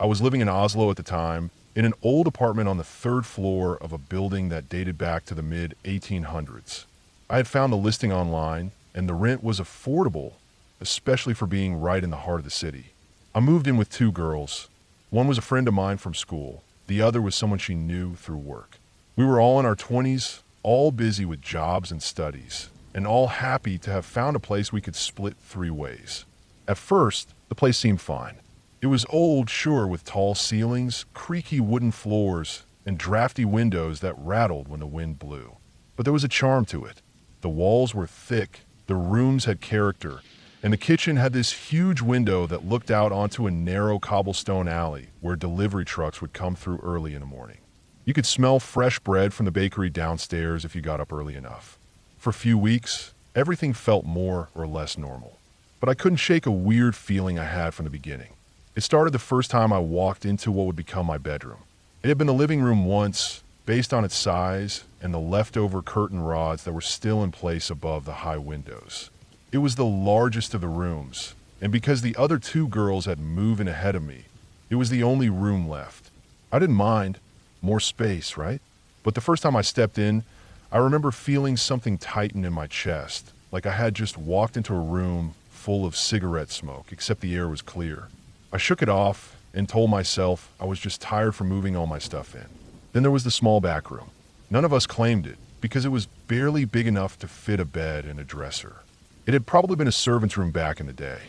I was living in Oslo at the time, in an old apartment on the third floor of a building that dated back to the mid 1800s. I had found a listing online, and the rent was affordable, especially for being right in the heart of the city. I moved in with two girls. One was a friend of mine from school, the other was someone she knew through work. We were all in our 20s, all busy with jobs and studies, and all happy to have found a place we could split three ways. At first, the place seemed fine. It was old, sure, with tall ceilings, creaky wooden floors, and drafty windows that rattled when the wind blew. But there was a charm to it. The walls were thick, the rooms had character, and the kitchen had this huge window that looked out onto a narrow cobblestone alley where delivery trucks would come through early in the morning. You could smell fresh bread from the bakery downstairs if you got up early enough. For a few weeks, everything felt more or less normal. But I couldn't shake a weird feeling I had from the beginning. It started the first time I walked into what would become my bedroom. It had been a living room once, based on its size and the leftover curtain rods that were still in place above the high windows. It was the largest of the rooms, and because the other two girls had moved in ahead of me, it was the only room left. I didn't mind. More space, right? But the first time I stepped in, I remember feeling something tighten in my chest, like I had just walked into a room full of cigarette smoke, except the air was clear. I shook it off and told myself I was just tired from moving all my stuff in. Then there was the small back room. None of us claimed it, because it was barely big enough to fit a bed and a dresser. It had probably been a servant's room back in the day.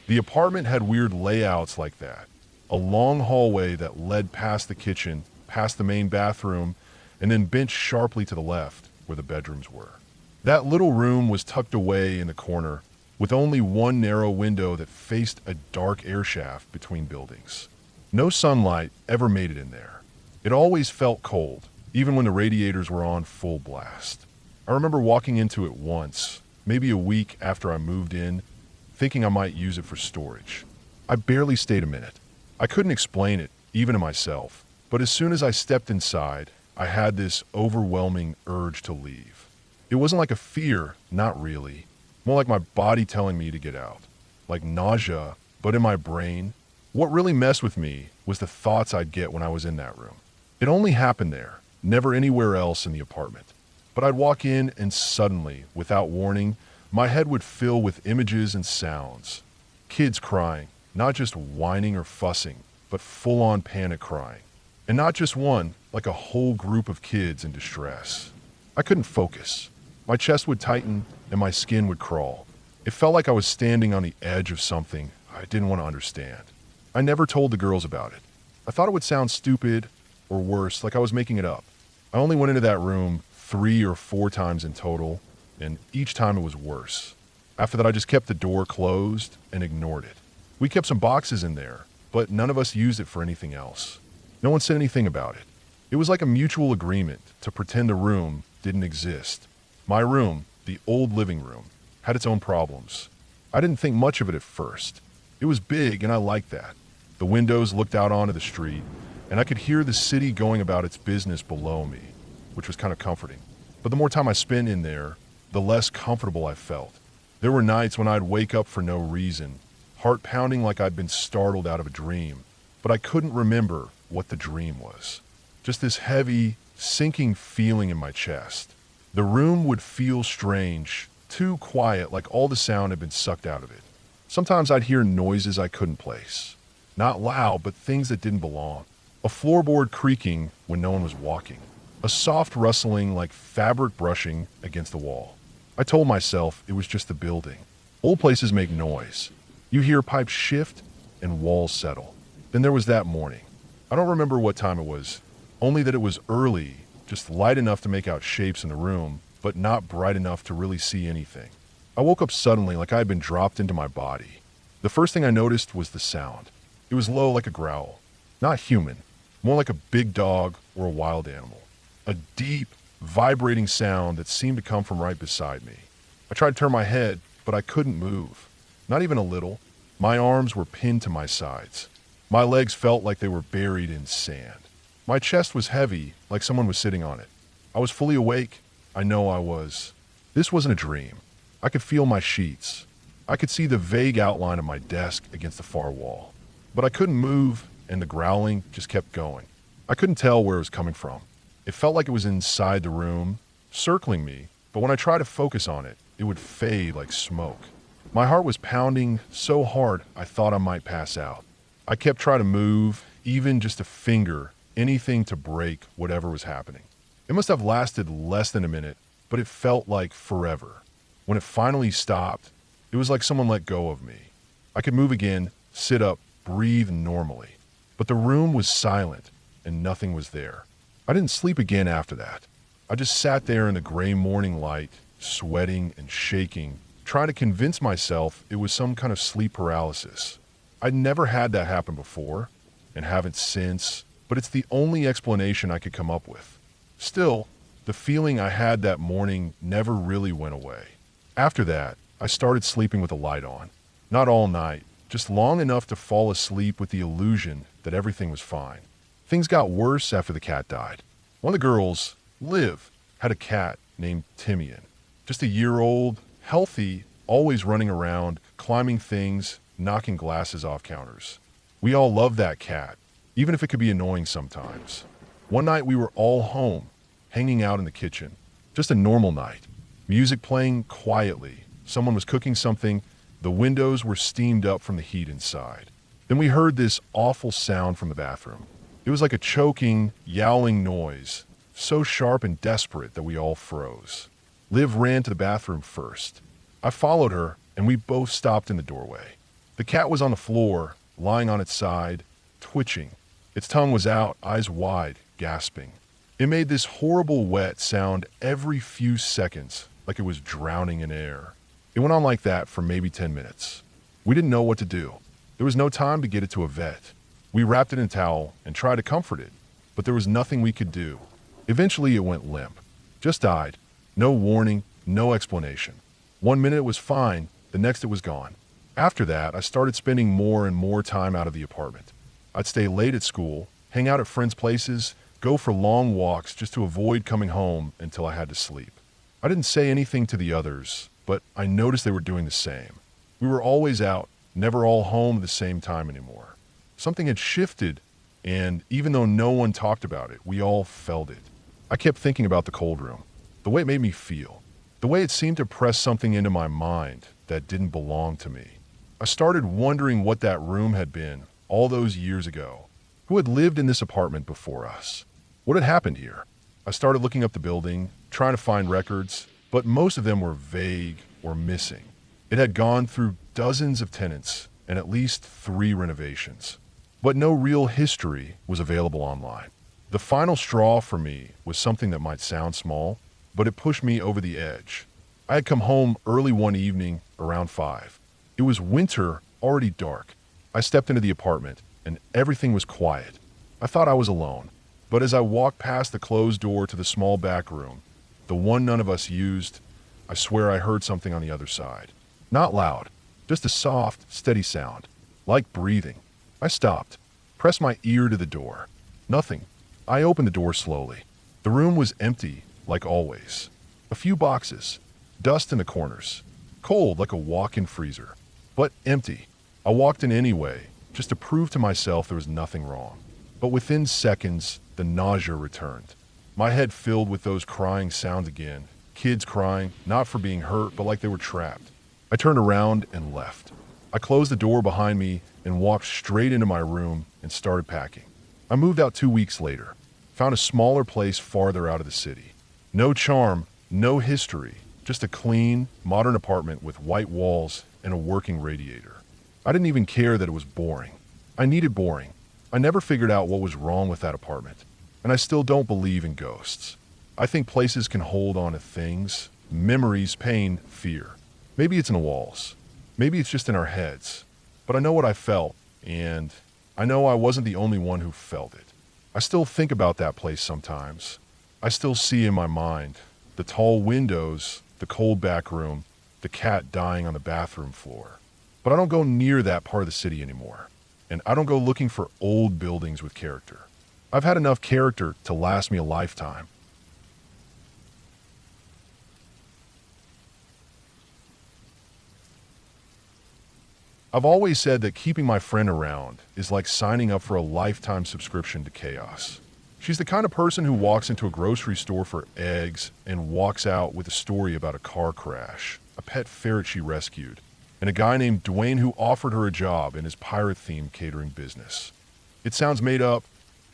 The apartment had weird layouts like that. A long hallway that led past the kitchen, past the main bathroom, and then bent sharply to the left, where the bedrooms were. That little room was tucked away in the corner, with only one narrow window that faced a dark air shaft between buildings. No sunlight ever made it in there. It always felt cold, even when the radiators were on full blast. I remember walking into it once, maybe a week after I moved in, thinking I might use it for storage. I barely stayed a minute. I couldn't explain it, even to myself, but as soon as I stepped inside, I had this overwhelming urge to leave. It wasn't like a fear, not really, more like my body telling me to get out. Like nausea, but in my brain. What really messed with me was the thoughts I'd get when I was in that room. It only happened there, never anywhere else in the apartment. But I'd walk in and suddenly, without warning, my head would fill with images and sounds. Kids crying, not just whining or fussing, but full-on panic crying. And not just one, like a whole group of kids in distress. I couldn't focus. My chest would tighten and my skin would crawl. It felt like I was standing on the edge of something I didn't want to understand. I never told the girls about it. I thought it would sound stupid, or worse, like I was making it up. I only went into that room 3 or 4 times in total, and each time it was worse. After that, I just kept the door closed and ignored it. We kept some boxes in there, but none of us used it for anything else. No one said anything about it. It was like a mutual agreement to pretend the room didn't exist. My room, the old living room, had its own problems. I didn't think much of it at first. It was big, and I liked that. The windows looked out onto the street, and I could hear the city going about its business below me, which was kind of comforting. But the more time I spent in there, the less comfortable I felt. There were nights when I'd wake up for no reason, heart pounding like I'd been startled out of a dream, but I couldn't remember what the dream was. Just this heavy, sinking feeling in my chest. The room would feel strange, too quiet, like all the sound had been sucked out of it. Sometimes I'd hear noises I couldn't place. Not loud, but things that didn't belong. A floorboard creaking when no one was walking. A soft rustling like fabric brushing against the wall. I told myself it was just the building. Old places make noise. You hear pipes shift and walls settle. Then there was that morning. I don't remember what time it was, only that it was early, just light enough to make out shapes in the room, but not bright enough to really see anything. I woke up suddenly like I had been dropped into my body. The first thing I noticed was the sound. It was low like a growl. Not human, more like a big dog or a wild animal. A deep, vibrating sound that seemed to come from right beside me. I tried to turn my head, but I couldn't move. Not even a little. My arms were pinned to my sides. My legs felt like they were buried in sand. My chest was heavy, like someone was sitting on it. I was fully awake. I know I was. This wasn't a dream. I could feel my sheets. I could see the vague outline of my desk against the far wall. But I couldn't move, and the growling just kept going. I couldn't tell where it was coming from. It felt like it was inside the room, circling me, but when I tried to focus on it, it would fade like smoke. My heart was pounding so hard I thought I might pass out. I kept trying to move, even just a finger, anything to break whatever was happening. It must have lasted less than a minute, but it felt like forever. When it finally stopped, it was like someone let go of me. I could move again, sit up, breathe normally. But the room was silent, and nothing was there. I didn't sleep again after that. I just sat there in the gray morning light, sweating and shaking, trying to convince myself it was some kind of sleep paralysis. I'd never had that happen before, and haven't since, but it's the only explanation I could come up with. Still, the feeling I had that morning never really went away. After that, I started sleeping with the light on. Not all night, just long enough to fall asleep with the illusion that everything was fine. Things got worse after the cat died. One of the girls, Liv, had a cat named Timian. Just a year old, healthy, always running around, climbing things, knocking glasses off counters. We all loved that cat, even if it could be annoying sometimes. One night we were all home, hanging out in the kitchen. Just a normal night. Music playing quietly. Someone was cooking something. The windows were steamed up from the heat inside. Then we heard this awful sound from the bathroom. It was like a choking, yowling noise, so sharp and desperate that we all froze. Liv ran to the bathroom first. I followed her, and we both stopped in the doorway. The cat was on the floor, lying on its side, twitching. Its tongue was out, eyes wide, gasping. It made this horrible wet sound every few seconds, like it was drowning in air. It went on like that for maybe 10 minutes. We didn't know what to do. There was no time to get it to a vet. We wrapped it in a towel and tried to comfort it, but there was nothing we could do. Eventually it went limp. Just died. No warning, no explanation. 1 minute it was fine, the next it was gone. After that, I started spending more and more time out of the apartment. I'd stay late at school, hang out at friends' places, go for long walks just to avoid coming home until I had to sleep. I didn't say anything to the others, but I noticed they were doing the same. We were always out, never all home at the same time anymore. Something had shifted, and even though no one talked about it, we all felt it. I kept thinking about the cold room, the way it made me feel, the way it seemed to press something into my mind that didn't belong to me. I started wondering what that room had been all those years ago. Who had lived in this apartment before us? What had happened here? I started looking up the building, trying to find records, but most of them were vague or missing. It had gone through dozens of tenants and at least 3 renovations, but no real history was available online. The final straw for me was something that might sound small, but it pushed me over the edge. I had come home early one evening around 5. It was winter, already dark. I stepped into the apartment, and everything was quiet. I thought I was alone, but as I walked past the closed door to the small back room, the one none of us used, I swear I heard something on the other side. Not loud, just a soft, steady sound, like breathing. I stopped, pressed my ear to the door. Nothing. I opened the door slowly. The room was empty, like always. A few boxes, dust in the corners, cold like a walk-in freezer, but empty. I walked in anyway, just to prove to myself there was nothing wrong. But within seconds, the nausea returned. My head filled with those crying sounds again. Kids crying, not for being hurt, but like they were trapped. I turned around and left. I closed the door behind me and walked straight into my room and started packing. I moved out 2 weeks later, found a smaller place farther out of the city. No charm, no history, just a clean, modern apartment with white walls and a working radiator. I didn't even care that it was boring. I needed boring. I never figured out what was wrong with that apartment, and I still don't believe in ghosts. I think places can hold on to things, memories, pain, fear. Maybe it's in the walls. Maybe it's just in our heads. But I know what I felt, and I know I wasn't the only one who felt it. I still think about that place sometimes. I still see in my mind the tall windows, the cold back room, the cat dying on the bathroom floor. But I don't go near that part of the city anymore. And I don't go looking for old buildings with character. I've had enough character to last me a lifetime. I've always said that keeping my friend around is like signing up for a lifetime subscription to chaos. She's the kind of person who walks into a grocery store for eggs and walks out with a story about a car crash, a pet ferret she rescued, and a guy named Dwayne who offered her a job in his pirate-themed catering business. It sounds made up,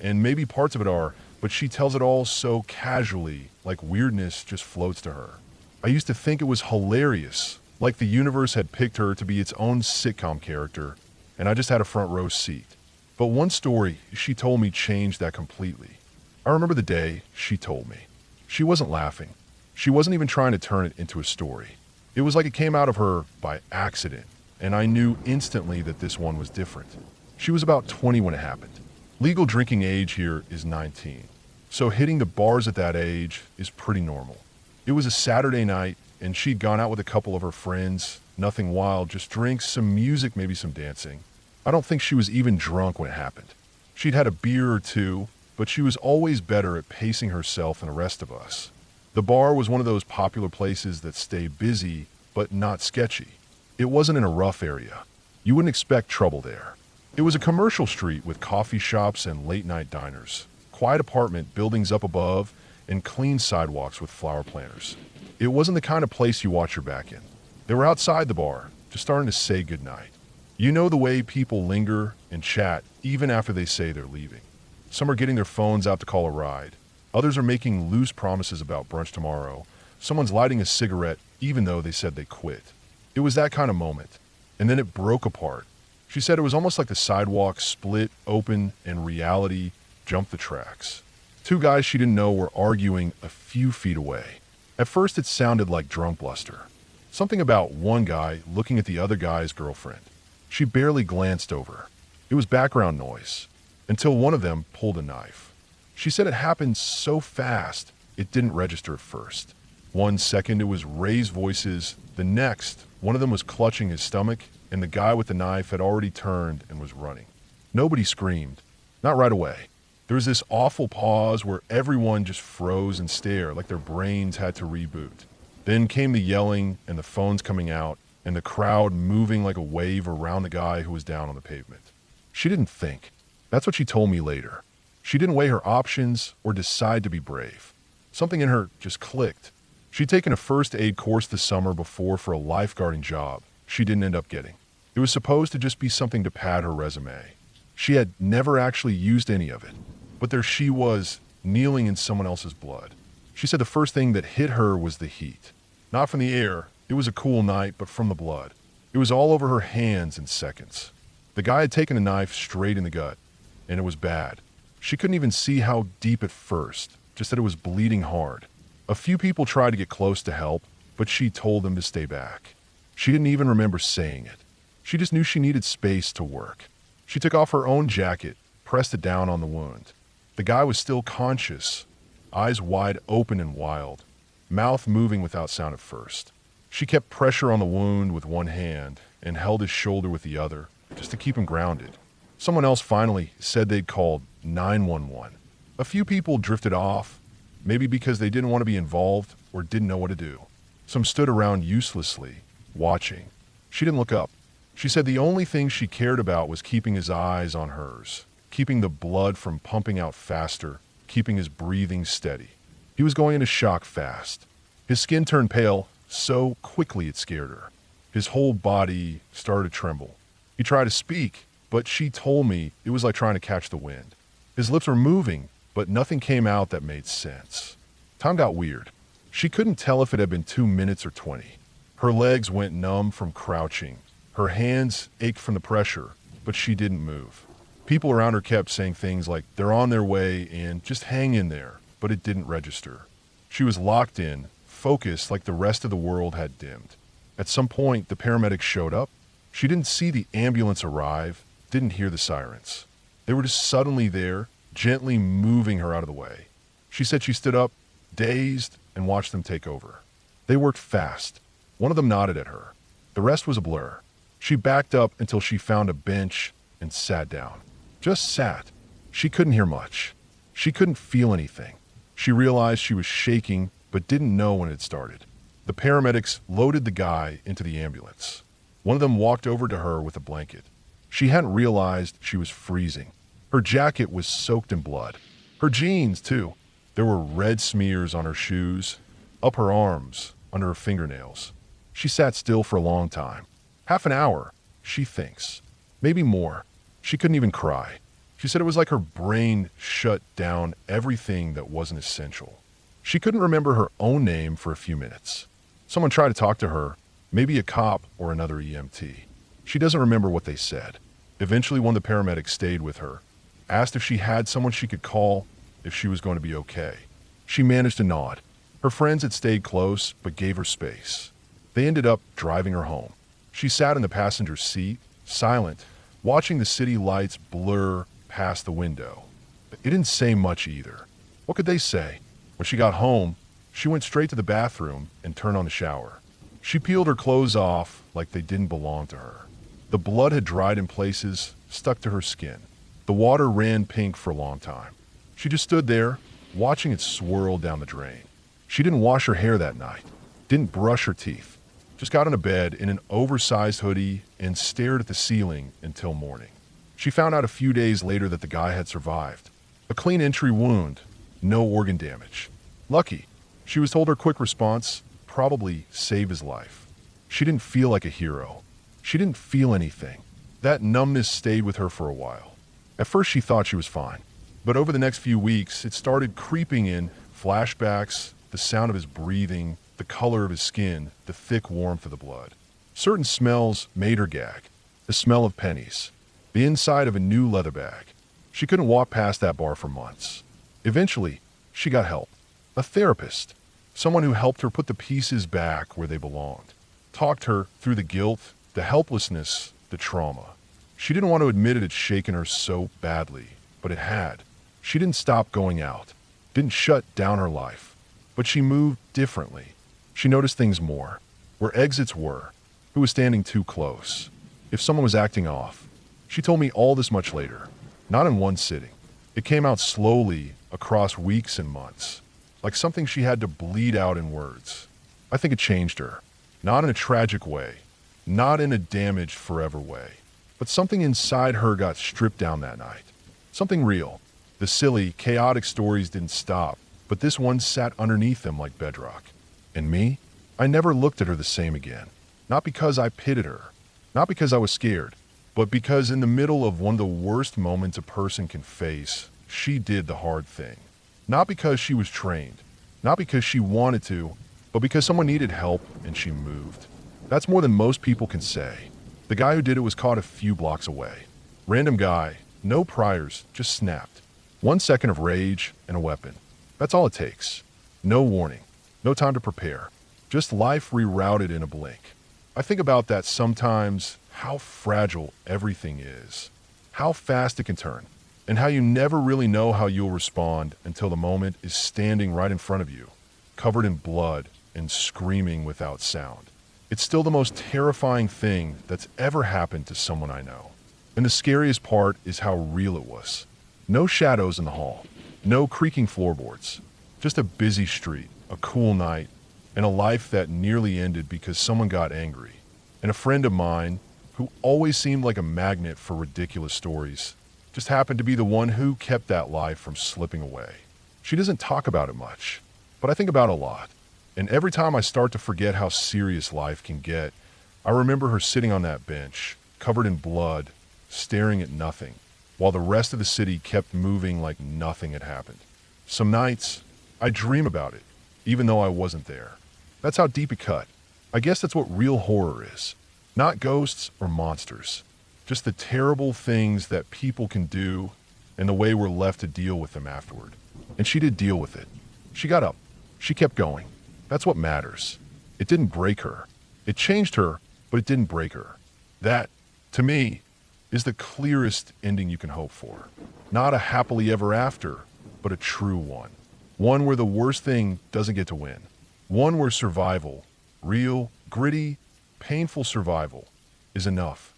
and maybe parts of it are, but she tells it all so casually, like weirdness just floats to her. I used to think it was hilarious, like the universe had picked her to be its own sitcom character, and I just had a front row seat. But one story she told me changed that completely. I remember the day she told me. She wasn't laughing. She wasn't even trying to turn it into a story. It was like it came out of her by accident, and I knew instantly that this one was different. She was about 20 when it happened. Legal drinking age here is 19, so hitting the bars at that age is pretty normal. It was a Saturday night, and she'd gone out with a couple of her friends. Nothing wild, just drinks, some music, maybe some dancing. I don't think she was even drunk when it happened. She'd had a beer or two, but she was always better at pacing herself than the rest of us. The bar was one of those popular places that stay busy, but not sketchy. It wasn't in a rough area. You wouldn't expect trouble there. It was a commercial street with coffee shops and late-night diners, quiet apartment buildings up above, and clean sidewalks with flower planters. It wasn't the kind of place you watch your back in. They were outside the bar, just starting to say goodnight. You know the way people linger and chat even after they say they're leaving. Some are getting their phones out to call a ride. Others are making loose promises about brunch tomorrow. Someone's lighting a cigarette even though they said they quit. It was that kind of moment. And then it broke apart. She said it was almost like the sidewalk split open and reality jumped the tracks. Two guys she didn't know were arguing a few feet away. At first it sounded like drunk bluster. Something about one guy looking at the other guy's girlfriend. She barely glanced over. It was background noise, until one of them pulled a knife. She said it happened so fast, it didn't register at first. 1 second it was raised voices, the next, one of them was clutching his stomach, and the guy with the knife had already turned and was running. Nobody screamed, not right away. There was this awful pause where everyone just froze and stared like their brains had to reboot. Then came the yelling and the phones coming out, and the crowd moving like a wave around the guy who was down on the pavement. She didn't think. That's what she told me later. She didn't weigh her options or decide to be brave. Something in her just clicked. She'd taken a first aid course the summer before for a lifeguarding job she didn't end up getting. It was supposed to just be something to pad her resume. She had never actually used any of it, but there she was, kneeling in someone else's blood. She said the first thing that hit her was the heat. Not from the air. It was a cool night, but from the blood. It was all over her hands in seconds. The guy had taken a knife straight in the gut, and it was bad. She couldn't even see how deep at first, just that it was bleeding hard. A few people tried to get close to help, but she told them to stay back. She didn't even remember saying it. She just knew she needed space to work. She took off her own jacket, pressed it down on the wound. The guy was still conscious, eyes wide open and wild, mouth moving without sound at first. She kept pressure on the wound with one hand and held his shoulder with the other, just to keep him grounded. Someone else finally said they'd called 911. A few people drifted off, maybe because they didn't want to be involved or didn't know what to do. Some stood around uselessly, watching. She didn't look up. She said the only thing she cared about was keeping his eyes on hers, keeping the blood from pumping out faster, keeping his breathing steady. He was going into shock fast. His skin turned pale so quickly it scared her. His whole body started to tremble. He tried to speak, but she told me it was like trying to catch the wind. His lips were moving, but nothing came out that made sense. Time got weird. She couldn't tell if it had been 2 minutes or 20. Her legs went numb from crouching. Her hands ached from the pressure, but she didn't move. People around her kept saying things like, "They're on their way," and "Just hang in there," but it didn't register. She was locked in, focused like the rest of the world had dimmed. At some point, the paramedics showed up. She didn't see the ambulance arrive, didn't hear the sirens. They were just suddenly there, gently moving her out of the way. She said she stood up, dazed, and watched them take over. They worked fast. One of them nodded at her. The rest was a blur. She backed up until she found a bench and sat down. Just sat. She couldn't hear much. She couldn't feel anything. She realized she was shaking, but didn't know when it started. The paramedics loaded the guy into the ambulance. One of them walked over to her with a blanket. She hadn't realized she was freezing. Her jacket was soaked in blood. Her jeans, too. There were red smears on her shoes, up her arms, under her fingernails. She sat still for a long time. Half an hour, she thinks. Maybe more. She couldn't even cry. She said it was like her brain shut down everything that wasn't essential. She couldn't remember her own name for a few minutes. Someone tried to talk to her, maybe a cop or another EMT. She doesn't remember what they said. Eventually, one of the paramedics stayed with her, asked if she had someone she could call if she was going to be okay. She managed to nod. Her friends had stayed close, but gave her space. They ended up driving her home. She sat in the passenger seat, silent, watching the city lights blur past the window. It didn't say much either. What could they say? When she got home, she went straight to the bathroom and turned on the shower. She peeled her clothes off like they didn't belong to her. The blood had dried in places, stuck to her skin. The water ran pink for a long time. She just stood there, watching it swirl down the drain. She didn't wash her hair that night, didn't brush her teeth, just got into bed in an oversized hoodie and stared at the ceiling until morning. She found out a few days later that the guy had survived. A clean entry wound, no organ damage. Lucky. She was told her quick response probably saved his life. She didn't feel like a hero. She didn't feel anything. That numbness stayed with her for a while. At first she thought she was fine, but over the next few weeks it started creeping in flashbacks, the sound of his breathing, the color of his skin, the thick warmth of the blood. Certain smells made her gag. The smell of pennies, the inside of a new leather bag. She couldn't walk past that bar for months. Eventually, she got help. A therapist, someone who helped her put the pieces back where they belonged, talked her through the guilt, the helplessness, the trauma. She didn't want to admit it had shaken her so badly, but it had. She didn't stop going out, didn't shut down her life, but she moved differently. She noticed things more, where exits were, who was standing too close, if someone was acting off. She told me all this much later, not in one sitting. It came out slowly across weeks and months, like something she had to bleed out in words. I think it changed her, not in a tragic way, not in a damaged forever way, but something inside her got stripped down that night. Something real. The silly, chaotic stories didn't stop, but this one sat underneath them like bedrock. And me? I never looked at her the same again. Not because I pitied her, not because I was scared, but because in the middle of one of the worst moments a person can face, she did the hard thing. Not because she was trained, not because she wanted to, but because someone needed help and she moved. That's more than most people can say. The guy who did it was caught a few blocks away. Random guy, no priors, just snapped. 1 second of rage and a weapon. That's all it takes. No warning, no time to prepare. Just life rerouted in a blink. I think about that sometimes, how fragile everything is, how fast it can turn, and how you never really know how you'll respond until the moment is standing right in front of you, covered in blood and screaming without sound. It's still the most terrifying thing that's ever happened to someone I know. And the scariest part is how real it was. No shadows in the hall, no creaking floorboards, just a busy street, a cool night, and a life that nearly ended because someone got angry. And a friend of mine, who always seemed like a magnet for ridiculous stories, just happened to be the one who kept that life from slipping away. She doesn't talk about it much, but I think about it a lot. And every time I start to forget how serious life can get, I remember her sitting on that bench, covered in blood, staring at nothing, while the rest of the city kept moving like nothing had happened. Some nights, I dream about it, even though I wasn't there. That's how deep it cut. I guess that's what real horror is. Not ghosts or monsters, just the terrible things that people can do and the way we're left to deal with them afterward. And she did deal with it. She got up. She kept going. That's what matters. It didn't break her. It changed her, but it didn't break her. That, to me, is the clearest ending you can hope for. Not a happily ever after, but a true one. One where the worst thing doesn't get to win. One where survival, real, gritty, painful survival, is enough.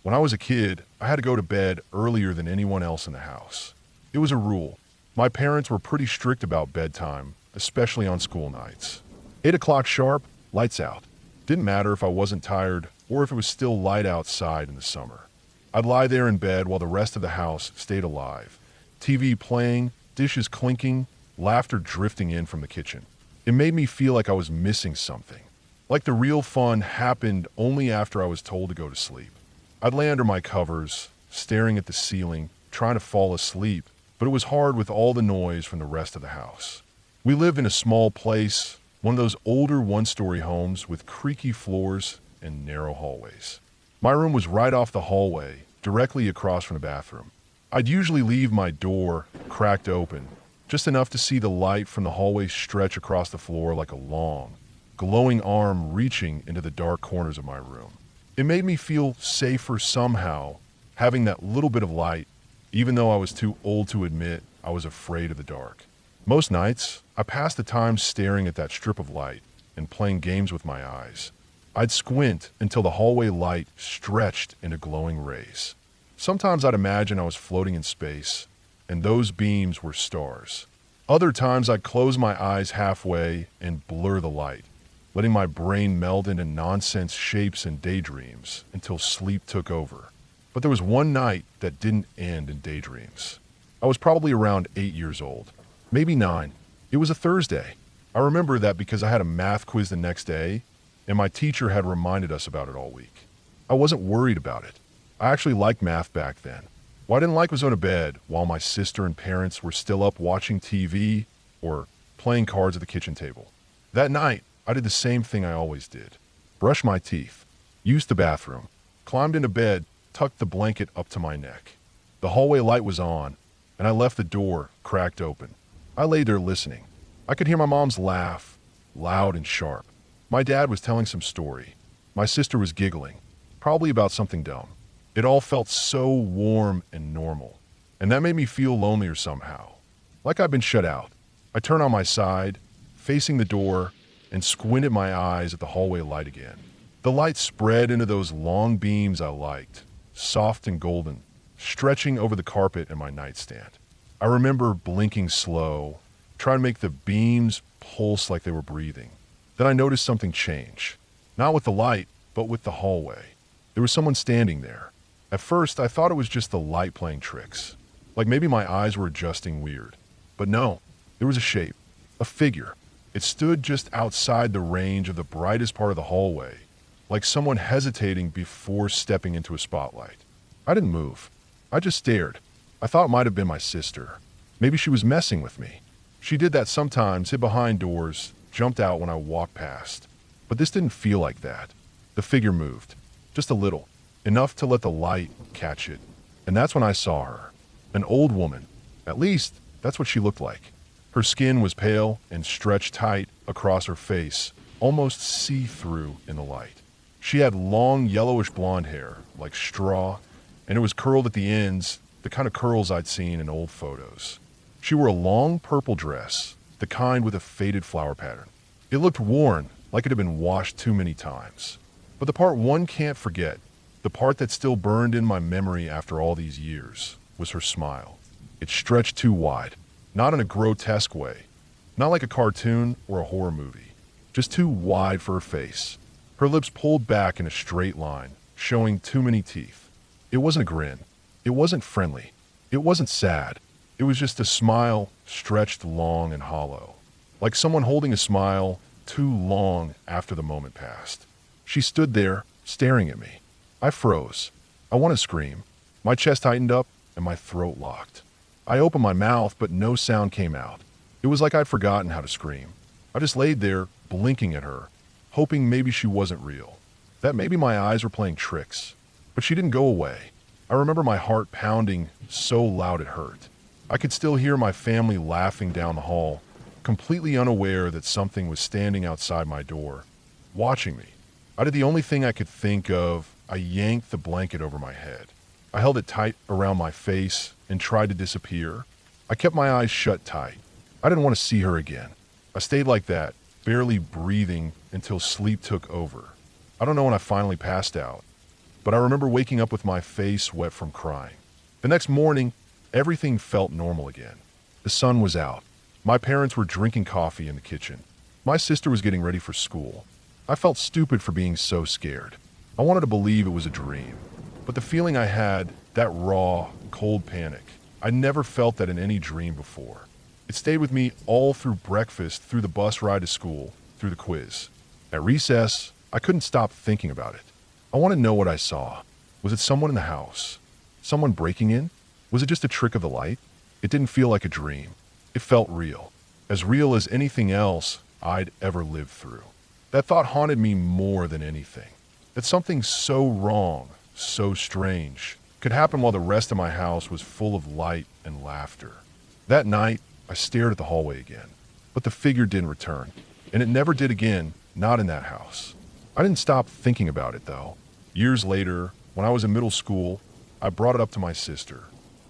When I was a kid, I had to go to bed earlier than anyone else in the house. It was a rule. My parents were pretty strict about bedtime, especially on school nights. 8 o'clock sharp, lights out. Didn't matter if I wasn't tired or if it was still light outside in the summer. I'd lie there in bed while the rest of the house stayed alive. TV playing, dishes clinking, laughter drifting in from the kitchen. It made me feel like I was missing something. Like the real fun happened only after I was told to go to sleep. I'd lay under my covers, staring at the ceiling, trying to fall asleep, but it was hard with all the noise from the rest of the house. We lived in a small place, one of those older one-story homes with creaky floors and narrow hallways. My room was right off the hallway, directly across from the bathroom. I'd usually leave my door cracked open, just enough to see the light from the hallway stretch across the floor like a long, glowing arm reaching into the dark corners of my room. It made me feel safer somehow, having that little bit of light, even though I was too old to admit I was afraid of the dark. Most nights, I passed the time staring at that strip of light and playing games with my eyes. I'd squint until the hallway light stretched into glowing rays. Sometimes I'd imagine I was floating in space, and those beams were stars. Other times I'd close my eyes halfway and blur the light, letting my brain meld into nonsense shapes and daydreams until sleep took over. But there was one night that didn't end in daydreams. I was probably around 8 years old, maybe 9. It was a Thursday. I remember that because I had a math quiz the next day, and my teacher had reminded us about it all week. I wasn't worried about it. I actually liked math back then. What I didn't like was going to bed while my sister and parents were still up watching TV or playing cards at the kitchen table. That night, I did the same thing I always did. Brushed my teeth, used the bathroom, climbed into bed, tucked the blanket up to my neck. The hallway light was on, and I left the door cracked open. I lay there listening. I could hear my mom's laugh, loud and sharp. My dad was telling some story. My sister was giggling, probably about something dumb. It all felt so warm and normal, and that made me feel lonelier somehow, like I'd been shut out. I turned on my side, facing the door, and squinted my eyes at the hallway light again. The light spread into those long beams I liked, soft and golden, stretching over the carpet in my nightstand. I remember blinking slow, trying to make the beams pulse like they were breathing. Then I noticed something change. Not with the light, but with the hallway. There was someone standing there. At first, I thought it was just the light playing tricks. Like maybe my eyes were adjusting weird. But no, there was a shape, a figure. It stood just outside the range of the brightest part of the hallway, like someone hesitating before stepping into a spotlight. I didn't move. I just stared. I thought it might have been my sister. Maybe she was messing with me. She did that sometimes, hid behind doors, jumped out when I walked past. But this didn't feel like that. The figure moved. Just a little. Enough to let the light catch it. And that's when I saw her. An old woman. At least, that's what she looked like. Her skin was pale and stretched tight across her face, almost see-through in the light. She had long yellowish blonde hair, like straw, and it was curled at the ends, the kind of curls I'd seen in old photos. She wore a long purple dress, the kind with a faded flower pattern. It looked worn, like it had been washed too many times. But the part one can't forget, the part that still burned in my memory after all these years, was her smile. It stretched too wide, not in a grotesque way, not like a cartoon or a horror movie, just too wide for her face. Her lips pulled back in a straight line, showing too many teeth. It wasn't a grin. It wasn't friendly. It wasn't sad. It was just a smile stretched long and hollow, like someone holding a smile too long after the moment passed. She stood there, staring at me. I froze. I wanted to scream. My chest tightened up and my throat locked. I opened my mouth, but no sound came out. It was like I'd forgotten how to scream. I just laid there, blinking at her, hoping maybe she wasn't real, that maybe my eyes were playing tricks. But she didn't go away. I remember my heart pounding so loud it hurt. I could still hear my family laughing down the hall, completely unaware that something was standing outside my door, watching me. I did the only thing I could think of. I yanked the blanket over my head. I held it tight around my face and tried to disappear. I kept my eyes shut tight. I didn't want to see her again. I stayed like that, barely breathing until sleep took over. I don't know when I finally passed out, but I remember waking up with my face wet from crying. The next morning, everything felt normal again. The sun was out. My parents were drinking coffee in the kitchen. My sister was getting ready for school. I felt stupid for being so scared. I wanted to believe it was a dream. But the feeling I had, that raw, cold panic, I never felt that in any dream before. It stayed with me all through breakfast, through the bus ride to school, through the quiz. At recess, I couldn't stop thinking about it. I want to know what I saw. Was it someone in the house? Someone breaking in? Was it just a trick of the light? It didn't feel like a dream. It felt real. As real as anything else I'd ever lived through. That thought haunted me more than anything. That something so wrong, so strange, could happen while the rest of my house was full of light and laughter. That night, I stared at the hallway again. But the figure didn't return. And it never did again, not in that house. I didn't stop thinking about it, though. Years later, when I was in middle school, I brought it up to my sister.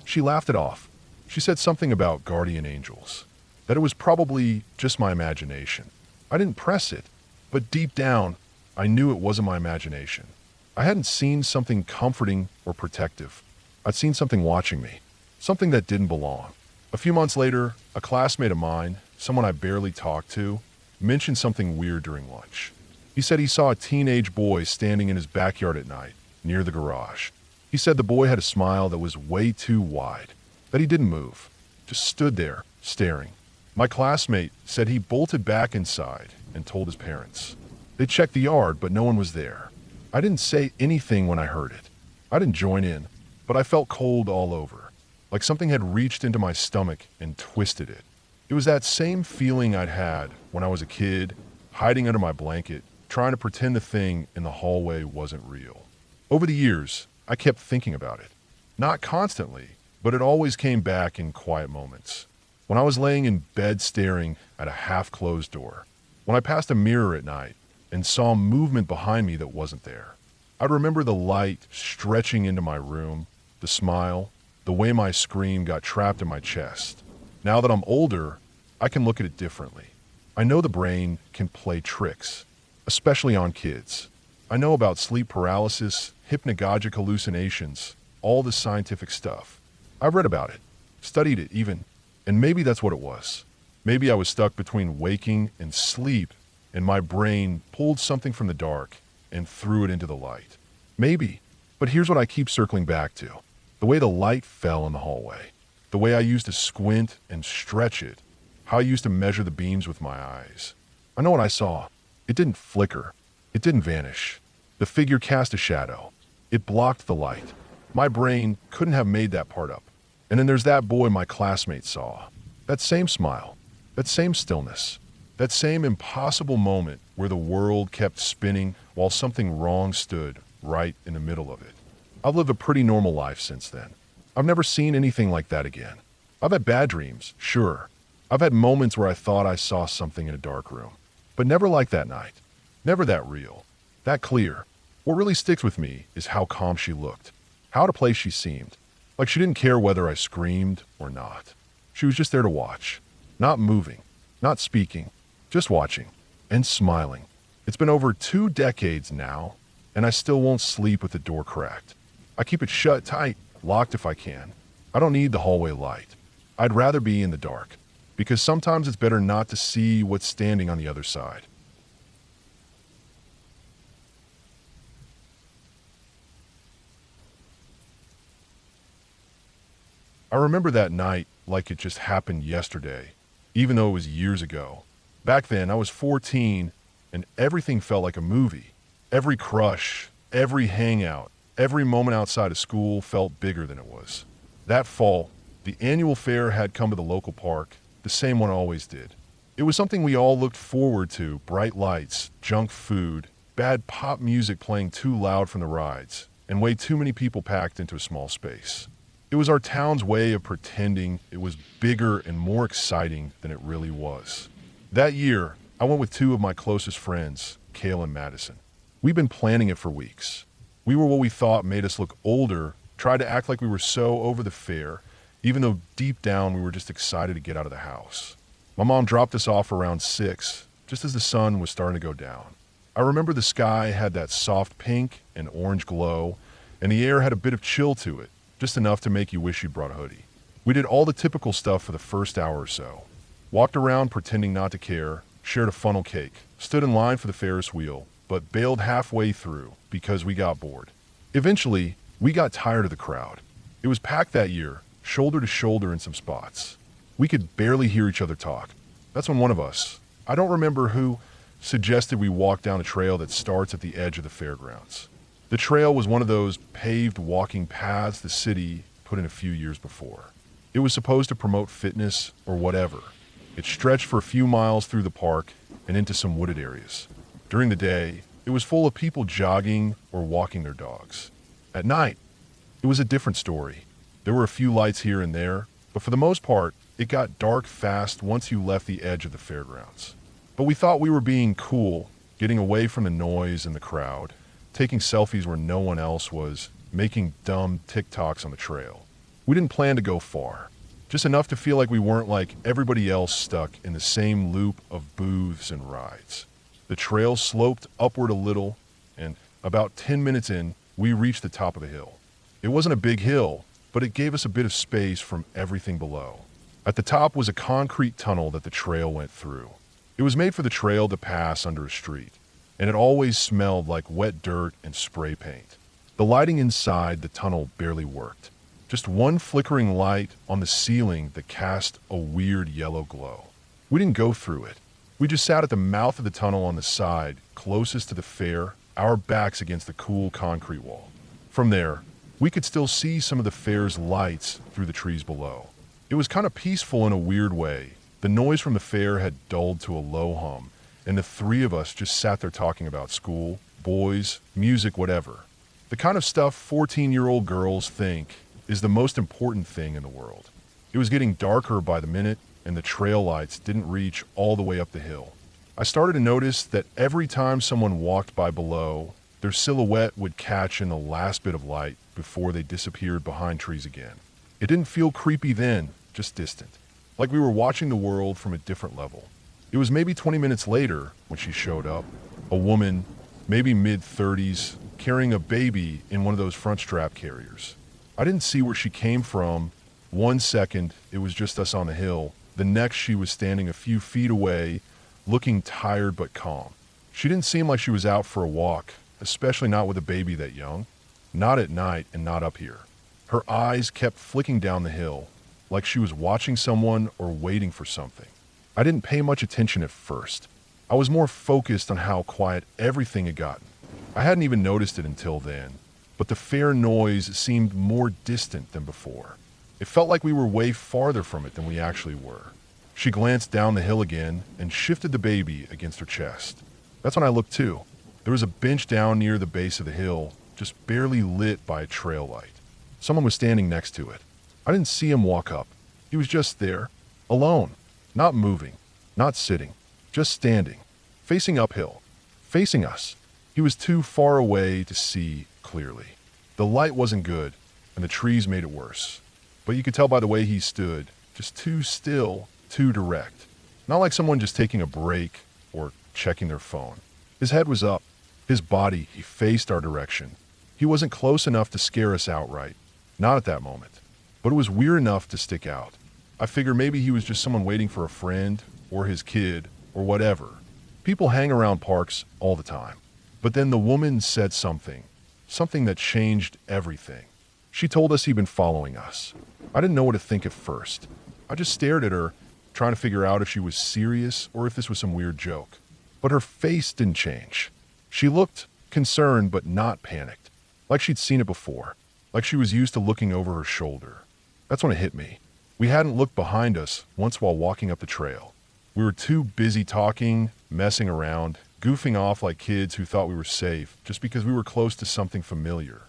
She laughed it off. She said something about guardian angels. That it was probably just my imagination. I didn't press it, but deep down, I knew it wasn't my imagination. I hadn't seen something comforting or protective. I'd seen something watching me, something that didn't belong. A few months later, a classmate of mine, someone I barely talked to, mentioned something weird during lunch. He said he saw a teenage boy standing in his backyard at night, near the garage. He said the boy had a smile that was way too wide, that he didn't move, just stood there, staring. My classmate said he bolted back inside and told his parents. They checked the yard, but no one was there. I didn't say anything when I heard it. I didn't join in, but I felt cold all over, like something had reached into my stomach and twisted it. It was that same feeling I'd had when I was a kid, hiding under my blanket, trying to pretend the thing in the hallway wasn't real. Over the years, I kept thinking about it. Not constantly, but it always came back in quiet moments. When I was laying in bed staring at a half-closed door. When I passed a mirror at night and saw movement behind me that wasn't there. I'd remember the light stretching into my room, the smile, the way my scream got trapped in my chest. Now that I'm older, I can look at it differently. I know the brain can play tricks, especially on kids. I know about sleep paralysis, hypnagogic hallucinations, all the scientific stuff. I've read about it, studied it even, and maybe that's what it was. Maybe I was stuck between waking and sleep, and my brain pulled something from the dark and threw it into the light. Maybe, but here's what I keep circling back to. The way the light fell in the hallway. The way I used to squint and stretch it. How I used to measure the beams with my eyes. I know what I saw. It didn't flicker. It didn't vanish. The figure cast a shadow. It blocked the light. My brain couldn't have made that part up. And then there's that boy my classmate saw. That same smile. That same stillness. That same impossible moment where the world kept spinning while something wrong stood right in the middle of it. I've lived a pretty normal life since then. I've never seen anything like that again. I've had bad dreams, sure. I've had moments where I thought I saw something in a dark room. But never like that night. Never that real. That clear. What really sticks with me is how calm she looked. How out of place she seemed. Like she didn't care whether I screamed or not. She was just there to watch. Not moving. Not speaking. Just watching. And smiling. It's been over 2 decades now, and I still won't sleep with the door cracked. I keep it shut tight, locked if I can. I don't need the hallway light. I'd rather be in the dark, because sometimes it's better not to see what's standing on the other side. I remember that night like it just happened yesterday, even though it was years ago. Back then, I was 14, and everything felt like a movie. Every crush, every hangout, every moment outside of school felt bigger than it was. That fall, the annual fair had come to the local park, the same one always did. It was something we all looked forward to: bright lights, junk food, bad pop music playing too loud from the rides, and way too many people packed into a small space. It was our town's way of pretending it was bigger and more exciting than it really was. That year, I went with 2 of my closest friends, Kale and Madison. We'd been planning it for weeks. We were what we thought made us look older, tried to act like we were so over the fair, even though deep down we were just excited to get out of the house. My mom dropped us off around 6, just as the sun was starting to go down. I remember the sky had that soft pink and orange glow, and the air had a bit of chill to it, just enough to make you wish you'd brought a hoodie. We did all the typical stuff for the first hour or so. Walked around pretending not to care, shared a funnel cake, stood in line for the Ferris wheel, but bailed halfway through because we got bored. Eventually, we got tired of the crowd. It was packed that year, shoulder to shoulder in some spots. We could barely hear each other talk. That's when one of us, I don't remember who, suggested we walk down a trail that starts at the edge of the fairgrounds. The trail was one of those paved walking paths the city put in a few years before. It was supposed to promote fitness or whatever. It stretched for a few miles through the park and into some wooded areas. During the day, it was full of people jogging or walking their dogs. At night, it was a different story. There were a few lights here and there, but for the most part, it got dark fast once you left the edge of the fairgrounds. But we thought we were being cool, getting away from the noise and the crowd, taking selfies where no one else was, making dumb TikToks on the trail. We didn't plan to go far, just enough to feel like we weren't like everybody else stuck in the same loop of booths and rides. The trail sloped upward a little, and about 10 minutes in, we reached the top of the hill. It wasn't a big hill, but it gave us a bit of space from everything below. At the top was a concrete tunnel that the trail went through. It was made for the trail to pass under a street, and it always smelled like wet dirt and spray paint. The lighting inside the tunnel barely worked. Just one flickering light on the ceiling that cast a weird yellow glow. We didn't go through it. We just sat at the mouth of the tunnel on the side, closest to the fair, our backs against the cool concrete wall. From there, we could still see some of the fair's lights through the trees below. It was kind of peaceful in a weird way. The noise from the fair had dulled to a low hum, and the three of us just sat there talking about school, boys, music, whatever. The kind of stuff 14-year-old girls think is the most important thing in the world. It was getting darker by the minute, and the trail lights didn't reach all the way up the hill. I started to notice that every time someone walked by below, their silhouette would catch in the last bit of light before they disappeared behind trees again. It didn't feel creepy then, just distant, like we were watching the world from a different level. It was maybe 20 minutes later when she showed up, a woman, maybe mid-30s, carrying a baby in one of those front strap carriers. I didn't see where she came from. 1 second, it was just us on the hill. The next, she was standing a few feet away, looking tired but calm. She didn't seem like she was out for a walk, especially not with a baby that young. Not at night and not up here. Her eyes kept flicking down the hill, like she was watching someone or waiting for something. I didn't pay much attention at first. I was more focused on how quiet everything had gotten. I hadn't even noticed it until then, but the fair noise seemed more distant than before. It felt like we were way farther from it than we actually were. She glanced down the hill again and shifted the baby against her chest. That's when I looked too. There was a bench down near the base of the hill, just barely lit by a trail light. Someone was standing next to it. I didn't see him walk up. He was just there, alone, not moving, not sitting, just standing, facing uphill, facing us. He was too far away to see clearly. The light wasn't good, and the trees made it worse. But you could tell by the way he stood, just too still, too direct. Not like someone just taking a break or checking their phone. His head was up. His body, he faced our direction. He wasn't close enough to scare us outright. Not at that moment. But it was weird enough to stick out. I figure maybe he was just someone waiting for a friend, or his kid, or whatever. People hang around parks all the time. But then the woman said something that changed everything. She told us he'd been following us. I didn't know what to think at first. I just stared at her, trying to figure out if she was serious or if this was some weird joke. But her face didn't change. She looked concerned but not panicked, like she'd seen it before, like she was used to looking over her shoulder. That's when it hit me. We hadn't looked behind us once while walking up the trail. We were too busy talking, messing around, goofing off like kids who thought we were safe just because we were close to something familiar.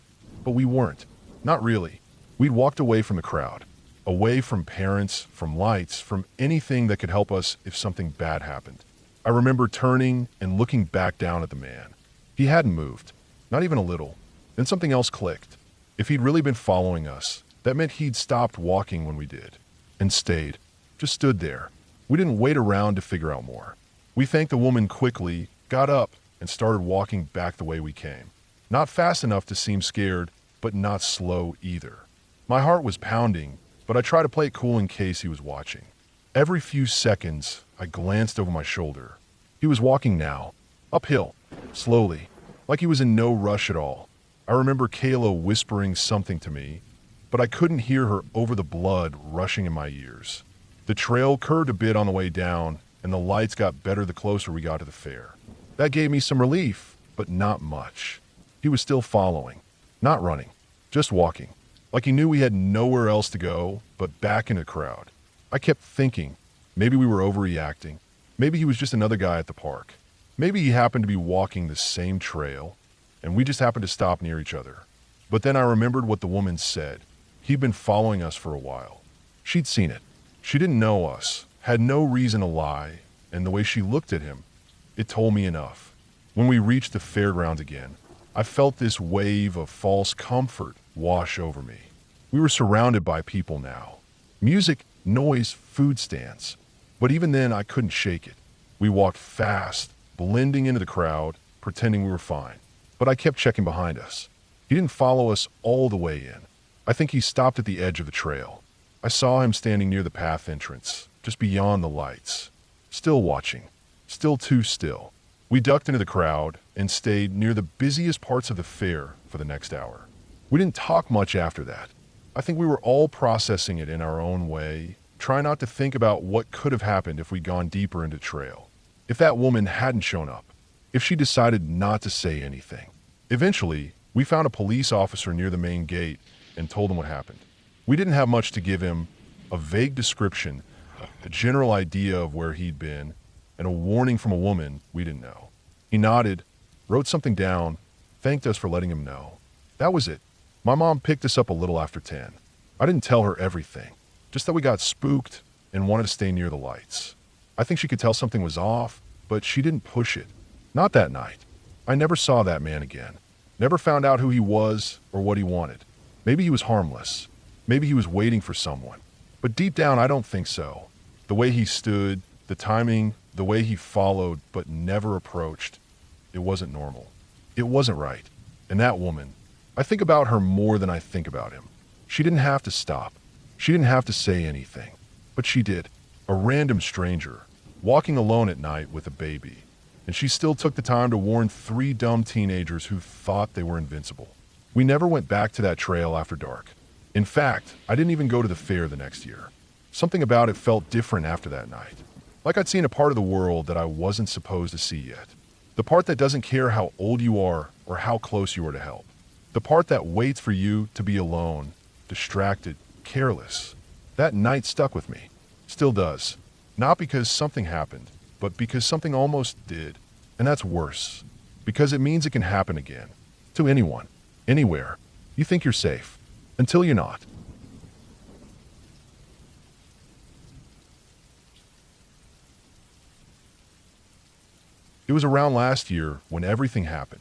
But we weren't. Not really. We'd walked away from the crowd, away from parents, from lights, from anything that could help us if something bad happened. I remember turning and looking back down at the man. He hadn't moved, not even a little. Then something else clicked. If he'd really been following us, that meant he'd stopped walking when we did, and stayed, just stood there. We didn't wait around to figure out more. We thanked the woman quickly, got up, and started walking back the way we came. Not fast enough to seem scared, but not slow either. My heart was pounding, but but I tried to play it cool in case he was watching. Every few seconds, I glanced over my shoulder. He was walking now, uphill, slowly, like he was in no rush at all. I remember Kayla whispering something to me, but I couldn't hear her over the blood rushing in my ears. The trail curved a bit on the way down, and the lights got better the closer we got to the fair. That gave me some relief, but not much. He was still following, not running, just walking, like he knew we had nowhere else to go but back in the crowd. I kept thinking, maybe we were overreacting. Maybe he was just another guy at the park. Maybe he happened to be walking the same trail, and we just happened to stop near each other. But then I remembered what the woman said. He'd been following us for a while. She'd seen it. She didn't know us, had no reason to lie, and the way she looked at him, it told me enough. When we reached the fairgrounds again, I felt this wave of false comfort wash over me. We were surrounded by people now. Music, noise, food stands. But even then, I couldn't shake it. We walked fast, blending into the crowd, pretending we were fine. But I kept checking behind us. He didn't follow us all the way in. I think he stopped at the edge of the trail. I saw him standing near the path entrance, just beyond the lights. Still watching. Still too still. We ducked into the crowd and stayed near the busiest parts of the fair for the next hour. We didn't talk much after that. I think we were all processing it in our own way, trying not to think about what could have happened if we'd gone deeper into the trail. If that woman hadn't shown up. If she decided not to say anything. Eventually, we found a police officer near the main gate and told him what happened. We didn't have much to give him, a vague description, a general idea of where he'd been, and a warning from a woman we didn't know. He nodded, wrote something down, thanked us for letting him know. That was it. My mom picked us up a little after 10. I didn't tell her everything, just that we got spooked and wanted to stay near the lights. I think she could tell something was off, but she didn't push it. Not that night. I never saw that man again. Never found out who he was or what he wanted. Maybe he was harmless. Maybe he was waiting for someone. But deep down, I don't think so. The way he stood, the timing, the way he followed but never approached, it wasn't normal. It wasn't right. And that woman, I think about her more than I think about him. She didn't have to stop. She didn't have to say anything. But she did. A random stranger, walking alone at night with a baby. And she still took the time to warn 3 dumb teenagers who thought they were invincible. We never went back to that trail after dark. In fact, I didn't even go to the fair the next year. Something about it felt different after that night. Like I'd seen a part of the world that I wasn't supposed to see yet. The part that doesn't care how old you are or how close you are to help. The part that waits for you to be alone, distracted, careless. That night stuck with me. Still does. Not because something happened, but because something almost did. And that's worse. Because it means it can happen again. To anyone. Anywhere. You think you're safe. Until you're not. It was around last year when everything happened.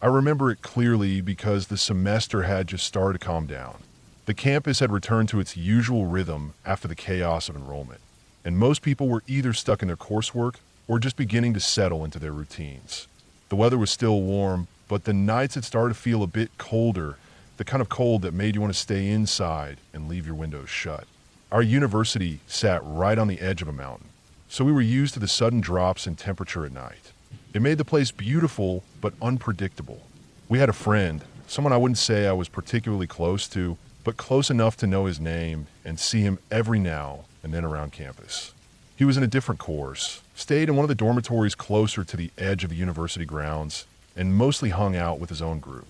I remember it clearly because the semester had just started to calm down. The campus had returned to its usual rhythm after the chaos of enrollment, and most people were either stuck in their coursework or just beginning to settle into their routines. The weather was still warm, but the nights had started to feel a bit colder, the kind of cold that made you want to stay inside and leave your windows shut. Our university sat right on the edge of a mountain, so we were used to the sudden drops in temperature at night. It made the place beautiful but unpredictable. We had a friend, someone I wouldn't say I was particularly close to, but close enough to know his name and see him every now and then around campus. He was in a different course, stayed in one of the dormitories closer to the edge of the university grounds, and mostly hung out with his own group.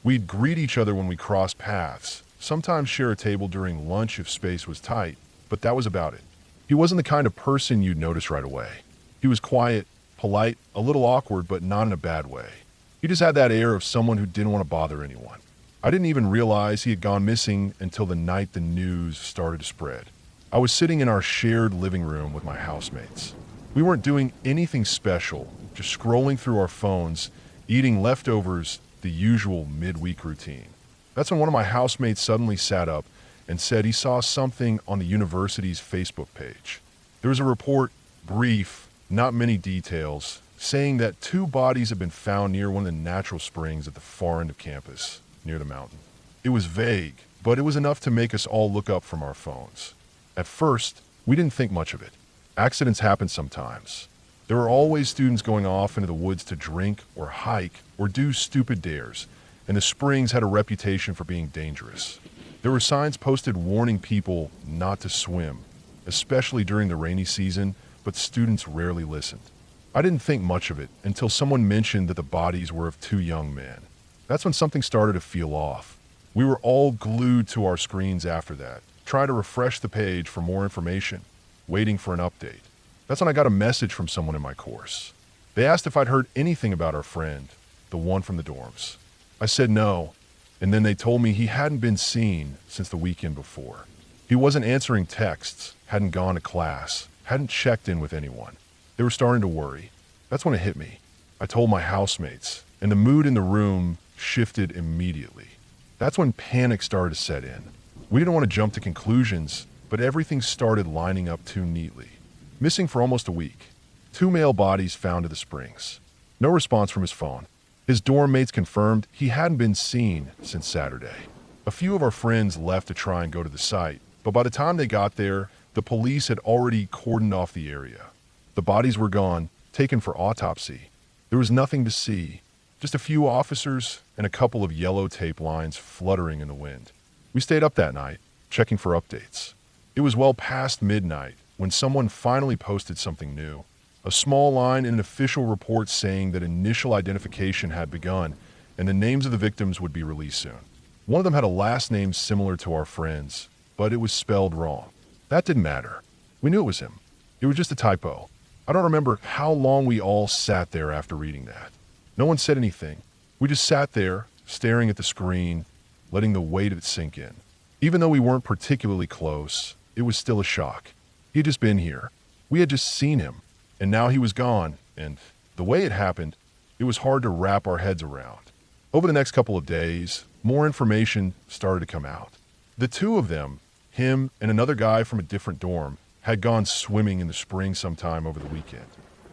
We'd greet each other when we crossed paths, sometimes share a table during lunch if space was tight, but that was about it. He wasn't the kind of person you'd notice right away. He was quiet, polite, a little awkward, but not in a bad way. He just had that air of someone who didn't want to bother anyone. I didn't even realize he had gone missing until the night the news started to spread. I was sitting in our shared living room with my housemates. We weren't doing anything special, just scrolling through our phones, eating leftovers, the usual midweek routine. That's when one of my housemates suddenly sat up and said he saw something on the university's Facebook page. There was a report, brief, not many details, saying that 2 bodies had been found near one of the natural springs at the far end of campus, near the mountain. It was vague, but it was enough to make us all look up from our phones. At first, we didn't think much of it. Accidents happen sometimes. There were always students going off into the woods to drink or hike or do stupid dares, and the springs had a reputation for being dangerous. There were signs posted warning people not to swim, especially during the rainy season, but students rarely listened. I didn't think much of it until someone mentioned that the bodies were of two young men. That's when something started to feel off. We were all glued to our screens after that, trying to refresh the page for more information, waiting for an update. That's when I got a message from someone in my course. They asked if I'd heard anything about our friend, the one from the dorms. I said no, and then they told me he hadn't been seen since the weekend before. He wasn't answering texts, hadn't gone to class, hadn't checked in with anyone. They were starting to worry. That's when it hit me. I told my housemates, and the mood in the room shifted immediately. That's when panic started to set in. We didn't want to jump to conclusions, but everything started lining up too neatly. Missing for almost a week. 2 male bodies found at the springs. No response from his phone. His dorm mates confirmed he hadn't been seen since Saturday. A few of our friends left to try and go to the site, but by the time they got there, the police had already cordoned off the area. The bodies were gone, taken for autopsy. There was nothing to see, just a few officers and a couple of yellow tape lines fluttering in the wind. We stayed up that night, checking for updates. It was well past midnight when someone finally posted something new. A small line in an official report saying that initial identification had begun and the names of the victims would be released soon. One of them had a last name similar to our friend's, but it was spelled wrong. That didn't matter. We knew it was him. It was just a typo. I don't remember how long we all sat there after reading that. No one said anything. We just sat there, staring at the screen, letting the weight of it sink in. Even though we weren't particularly close, it was still a shock. He had just been here. We had just seen him, and now he was gone, and the way it happened, it was hard to wrap our heads around. Over the next couple of days, more information started to come out. The two of them, him and another guy from a different dorm, had gone swimming in the spring sometime over the weekend.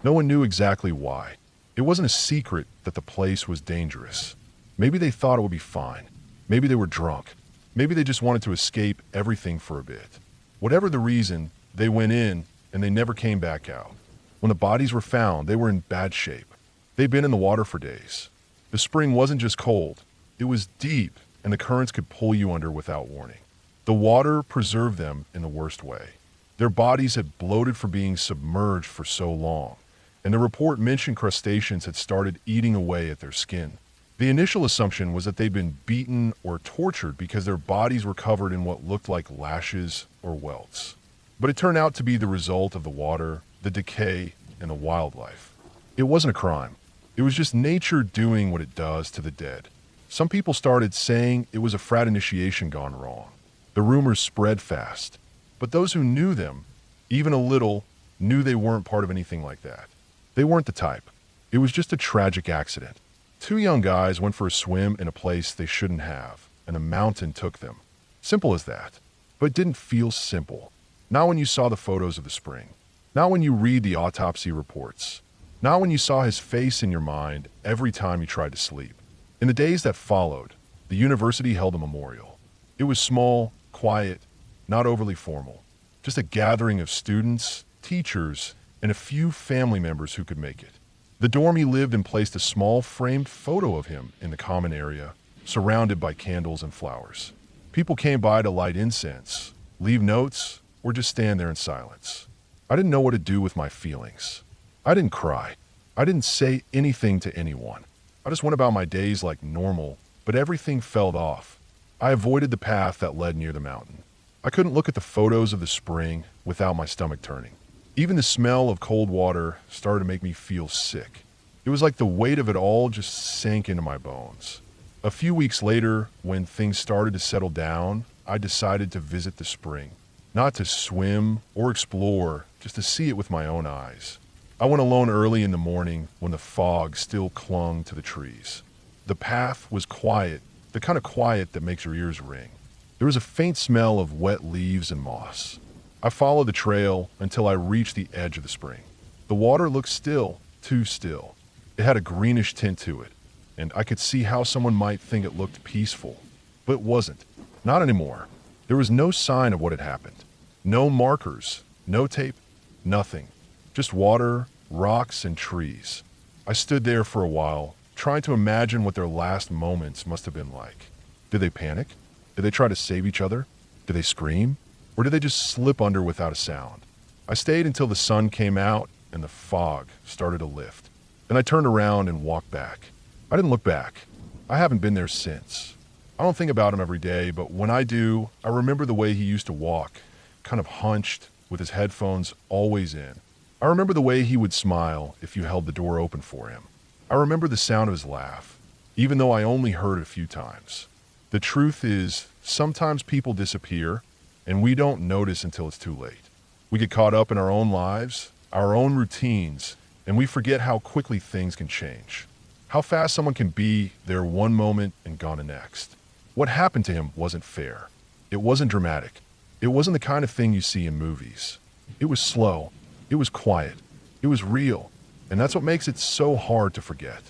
No one knew exactly why. It wasn't a secret that the place was dangerous. Maybe they thought it would be fine. Maybe they were drunk. Maybe they just wanted to escape everything for a bit. Whatever the reason, they went in and they never came back out. When the bodies were found, they were in bad shape. They'd been in the water for days. The spring wasn't just cold. It was deep, and the currents could pull you under without warning. The water preserved them in the worst way. Their bodies had bloated from being submerged for so long, and the report mentioned crustaceans had started eating away at their skin. The initial assumption was that they'd been beaten or tortured because their bodies were covered in what looked like lashes or welts. But it turned out to be the result of the water, the decay, and the wildlife. It wasn't a crime. It was just nature doing what it does to the dead. Some people started saying it was a frat initiation gone wrong. The rumors spread fast. But those who knew them, even a little, knew they weren't part of anything like that. They weren't the type. It was just a tragic accident. 2 young guys went for a swim in a place they shouldn't have, and a mountain took them. Simple as that. But it didn't feel simple. Not when you saw the photos of the spring. Not when you read the autopsy reports. Not when you saw his face in your mind every time you tried to sleep. In the days that followed, the university held a memorial. It was small, quiet, not overly formal. Just a gathering of students, teachers, and a few family members who could make it. The dorm he lived in placed a small framed photo of him in the common area, surrounded by candles and flowers. People came by to light incense, leave notes, or just stand there in silence. I didn't know what to do with my feelings. I didn't cry. I didn't say anything to anyone. I just went about my days like normal, but everything felt off. I avoided the path that led near the mountain. I couldn't look at the photos of the spring without my stomach turning. Even the smell of cold water started to make me feel sick. It was like the weight of it all just sank into my bones. A few weeks later, when things started to settle down, I decided to visit the spring. Not to swim or explore, just to see it with my own eyes. I went alone early in the morning when the fog still clung to the trees. The path was quiet, the kind of quiet that makes your ears ring. There was a faint smell of wet leaves and moss. I followed the trail until I reached the edge of the spring. The water looked still, too still. It had a greenish tint to it, and I could see how someone might think it looked peaceful. But it wasn't. Not anymore. There was no sign of what had happened. No markers, no tape, nothing. Just water, rocks, and trees. I stood there for a while, trying to imagine what their last moments must have been like. Did they panic? Did they try to save each other? Did they scream? Or did they just slip under without a sound? I stayed until the sun came out and the fog started to lift. Then I turned around and walked back. I didn't look back. I haven't been there since. I don't think about him every day, but when I do, I remember the way he used to walk, kind of hunched, with his headphones always in. I remember the way he would smile if you held the door open for him. I remember the sound of his laugh, even though I only heard it a few times. The truth is, sometimes people disappear, and we don't notice until it's too late. We get caught up in our own lives, our own routines, and we forget how quickly things can change. How fast someone can be there one moment and gone the next. What happened to him wasn't fair. It wasn't dramatic. It wasn't the kind of thing you see in movies. It was slow. It was quiet. It was real. And that's what makes it so hard to forget.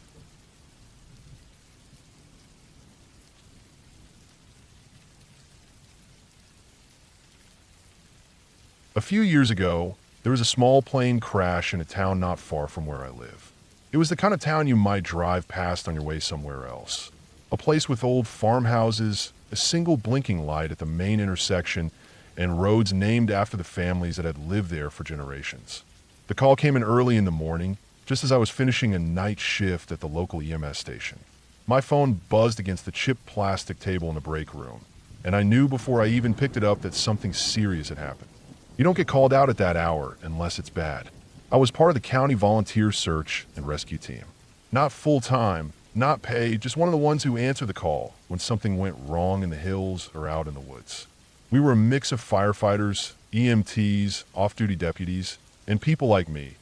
A few years ago, there was a small plane crash in a town not far from where I live. It was the kind of town you might drive past on your way somewhere else. A place with old farmhouses, a single blinking light at the main intersection, and roads named after the families that had lived there for generations. The call came in early in the morning, just as I was finishing a night shift at the local EMS station. My phone buzzed against the chipped plastic table in the break room, and I knew before I even picked it up that something serious had happened. You don't get called out at that hour unless it's bad. I was part of the county volunteer search and rescue team. Not full-time, not paid, just one of the ones who answer the call when something went wrong in the hills or out in the woods. We were a mix of firefighters, EMTs, off-duty deputies, and people like me.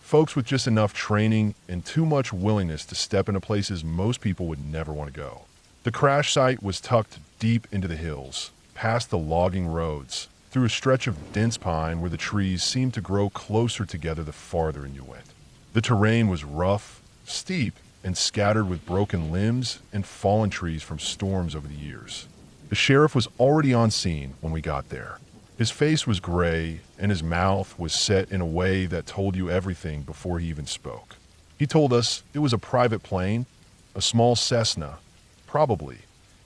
Folks with just enough training and too much willingness to step into places most people would never want to go. The crash site was tucked deep into the hills, past the logging roads, through a stretch of dense pine where the trees seemed to grow closer together the farther in you went. The terrain was rough, steep, and scattered with broken limbs and fallen trees from storms over the years. The sheriff was already on scene when we got there. His face was gray, and his mouth was set in a way that told you everything before he even spoke. He told us it was a private plane, a small Cessna, probably,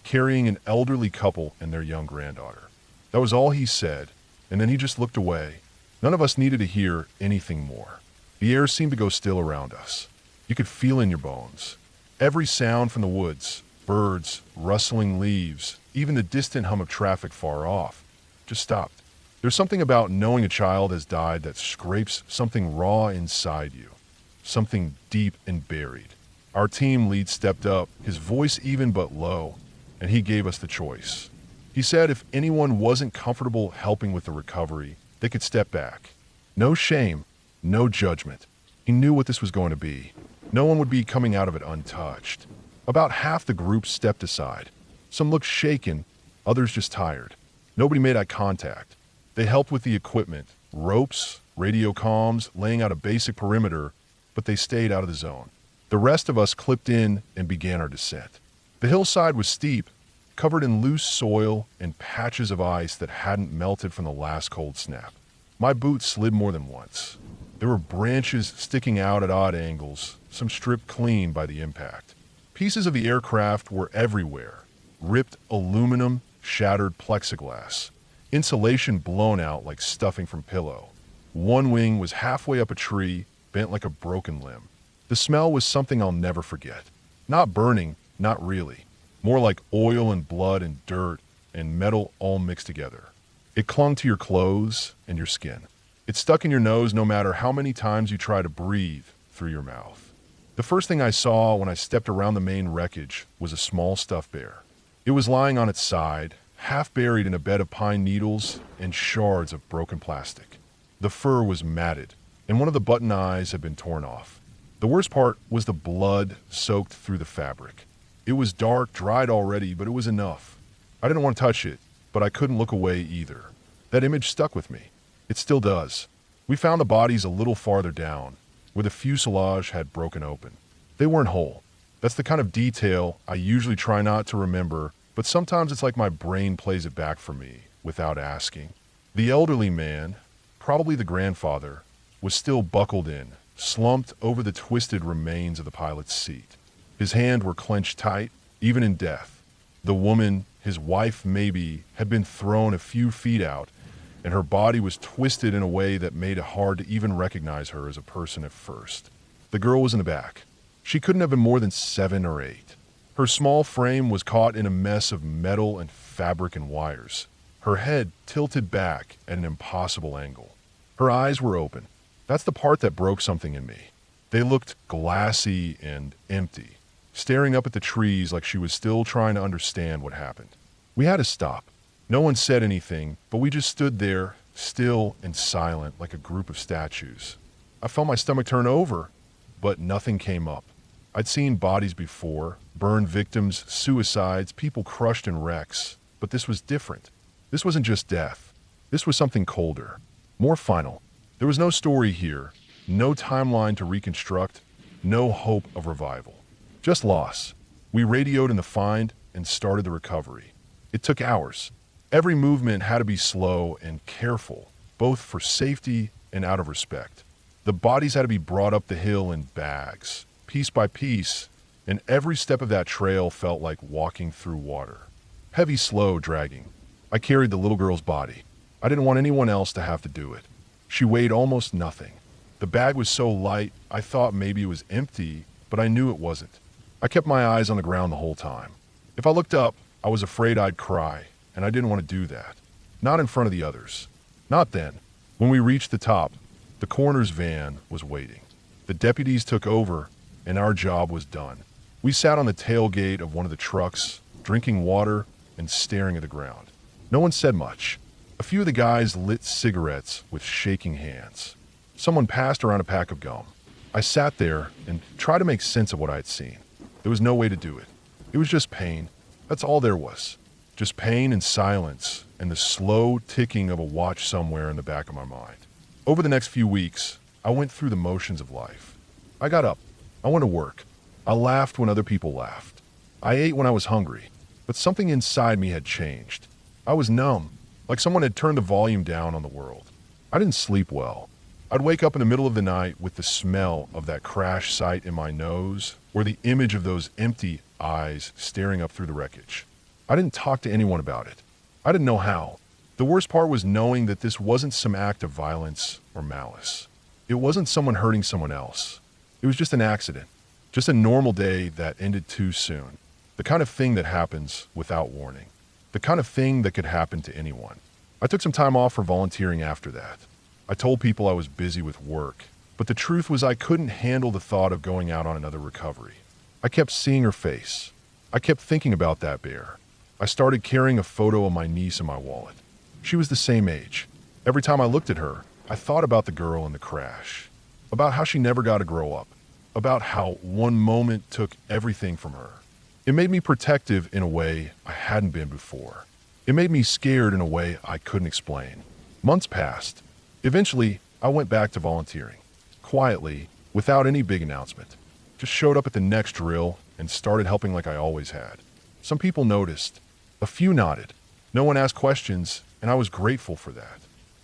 carrying an elderly couple and their young granddaughter. That was all he said, and then he just looked away. None of us needed to hear anything more. The air seemed to go still around us. You could feel in your bones. Every sound from the woods, birds, rustling leaves, even the distant hum of traffic far off, just stopped. There's something about knowing a child has died that scrapes something raw inside you, something deep and buried. Our team lead stepped up, his voice even but low, and he gave us the choice. He said if anyone wasn't comfortable helping with the recovery, they could step back. No shame, no judgment. He knew what this was going to be. No one would be coming out of it untouched. About half the group stepped aside. Some looked shaken, others just tired. Nobody made eye contact. They helped with the equipment, ropes, radio comms, laying out a basic perimeter, but they stayed out of the zone. The rest of us clipped in and began our descent. The hillside was steep, covered in loose soil and patches of ice that hadn't melted from the last cold snap. My boots slid more than once. There were branches sticking out at odd angles, some stripped clean by the impact. Pieces of the aircraft were everywhere. Ripped aluminum, shattered plexiglass. Insulation blown out like stuffing from pillow. One wing was halfway up a tree, bent like a broken limb. The smell was something I'll never forget. Not burning, not really. More like oil and blood and dirt and metal all mixed together. It clung to your clothes and your skin. It stuck in your nose no matter how many times you tried to breathe through your mouth. The first thing I saw when I stepped around the main wreckage was a small stuffed bear. It was lying on its side, half buried in a bed of pine needles and shards of broken plastic. The fur was matted, and one of the button eyes had been torn off. The worst part was the blood soaked through the fabric. It was dark, dried already, but it was enough. I didn't want to touch it, but I couldn't look away either. That image stuck with me. It still does. We found the bodies a little farther down, where the fuselage had broken open. They weren't whole. That's the kind of detail I usually try not to remember, but sometimes it's like my brain plays it back for me without asking. The elderly man, probably the grandfather, was still buckled in, slumped over the twisted remains of the pilot's seat. His hands were clenched tight, even in death. The woman, his wife maybe, had been thrown a few feet out, and her body was twisted in a way that made it hard to even recognize her as a person at first. The girl was in the back. She couldn't have been more than 7 or 8. Her small frame was caught in a mess of metal and fabric and wires. Her head tilted back at an impossible angle. Her eyes were open. That's the part that broke something in me. They looked glassy and empty, staring up at the trees like she was still trying to understand what happened. We had to stop. No one said anything, but we just stood there, still and silent like a group of statues. I felt my stomach turn over, but nothing came up. I'd seen bodies before, burned victims, suicides, people crushed in wrecks, but this was different. This wasn't just death. This was something colder, more final. There was no story here, no timeline to reconstruct, no hope of revival. Just loss. We radioed in the find and started the recovery. It took hours. Every movement had to be slow and careful, both for safety and out of respect. The bodies had to be brought up the hill in bags, piece by piece, and every step of that trail felt like walking through water. Heavy, slow dragging. I carried the little girl's body. I didn't want anyone else to have to do it. She weighed almost nothing. The bag was so light, I thought maybe it was empty, but I knew it wasn't. I kept my eyes on the ground the whole time. If I looked up, I was afraid I'd cry, and I didn't want to do that. Not in front of the others. Not then. When we reached the top, the coroner's van was waiting. The deputies took over, and our job was done. We sat on the tailgate of one of the trucks, drinking water and staring at the ground. No one said much. A few of the guys lit cigarettes with shaking hands. Someone passed around a pack of gum. I sat there and tried to make sense of what I had seen. There was no way to do it. It was just pain. That's all there was. Just pain and silence and the slow ticking of a watch somewhere in the back of my mind. Over the next few weeks, I went through the motions of life. I got up. I went to work. I laughed when other people laughed. I ate when I was hungry, but something inside me had changed. I was numb, like someone had turned the volume down on the world. I didn't sleep well. I'd wake up in the middle of the night with the smell of that crash site in my nose or the image of those empty eyes staring up through the wreckage. I didn't talk to anyone about it. I didn't know how. The worst part was knowing that this wasn't some act of violence or malice. It wasn't someone hurting someone else. It was just an accident. Just a normal day that ended too soon. The kind of thing that happens without warning. The kind of thing that could happen to anyone. I took some time off for volunteering after that. I told people I was busy with work, but the truth was I couldn't handle the thought of going out on another recovery. I kept seeing her face. I kept thinking about that bear. I started carrying a photo of my niece in my wallet. She was the same age. Every time I looked at her, I thought about the girl in the crash, about how she never got to grow up, about how one moment took everything from her. It made me protective in a way I hadn't been before. It made me scared in a way I couldn't explain. Months passed. Eventually, I went back to volunteering. Quietly, without any big announcement. Just showed up at the next drill and started helping like I always had. Some people noticed. A few nodded. No one asked questions, and I was grateful for that.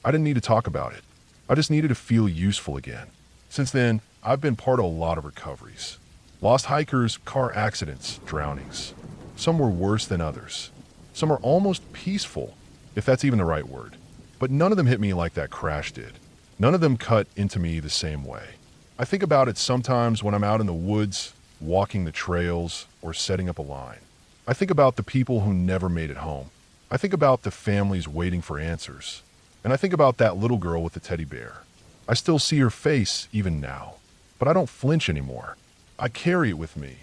I didn't need to talk about it. I just needed to feel useful again. Since then, I've been part of a lot of recoveries. Lost hikers, car accidents, drownings. Some were worse than others. Some are almost peaceful, if that's even the right word. But none of them hit me like that crash did. None of them cut into me the same way. I think about it sometimes when I'm out in the woods, walking the trails, or setting up a line. I think about the people who never made it home. I think about the families waiting for answers. And I think about that little girl with the teddy bear. I still see her face even now. But I don't flinch anymore. I carry it with me.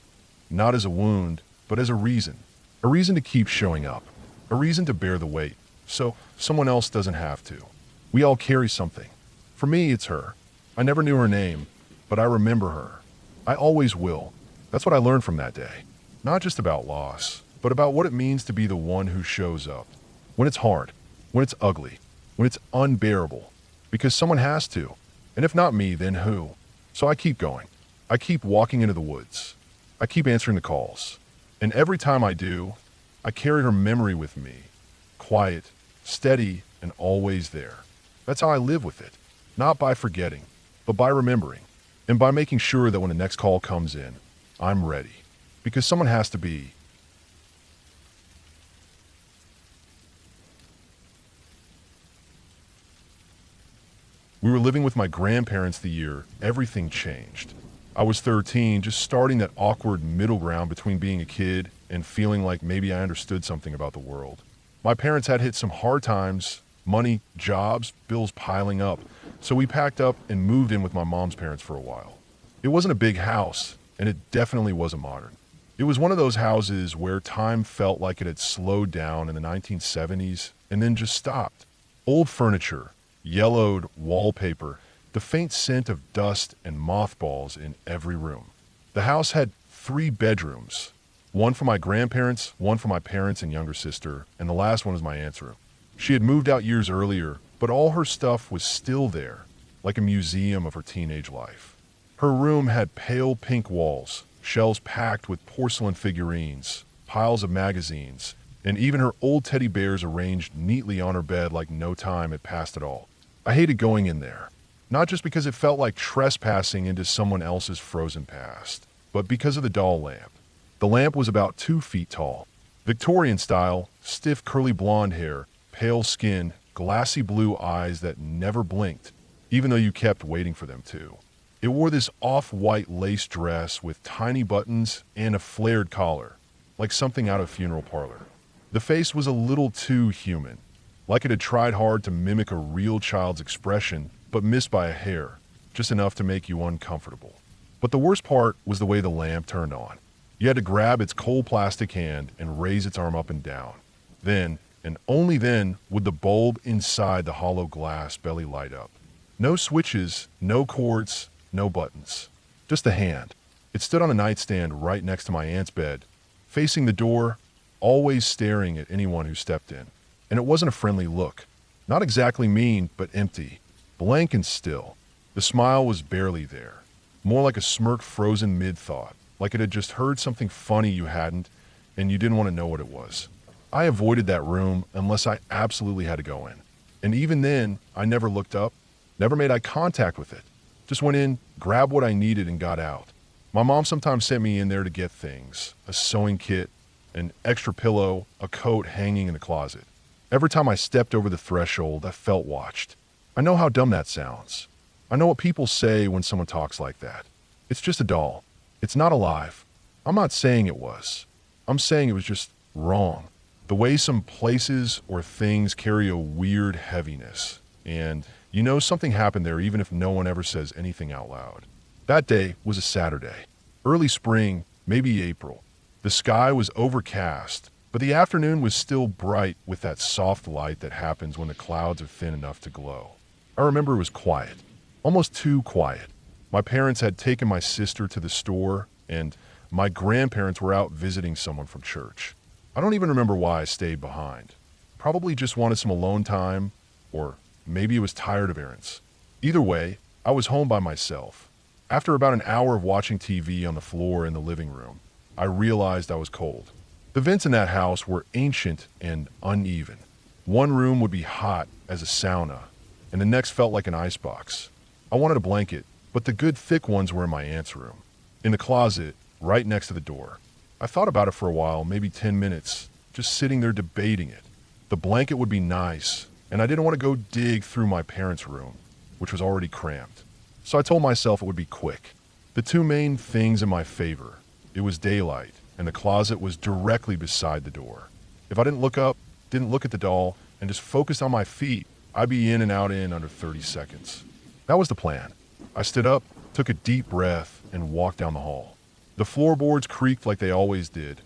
Not as a wound, but as a reason. A reason to keep showing up. A reason to bear the weight. So someone else doesn't have to. We all carry something. For me, it's her. I never knew her name, but I remember her. I always will. That's what I learned from that day. Not just about loss, but about what it means to be the one who shows up. When it's hard, when it's ugly, when it's unbearable. Because someone has to. And if not me, then who? So I keep going. I keep walking into the woods. I keep answering the calls. And every time I do, I carry her memory with me, quiet, steady, and always there. That's how I live with it, not by forgetting, but by remembering, and by making sure that when the next call comes in, I'm ready, because someone has to be. We were living with my grandparents the year everything changed. I was 13, just starting that awkward middle ground between being a kid and feeling like maybe I understood something about the world. My parents had hit some hard times, money, jobs, bills piling up, so we packed up and moved in with my mom's parents for a while. It wasn't a big house, and it definitely wasn't modern. It was one of those houses where time felt like it had slowed down in the 1970s and then just stopped. Old furniture, yellowed wallpaper, the faint scent of dust and mothballs in every room. The house had 3 bedrooms, one for my grandparents, one for my parents and younger sister, and the last one was my aunt's room. She had moved out years earlier, but all her stuff was still there, like a museum of her teenage life. Her room had pale pink walls, shelves packed with porcelain figurines, piles of magazines, and even her old teddy bears arranged neatly on her bed like no time had passed at all. I hated going in there. Not just because it felt like trespassing into someone else's frozen past, but because of the doll lamp. The lamp was about 2 feet tall. Victorian style, stiff curly blonde hair, pale skin, glassy blue eyes that never blinked, even though you kept waiting for them to. It wore this off-white lace dress with tiny buttons and a flared collar, like something out of a funeral parlor. The face was a little too human, like it had tried hard to mimic a real child's expression, but missed by a hair, just enough to make you uncomfortable. But the worst part was the way the lamp turned on. You had to grab its cold plastic hand and raise its arm up and down. Then, and only then, would the bulb inside the hollow glass belly light up. No switches, no cords, no buttons. Just a hand. It stood on a nightstand right next to my aunt's bed, facing the door, always staring at anyone who stepped in. And it wasn't a friendly look. Not exactly mean, but empty. Blank and still. The smile was barely there. More like a smirk frozen mid-thought, like it had just heard something funny you hadn't, and you didn't want to know what it was. I avoided that room unless I absolutely had to go in. And even then, I never looked up, never made eye contact with it. Just went in, grabbed what I needed, and got out. My mom sometimes sent me in there to get things, a sewing kit, an extra pillow, a coat hanging in the closet. Every time I stepped over the threshold, I felt watched. I know how dumb that sounds. I know what people say when someone talks like that. It's just a doll. It's not alive. I'm not saying it was. I'm saying it was just wrong. The way some places or things carry a weird heaviness. And you know something happened there even if no one ever says anything out loud. That day was a Saturday. Early spring, maybe April. The sky was overcast, but the afternoon was still bright with that soft light that happens when the clouds are thin enough to glow. I remember it was quiet, almost too quiet. My parents had taken my sister to the store, and my grandparents were out visiting someone from church. I don't even remember why I stayed behind. Probably just wanted some alone time, or maybe it was tired of errands. Either way, I was home by myself. After about an hour of watching TV on the floor in the living room, I realized I was cold. The vents in that house were ancient and uneven. One room would be hot as a sauna, and the next felt like an icebox. I wanted a blanket, but the good thick ones were in my aunt's room, in the closet, right next to the door. I thought about it for a while, maybe 10 minutes, just sitting there debating it. The blanket would be nice, and I didn't want to go dig through my parents' room, which was already cramped. So I told myself it would be quick. The 2 main things in my favor. It was daylight, and the closet was directly beside the door. If I didn't look up, didn't look at the doll, and just focused on my feet, I'd be in and out in under 30 seconds. That was the plan. I stood up, took a deep breath, and walked down the hall. The floorboards creaked like they always did.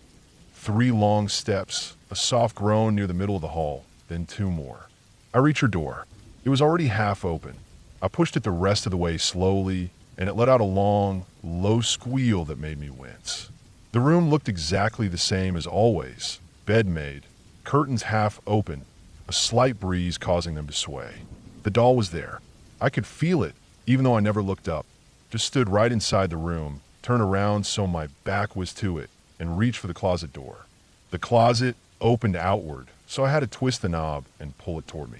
3 long steps, a soft groan near the middle of the hall, then 2 more. I reached her door. It was already half open. I pushed it the rest of the way slowly, and it let out a long, low squeal that made me wince. The room looked exactly the same as always, bed made, curtains half open, a slight breeze causing them to sway. The doll was there. I could feel it, even though I never looked up. Just stood right inside the room, turned around so my back was to it, and reached for the closet door. The closet, opened outward, so I had to twist the knob and pull it toward me.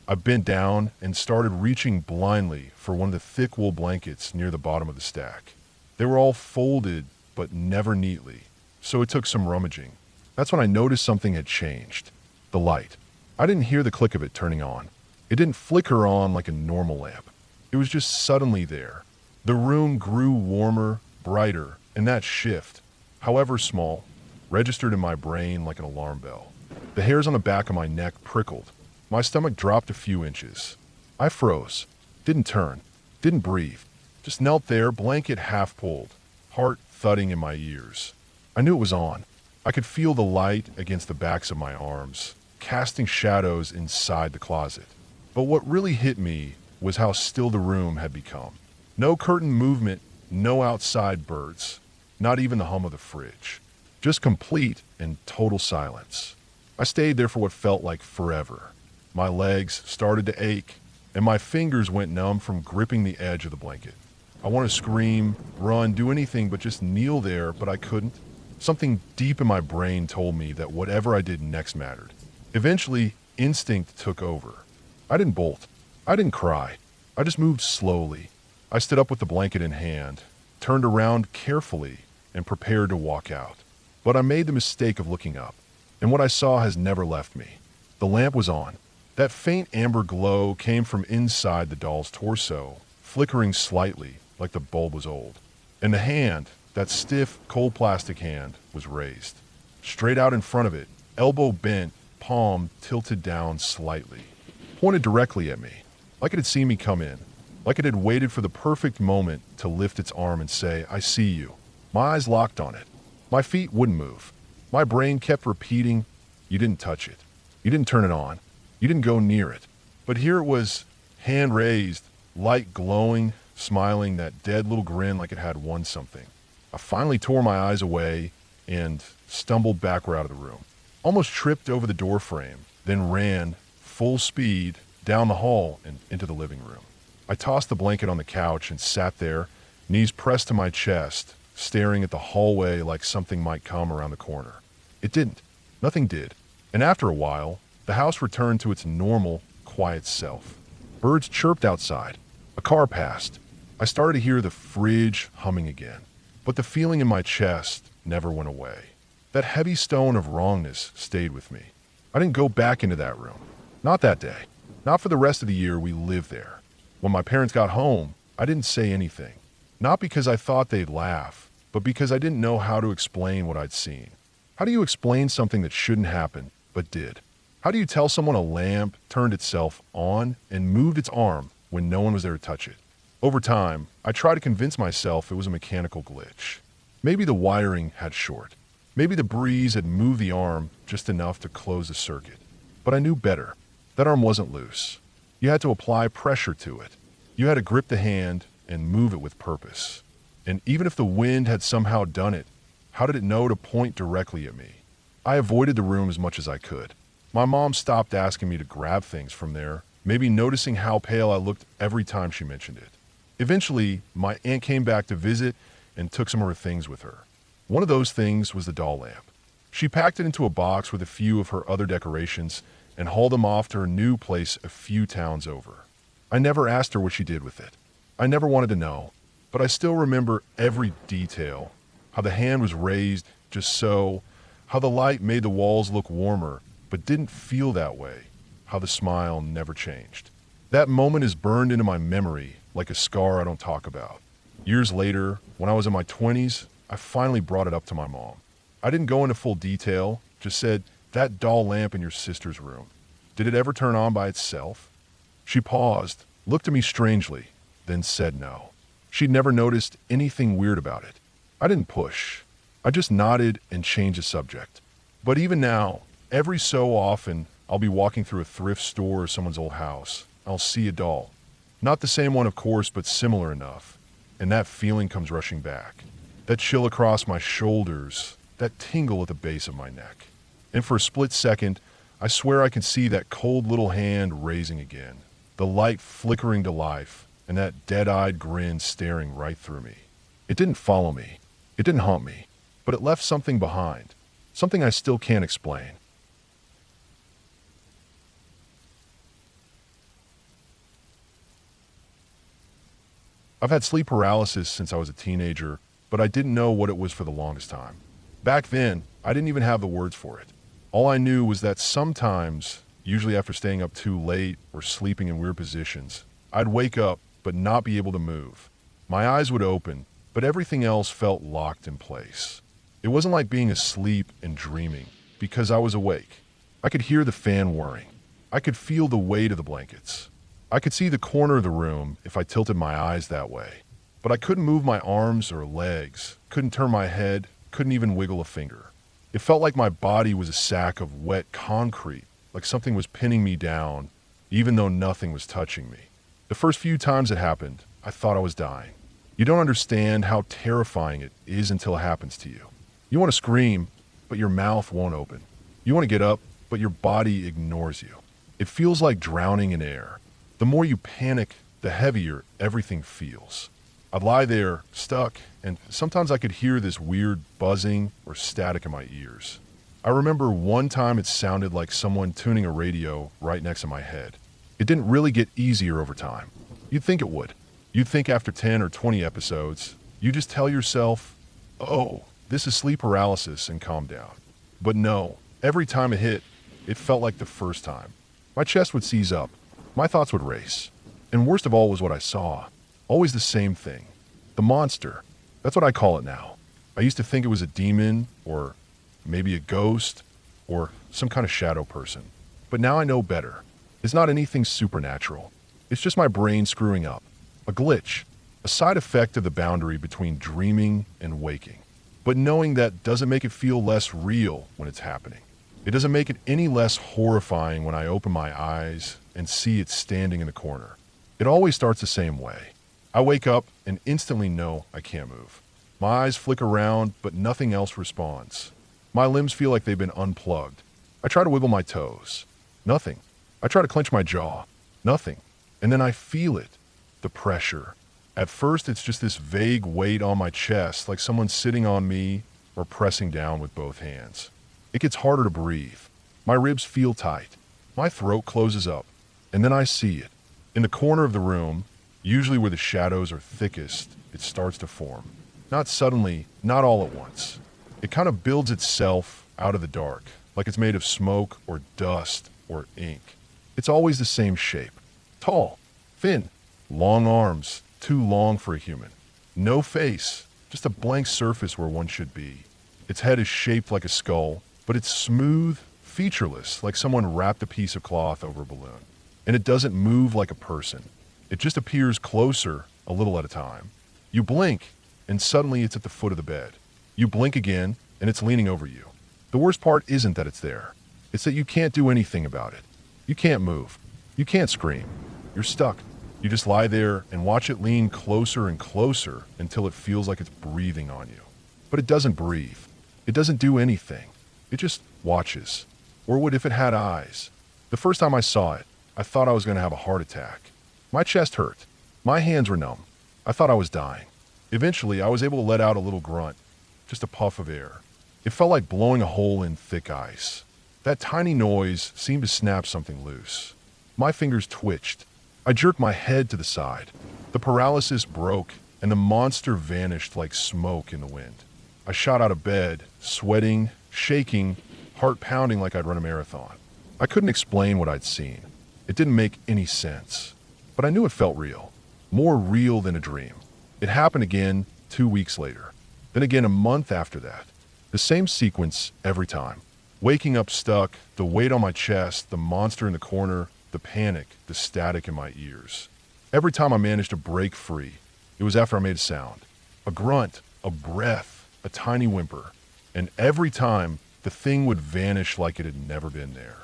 I bent down and started reaching blindly for one of the thick wool blankets near the bottom of the stack. They were all folded, but never neatly, so it took some rummaging. That's when I noticed something had changed. The light. I didn't hear the click of it turning on. It didn't flicker on like a normal lamp. It was just suddenly there. The room grew warmer, brighter, and that shift, however small, registered in my brain like an alarm bell. The hairs on the back of my neck prickled. My stomach dropped a few inches. I froze, didn't turn, didn't breathe, just knelt there, blanket half pulled, heart thudding in my ears. I knew it was on. I could feel the light against the backs of my arms, casting shadows inside the closet. But what really hit me was how still the room had become. No curtain movement, no outside birds, not even the hum of the fridge. Just complete and total silence. I stayed there for what felt like forever. My legs started to ache, and my fingers went numb from gripping the edge of the blanket. I wanted to scream, run, do anything but just kneel there, but I couldn't. Something deep in my brain told me that whatever I did next mattered. Eventually, instinct took over. I didn't bolt. I didn't cry. I just moved slowly. I stood up with the blanket in hand, turned around carefully, and prepared to walk out. But I made the mistake of looking up, and what I saw has never left me. The lamp was on. That faint amber glow came from inside the doll's torso, flickering slightly like the bulb was old. And the hand, that stiff, cold plastic hand, was raised. Straight out in front of it, elbow bent, palm tilted down slightly. Pointed directly at me, like it had seen me come in, like it had waited for the perfect moment to lift its arm and say, "I see you." My eyes locked on it. My feet wouldn't move. My brain kept repeating, "You didn't touch it. You didn't turn it on. You didn't go near it." But here it was, hand raised, light glowing, smiling, that dead little grin like it had won something. I finally tore my eyes away and stumbled backward out of the room. Almost tripped over the door frame, then ran, full speed, down the hall and into the living room. I tossed the blanket on the couch and sat there, knees pressed to my chest, staring at the hallway like something might come around the corner. It didn't. Nothing did. And after a while, the house returned to its normal, quiet self. Birds chirped outside. A car passed. I started to hear the fridge humming again. But the feeling in my chest never went away. That heavy stone of wrongness stayed with me. I didn't go back into that room. Not that day. Not for the rest of the year we lived there. When my parents got home, I didn't say anything. Not because I thought they'd laugh, but because I didn't know how to explain what I'd seen. How do you explain something that shouldn't happen, but did? How do you tell someone a lamp turned itself on and moved its arm when no one was there to touch it? Over time, I tried to convince myself it was a mechanical glitch. Maybe the wiring had short. Maybe the breeze had moved the arm just enough to close the circuit. But I knew better. That arm wasn't loose. You had to apply pressure to it. You had to grip the hand and move it with purpose. And even if the wind had somehow done it, how did it know to point directly at me? I avoided the room as much as I could. My mom stopped asking me to grab things from there, maybe noticing how pale I looked every time she mentioned it. Eventually, my aunt came back to visit and took some of her things with her. One of those things was the doll lamp. She packed it into a box with a few of her other decorations and hauled them off to her new place a few towns over. I never asked her what she did with it. I never wanted to know, but I still remember every detail. How the hand was raised just so, how the light made the walls look warmer, but didn't feel that way, how the smile never changed. That moment is burned into my memory like a scar I don't talk about. Years later, when I was in my 20s, I finally brought it up to my mom. I didn't go into full detail, just said, "That doll lamp in your sister's room. Did it ever turn on by itself?" She paused, looked at me strangely, then said no. She'd never noticed anything weird about it. I didn't push. I just nodded and changed the subject. But even now, every so often, I'll be walking through a thrift store or someone's old house. I'll see a doll. Not the same one, of course, but similar enough. And that feeling comes rushing back. That chill across my shoulders, that tingle at the base of my neck. And for a split second, I swear I can see that cold little hand raising again, the light flickering to life, and that dead-eyed grin staring right through me. It didn't follow me. It didn't haunt me. But it left something behind. Something I still can't explain. I've had sleep paralysis since I was a teenager, but I didn't know what it was for the longest time. Back then, I didn't even have the words for it. All I knew was that sometimes, usually after staying up too late or sleeping in weird positions, I'd wake up but not be able to move. My eyes would open, but everything else felt locked in place. It wasn't like being asleep and dreaming, because I was awake. I could hear the fan whirring. I could feel the weight of the blankets. I could see the corner of the room if I tilted my eyes that way. But I couldn't move my arms or legs, couldn't turn my head, couldn't even wiggle a finger. It felt like my body was a sack of wet concrete, like something was pinning me down, even though nothing was touching me. The first few times it happened, I thought I was dying. You don't understand how terrifying it is until it happens to you. You want to scream, but your mouth won't open. You want to get up, but your body ignores you. It feels like drowning in air. The more you panic, the heavier everything feels. I'd lie there, stuck, and sometimes I could hear this weird buzzing or static in my ears. I remember one time it sounded like someone tuning a radio right next to my head. It didn't really get easier over time. You'd think it would. You'd think after 10 or 20 episodes, you just tell yourself, oh, this is sleep paralysis, and calm down. But no, every time it hit, it felt like the first time. My chest would seize up. My thoughts would race. And worst of all was what I saw. Always the same thing. The monster. That's what I call it now. I used to think it was a demon, or maybe a ghost, or some kind of shadow person. But now I know better. It's not anything supernatural. It's just my brain screwing up. A glitch. A side effect of the boundary between dreaming and waking. But knowing that doesn't make it feel less real when it's happening. It doesn't make it any less horrifying when I open my eyes and see it standing in the corner. It always starts the same way. I wake up and instantly know I can't move. My eyes flick around, but nothing else responds. My limbs feel like they've been unplugged. I try to wiggle my toes. Nothing. I try to clench my jaw. Nothing. And then I feel it. The pressure. At first, it's just this vague weight on my chest, like someone sitting on me or pressing down with both hands. It gets harder to breathe. My ribs feel tight. My throat closes up. And then I see it. In the corner of the room, usually where the shadows are thickest, it starts to form. Not suddenly, not all at once. It kind of builds itself out of the dark, like it's made of smoke or dust or ink. It's always the same shape. Tall, thin, long arms, too long for a human. No face, just a blank surface where one should be. Its head is shaped like a skull, but it's smooth, featureless, like someone wrapped a piece of cloth over a balloon. And it doesn't move like a person. It just appears closer, a little at a time. You blink, and suddenly it's at the foot of the bed. You blink again, and it's leaning over you. The worst part isn't that it's there. It's that you can't do anything about it. You can't move. You can't scream. You're stuck. You just lie there and watch it lean closer and closer until it feels like it's breathing on you. But it doesn't breathe. It doesn't do anything. It just watches. Or would if it had eyes. The first time I saw it, I thought I was going to have a heart attack. My chest hurt. My hands were numb. I thought I was dying. Eventually, I was able to let out a little grunt, just a puff of air. It felt like blowing a hole in thick ice. That tiny noise seemed to snap something loose. My fingers twitched. I jerked my head to the side. The paralysis broke, and the monster vanished like smoke in the wind. I shot out of bed, sweating, shaking, heart pounding like I'd run a marathon. I couldn't explain what I'd seen. It didn't make any sense. But I knew it felt real. More real than a dream. It happened again 2 weeks later. Then again a month after that. The same sequence every time. Waking up stuck, the weight on my chest, the monster in the corner, the panic, the static in my ears. Every time I managed to break free, it was after I made a sound. A grunt, a breath, a tiny whimper. And every time, the thing would vanish like it had never been there.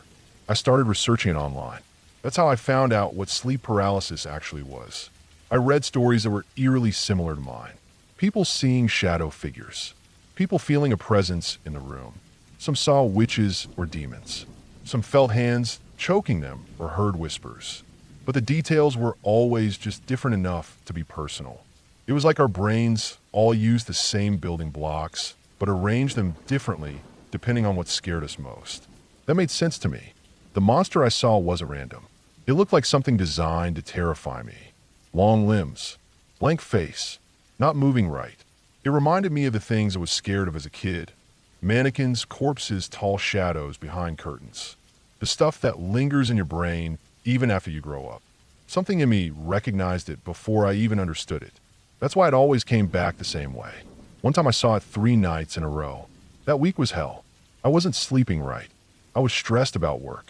I started researching it online. That's how I found out what sleep paralysis actually was. I read stories that were eerily similar to mine. People seeing shadow figures. People feeling a presence in the room. Some saw witches or demons. Some felt hands choking them or heard whispers. But the details were always just different enough to be personal. It was like our brains all used the same building blocks, but arranged them differently depending on what scared us most. That made sense to me. The monster I saw wasn't random. It looked like something designed to terrify me. Long limbs, Blank face, not moving right. It reminded me of the things I was scared of as a kid. Mannequins, corpses, tall shadows behind curtains. The stuff that lingers in your brain even after you grow up. Something in me recognized it before I even understood it. That's why it always came back the same way. One time I saw it 3 nights in a row. That week was hell. I wasn't sleeping right. I was stressed about work.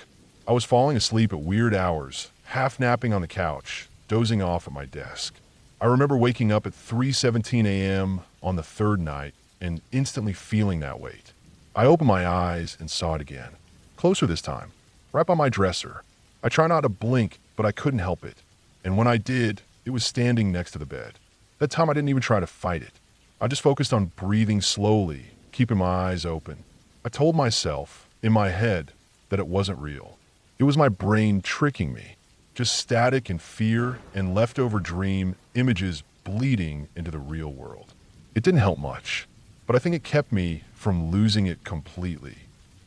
I was falling asleep at weird hours, half napping on the couch, dozing off at my desk. I remember waking up at 3:17 a.m. on the 3rd night and instantly feeling that weight. I opened my eyes and saw it again. Closer this time, right by my dresser. I try not to blink, but I couldn't help it. And when I did, it was standing next to the bed. That time I didn't even try to fight it. I just focused on breathing slowly, keeping my eyes open. I told myself, in my head, that it wasn't real. It was my brain tricking me. Just static and fear and leftover dream images bleeding into the real world. It didn't help much, but I think it kept me from losing it completely.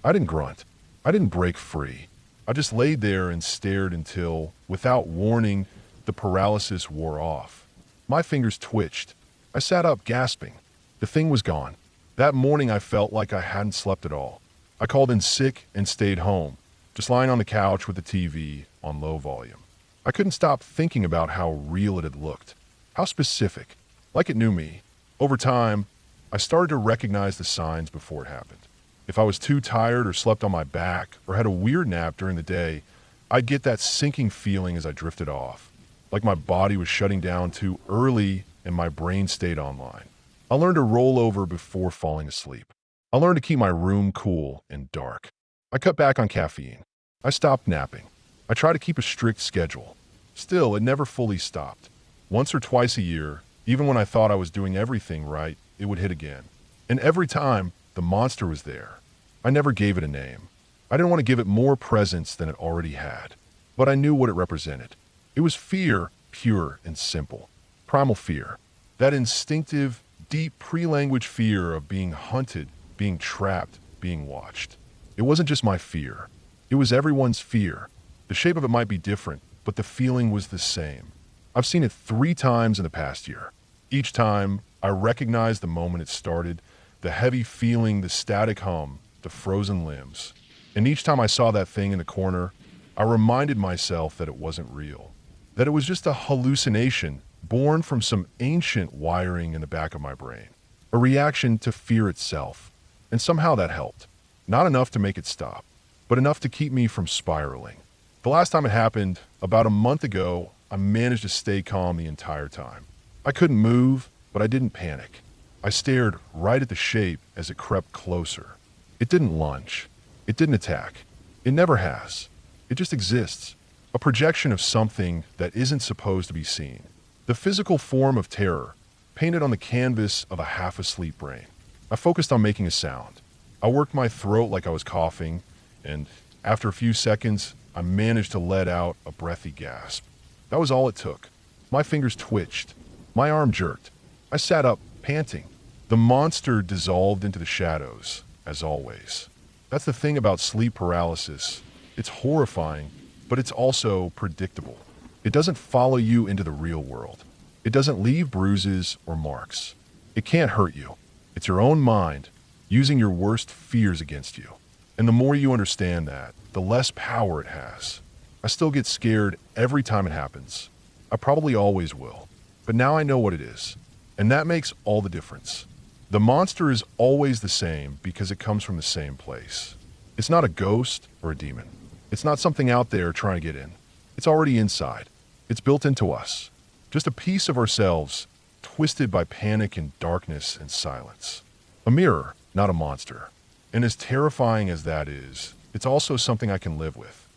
I didn't grunt. I didn't break free. I just laid there and stared until, without warning, the paralysis wore off. My fingers twitched. I sat up, gasping. The thing was gone. That morning I felt like I hadn't slept at all. I called in sick and stayed home, just lying on the couch with the TV on low volume. I couldn't stop thinking about how real it had looked, how specific, like it knew me. Over time, I started to recognize the signs before it happened. If I was too tired or slept on my back or had a weird nap during the day, I'd get that sinking feeling as I drifted off, like my body was shutting down too early and my brain stayed online. I learned to roll over before falling asleep. I learned to keep my room cool and dark. I cut back on caffeine. I stopped napping. I tried to keep a strict schedule. Still, it never fully stopped. Once or twice a year, even when I thought I was doing everything right, it would hit again. And every time, the monster was there. I never gave it a name. I didn't want to give it more presence than it already had. But I knew what it represented. It was fear, pure and simple. Primal fear. That instinctive, deep pre-language fear of being hunted, being trapped, being watched. It wasn't just my fear. It was everyone's fear. The shape of it might be different, but the feeling was the same. I've seen it 3 times in the past year. Each time, I recognized the moment it started, the heavy feeling, the static hum, the frozen limbs. And each time I saw that thing in the corner, I reminded myself that it wasn't real. That it was just a hallucination born from some ancient wiring in the back of my brain. A reaction to fear itself. And somehow that helped. Not enough to make it stop, but enough to keep me from spiraling. The last time it happened, about a month ago, I managed to stay calm the entire time. I couldn't move, but I didn't panic. I stared right at the shape as it crept closer. It didn't lunge. It didn't attack. It never has. It just exists. A projection of something that isn't supposed to be seen. The physical form of terror, painted on the canvas of a half-asleep brain. I focused on making a sound. I worked my throat like I was coughing, and after a few seconds, I managed to let out a breathy gasp. That was all it took. My fingers twitched. My arm jerked. I sat up, panting. The monster dissolved into the shadows, as always. That's the thing about sleep paralysis. It's horrifying, but it's also predictable. It doesn't follow you into the real world. It doesn't leave bruises or marks. It can't hurt you. It's your own mind using your worst fears against you. And the more you understand that, the less power it has. I still get scared every time it happens. I probably always will. But now I know what it is. And that makes all the difference. The monster is always the same because it comes from the same place. It's not a ghost or a demon. It's not something out there trying to get in. It's already inside. It's built into us. Just a piece of ourselves, twisted by panic and darkness and silence. A mirror, not a monster. And as terrifying as that is, it's also something I can live with.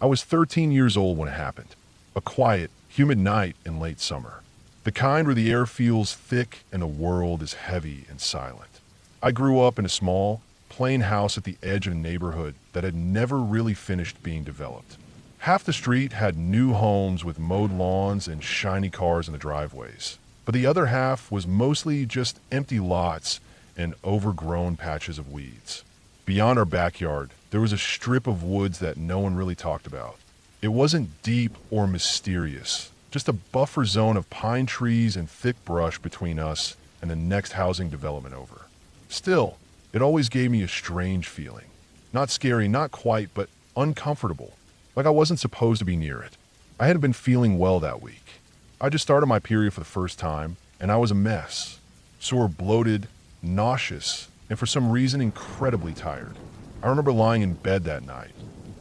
I was 13 years old when it happened. A quiet, humid night in late summer. The kind where the air feels thick and the world is heavy and silent. I grew up in a small, plain house at the edge of a neighborhood that had never really finished being developed. Half the street had new homes with mowed lawns and shiny cars in the driveways. But the other half was mostly just empty lots and overgrown patches of weeds. Beyond our backyard, there was a strip of woods that no one really talked about. It wasn't deep or mysterious, just a buffer zone of pine trees and thick brush between us and the next housing development over. Still, it always gave me a strange feeling. Not scary, not quite, but uncomfortable, like I wasn't supposed to be near it. I hadn't been feeling well that week. I just started my period for the first time, and I was a mess. Sore, bloated, nauseous, and for some reason incredibly tired. I remember lying in bed that night,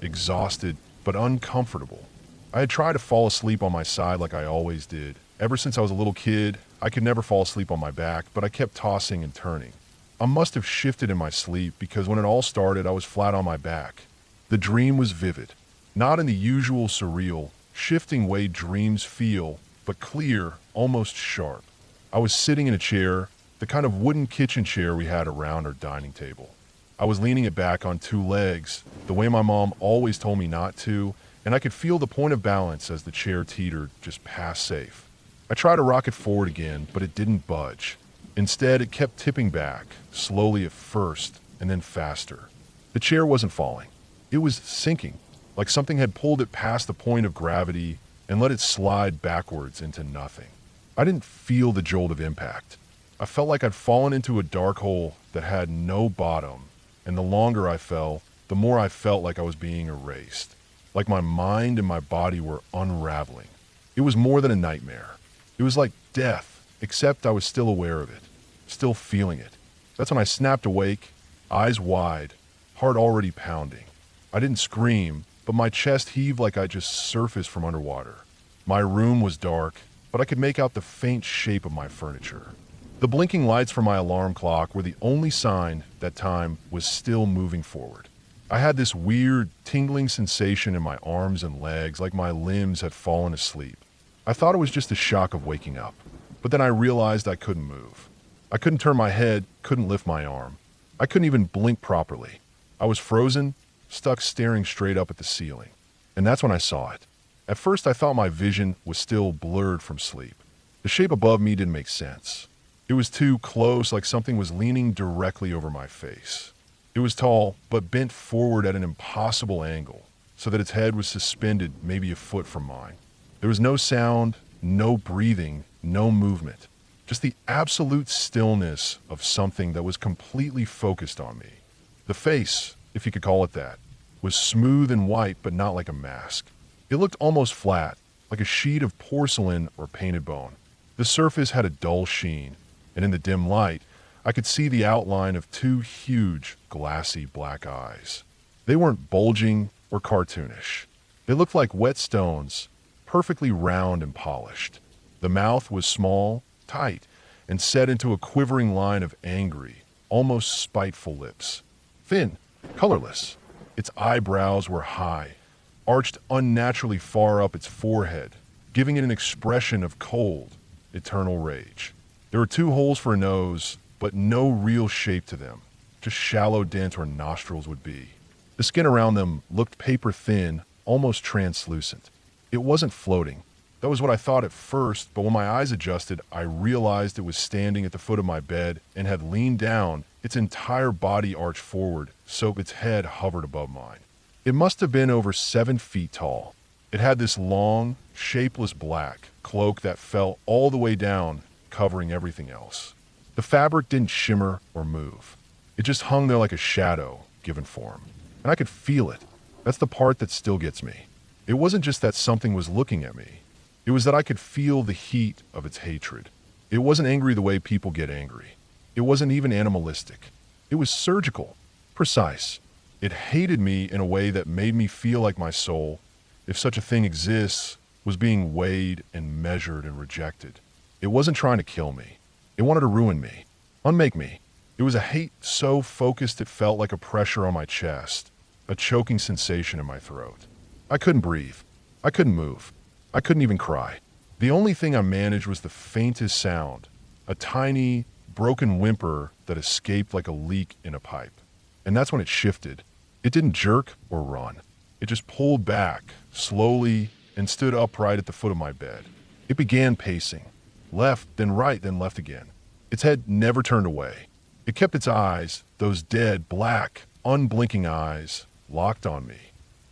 exhausted but uncomfortable. I had tried to fall asleep on my side like I always did. Ever since I was a little kid, I could never fall asleep on my back, but I kept tossing and turning. I must have shifted in my sleep because when it all started, I was flat on my back. The dream was vivid, not in the usual surreal, shifting way dreams feel, but clear, almost sharp. I was sitting in a chair, the kind of wooden kitchen chair we had around our dining table. I was leaning it back on two legs, the way my mom always told me not to, and I could feel the point of balance as the chair teetered just past safe. I tried to rock it forward again, but it didn't budge. Instead, it kept tipping back, slowly at first, and then faster. The chair wasn't falling. It was sinking, like something had pulled it past the point of gravity and let it slide backwards into nothing. I didn't feel the jolt of impact. I felt like I'd fallen into a dark hole that had no bottom, and the longer I fell, the more I felt like I was being erased, like my mind and my body were unraveling. It was more than a nightmare. It was like death, except I was still aware of it, still feeling it. That's when I snapped awake, eyes wide, heart already pounding. I didn't scream, but my chest heaved like I just surfaced from underwater. My room was dark, but I could make out the faint shape of my furniture. The blinking lights from my alarm clock were the only sign that time was still moving forward. I had this weird, tingling sensation in my arms and legs, like my limbs had fallen asleep. I thought it was just the shock of waking up, but then I realized I couldn't move. I couldn't turn my head, couldn't lift my arm. I couldn't even blink properly. I was frozen, stuck staring straight up at the ceiling. And that's when I saw it. At first I thought my vision was still blurred from sleep. The shape above me didn't make sense. It was too close, like something was leaning directly over my face. It was tall, but bent forward at an impossible angle, so that its head was suspended maybe a foot from mine. There was no sound, no breathing, no movement. Just the absolute stillness of something that was completely focused on me. The face, if you could call it that, was smooth and white, but not like a mask. It looked almost flat, like a sheet of porcelain or painted bone. The surface had a dull sheen, and in the dim light, I could see the outline of two huge, glassy black eyes. They weren't bulging or cartoonish. They looked like wet stones, perfectly round and polished. The mouth was small, tight, and set into a quivering line of angry, almost spiteful lips. Thin, colorless. Its eyebrows were high, arched unnaturally far up its forehead, giving it an expression of cold, eternal rage. There were two holes for a nose, but no real shape to them, just shallow dents where nostrils would be. The skin around them looked paper thin, almost translucent. It wasn't floating. That was what I thought at first, but when my eyes adjusted, I realized it was standing at the foot of my bed and had leaned down, its entire body arched forward, so its head hovered above mine. It must have been over 7 feet tall. It had this long, shapeless black cloak that fell all the way down, covering everything else. The fabric didn't shimmer or move. It just hung there like a shadow, given form. And I could feel it. That's the part that still gets me. It wasn't just that something was looking at me. It was that I could feel the heat of its hatred. It wasn't angry the way people get angry. It wasn't even animalistic. It was surgical, precise. It hated me in a way that made me feel like my soul, if such a thing exists, was being weighed and measured and rejected. It wasn't trying to kill me. It wanted to ruin me, unmake me. It was a hate so focused it felt like a pressure on my chest, a choking sensation in my throat. I couldn't breathe. I couldn't move. I couldn't even cry. The only thing I managed was the faintest sound, a tiny, broken whimper that escaped like a leak in a pipe. And that's when it shifted. It didn't jerk or run. It just pulled back, slowly, and stood upright at the foot of my bed. It began pacing. Left, then right, then left again. Its head never turned away. It kept its eyes, those dead, black, unblinking eyes locked on me.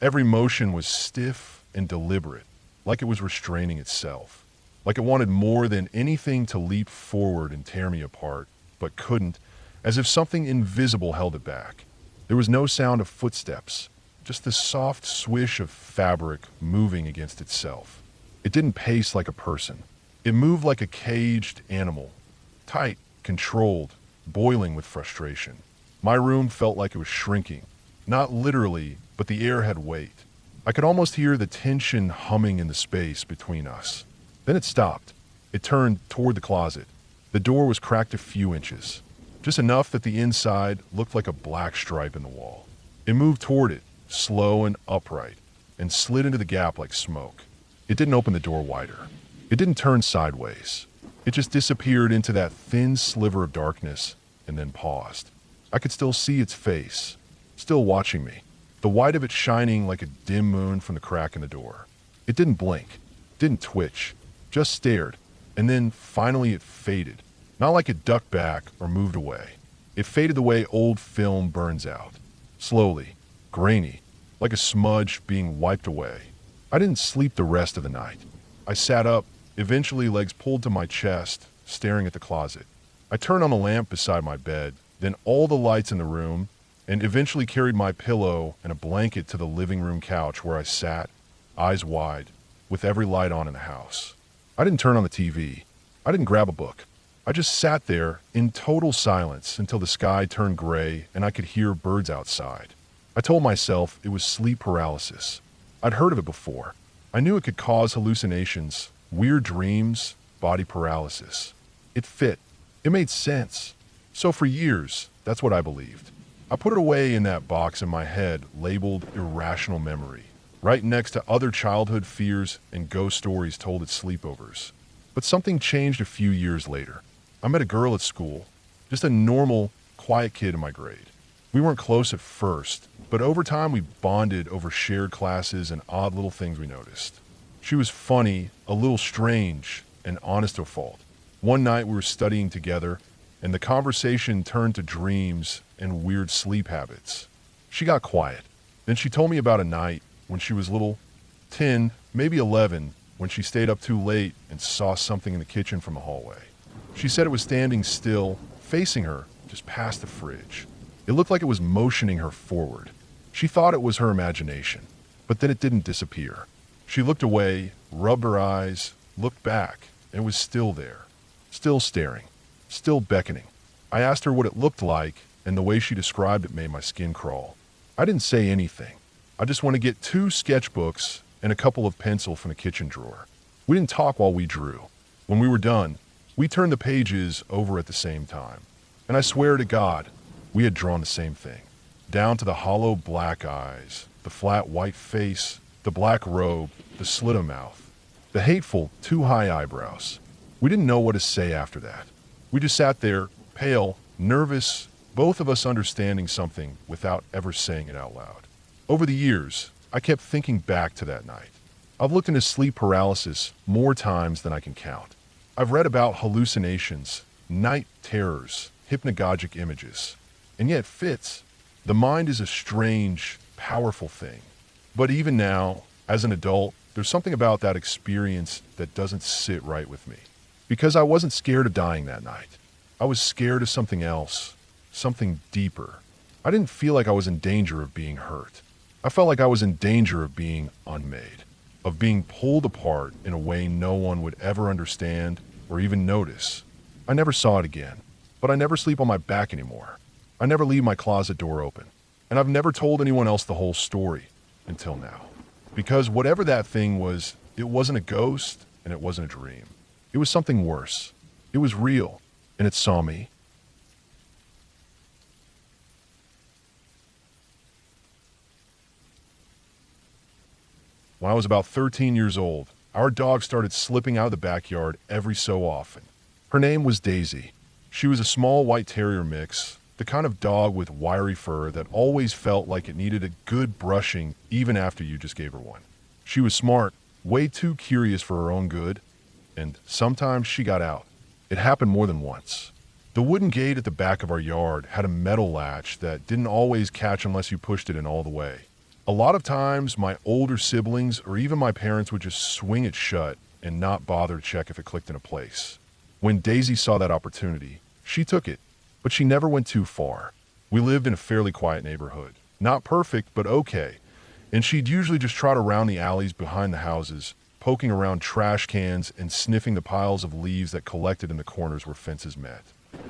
Every motion was stiff and deliberate, like it was restraining itself, like it wanted more than anything to leap forward and tear me apart, but couldn't, as if something invisible held it back. There was no sound of footsteps, just the soft swish of fabric moving against itself. It didn't pace like a person. It moved like a caged animal, tight, controlled, boiling with frustration. My room felt like it was shrinking, not literally, but the air had weight. I could almost hear the tension humming in the space between us. Then it stopped. It turned toward the closet. The door was cracked a few inches, just enough that the inside looked like a black stripe in the wall. It moved toward it, slow and upright, and slid into the gap like smoke. It didn't open the door wider. It didn't turn sideways. It just disappeared into that thin sliver of darkness and then paused. I could still see its face, still watching me, the white of it shining like a dim moon from the crack in the door. It didn't blink, didn't twitch, just stared, and then finally it faded. Not like it ducked back or moved away. It faded the way old film burns out. Slowly, grainy, like a smudge being wiped away. I didn't sleep the rest of the night. I sat up, eventually legs pulled to my chest, staring at the closet. I turned on a lamp beside my bed, then all the lights in the room, and eventually carried my pillow and a blanket to the living room couch where I sat, eyes wide, with every light on in the house. I didn't turn on the TV. I didn't grab a book. I just sat there in total silence until the sky turned gray and I could hear birds outside. I told myself it was sleep paralysis. I'd heard of it before. I knew it could cause hallucinations, weird dreams, body paralysis. It fit. It made sense. So for years, that's what I believed. I put it away in that box in my head labeled irrational memory, right next to other childhood fears and ghost stories told at sleepovers. But something changed a few years later. I met a girl at school, just a normal, quiet kid in my grade. We weren't close at first, but over time we bonded over shared classes and odd little things we noticed. She was funny, a little strange, and honest to fault. One night we were studying together, and the conversation turned to dreams and weird sleep habits. She got quiet. Then she told me about a night when she was little, 10, maybe 11, when she stayed up too late and saw something in the kitchen from the hallway. She said it was standing still, facing her, just past the fridge. It looked like it was motioning her forward. She thought it was her imagination, but then it didn't disappear. She looked away, rubbed her eyes, looked back, and it was still there. Still staring, still beckoning. I asked her what it looked like, and the way she described it made my skin crawl. I didn't say anything. I just want to get 2 sketchbooks and a couple of pencils from the kitchen drawer. We didn't talk while we drew. When we were done, we turned the pages over at the same time. And I swear to God, we had drawn the same thing. Down to the hollow black eyes, the flat white face, the black robe, the slit of mouth, the hateful, too high eyebrows. We didn't know what to say after that. We just sat there, pale, nervous, both of us understanding something without ever saying it out loud. Over the years, I kept thinking back to that night. I've looked into sleep paralysis more times than I can count. I've read about hallucinations, night terrors, hypnagogic images, and yet it fits. The mind is a strange, powerful thing. But even now, as an adult, there's something about that experience that doesn't sit right with me. Because I wasn't scared of dying that night. I was scared of something else, something deeper. I didn't feel like I was in danger of being hurt. I felt like I was in danger of being unmade, of being pulled apart in a way no one would ever understand or even notice. I never saw it again, but I never sleep on my back anymore. I never leave my closet door open, and I've never told anyone else the whole story until now. Because whatever that thing was, it wasn't a ghost and it wasn't a dream. It was something worse. It was real, and it saw me. When I was about 13 years old, our dog started slipping out of the backyard every so often. Her name was Daisy. She was a small white terrier mix, the kind of dog with wiry fur that always felt like it needed a good brushing even after you just gave her one. She was smart, way too curious for her own good, and sometimes she got out. It happened more than once. The wooden gate at the back of our yard had a metal latch that didn't always catch unless you pushed it in all the way. A lot of times, my older siblings or even my parents would just swing it shut and not bother to check if it clicked into place. When Daisy saw that opportunity, she took it, but she never went too far. We lived in a fairly quiet neighborhood. Not perfect, but okay. And she'd usually just trot around the alleys behind the houses, poking around trash cans and sniffing the piles of leaves that collected in the corners where fences met.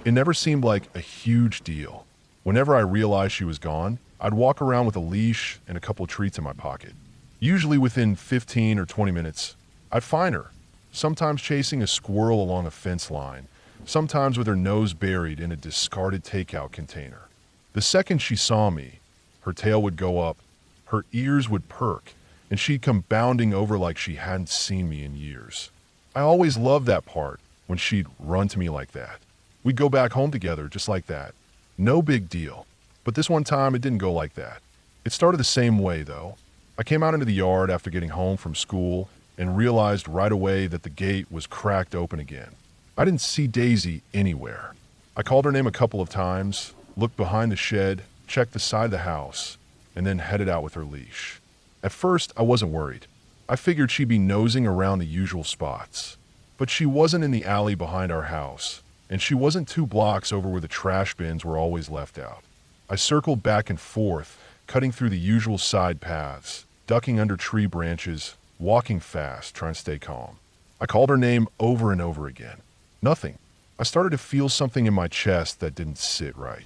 It never seemed like a huge deal. Whenever I realized she was gone, I'd walk around with a leash and a couple of treats in my pocket. Usually within 15 or 20 minutes, I'd find her, sometimes chasing a squirrel along a fence line, sometimes with her nose buried in a discarded takeout container. The second she saw me, her tail would go up, her ears would perk, and she'd come bounding over like she hadn't seen me in years. I always loved that part, when she'd run to me like that. We'd go back home together just like that. No big deal. But this one time, it didn't go like that. It started the same way, though. I came out into the yard after getting home from school and realized right away that the gate was cracked open again. I didn't see Daisy anywhere. I called her name a couple of times, looked behind the shed, checked the side of the house, and then headed out with her leash. At first, I wasn't worried. I figured she'd be nosing around the usual spots. But she wasn't in the alley behind our house, and she wasn't 2 blocks over where the trash bins were always left out. I circled back and forth, cutting through the usual side paths, ducking under tree branches, walking fast, trying to stay calm. I called her name over and over again. Nothing. I started to feel something in my chest that didn't sit right.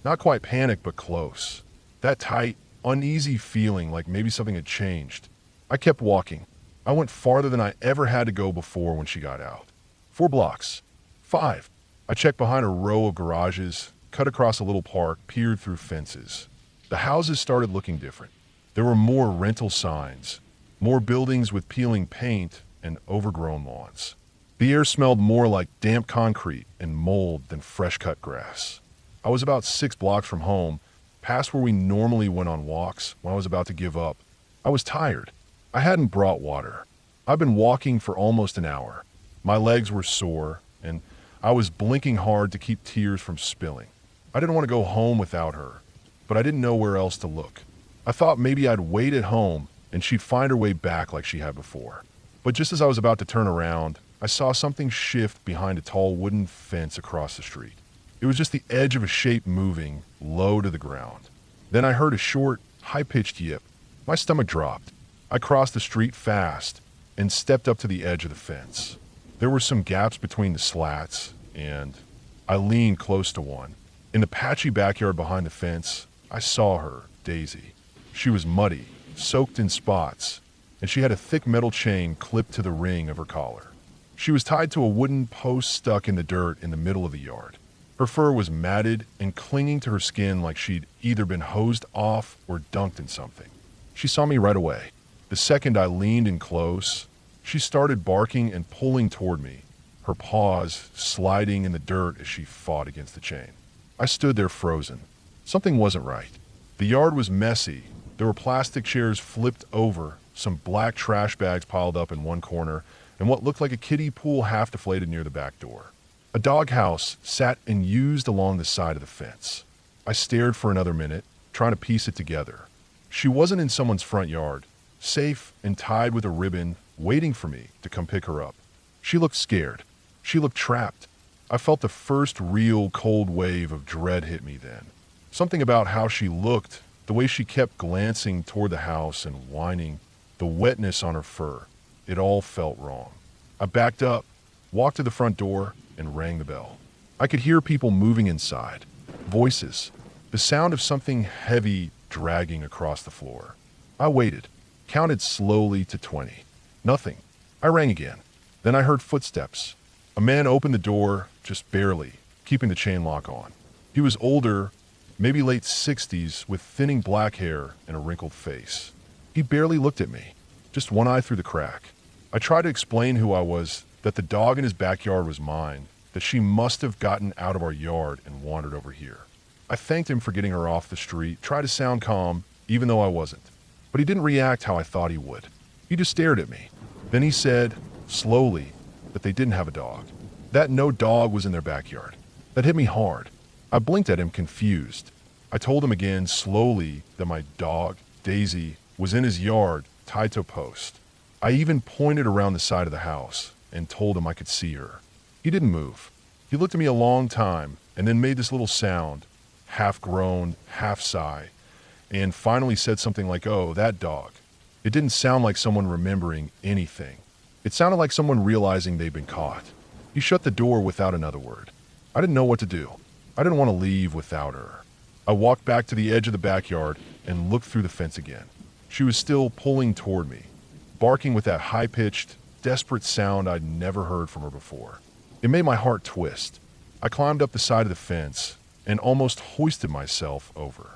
Not quite panic, but close. That tight, uneasy feeling like maybe something had changed. I kept walking. I went farther than I ever had to go before when she got out. 4 blocks. 5. I checked behind a row of garages, cut across a little park, peered through fences. The houses started looking different. There were more rental signs, more buildings with peeling paint and overgrown lawns. The air smelled more like damp concrete and mold than fresh-cut grass. I was about 6 blocks from home, past where we normally went on walks, when I was about to give up. I was tired. I hadn't brought water. I'd been walking for almost an hour. My legs were sore, and I was blinking hard to keep tears from spilling. I didn't want to go home without her, but I didn't know where else to look. I thought maybe I'd wait at home and she'd find her way back like she had before. But just as I was about to turn around, I saw something shift behind a tall wooden fence across the street. It was just the edge of a shape moving low to the ground. Then I heard a short, high-pitched yip. My stomach dropped. I crossed the street fast and stepped up to the edge of the fence. There were some gaps between the slats, and I leaned close to one. In the patchy backyard behind the fence, I saw her, Daisy. She was muddy, soaked in spots, and she had a thick metal chain clipped to the ring of her collar. She was tied to a wooden post stuck in the dirt in the middle of the yard. Her fur was matted and clinging to her skin like she'd either been hosed off or dunked in something. She saw me right away. The second I leaned in close, she started barking and pulling toward me, her paws sliding in the dirt as she fought against the chain. I stood there frozen. Something wasn't right. The yard was messy. There were plastic chairs flipped over, some black trash bags piled up in one corner, and what looked like a kiddie pool half deflated near the back door. A doghouse sat and used along the side of the fence. I stared for another minute, trying to piece it together. She wasn't in someone's front yard, safe and tied with a ribbon, waiting for me to come pick her up. She looked scared. She looked trapped. I felt the first real cold wave of dread hit me then. Something about how she looked, the way she kept glancing toward the house and whining, the wetness on her fur. It all felt wrong. I backed up, walked to the front door, and rang the bell. I could hear people moving inside. Voices. The sound of something heavy dragging across the floor. I waited, counted slowly to 20. Nothing. I rang again. Then I heard footsteps. A man opened the door, just barely, keeping the chain lock on. He was older, maybe late 60s, with thinning black hair and a wrinkled face. He barely looked at me, just one eye through the crack. I tried to explain who I was, that the dog in his backyard was mine, that she must have gotten out of our yard and wandered over here. I thanked him for getting her off the street, tried to sound calm, even though I wasn't. But he didn't react how I thought he would. He just stared at me. Then he said, slowly, that they didn't have a dog, that no dog was in their backyard. That hit me hard. I blinked at him confused. I told him again slowly that my dog, Daisy, was in his yard, tied to a post. I even pointed around the side of the house and told him I could see her. He didn't move. He looked at me a long time and then made this little sound, half groan, half sigh, and finally said something like, "Oh, that dog." It didn't sound like someone remembering anything. It sounded like someone realizing they'd been caught. He shut the door without another word. I didn't know what to do. I didn't want to leave without her. I walked back to the edge of the backyard and looked through the fence again. She was still pulling toward me, barking with that high-pitched, desperate sound I'd never heard from her before. It made my heart twist. I climbed up the side of the fence and almost hoisted myself over.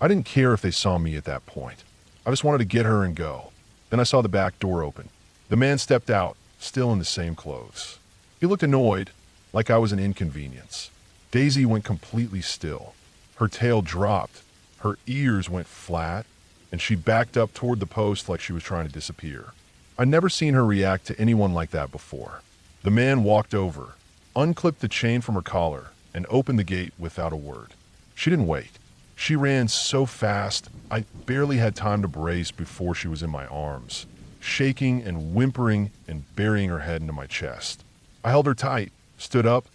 I didn't care if they saw me at that point. I just wanted to get her and go. Then I saw the back door open. The man stepped out, still in the same clothes. He looked annoyed, like I was an inconvenience. Daisy went completely still. Her tail dropped, her ears went flat, and she backed up toward the post like she was trying to disappear. I'd never seen her react to anyone like that before. The man walked over, unclipped the chain from her collar, and opened the gate without a word. She didn't wait. She ran so fast, I barely had time to brace before she was in my arms, shaking and whimpering and burying her head into my chest. I held her tight, stood up,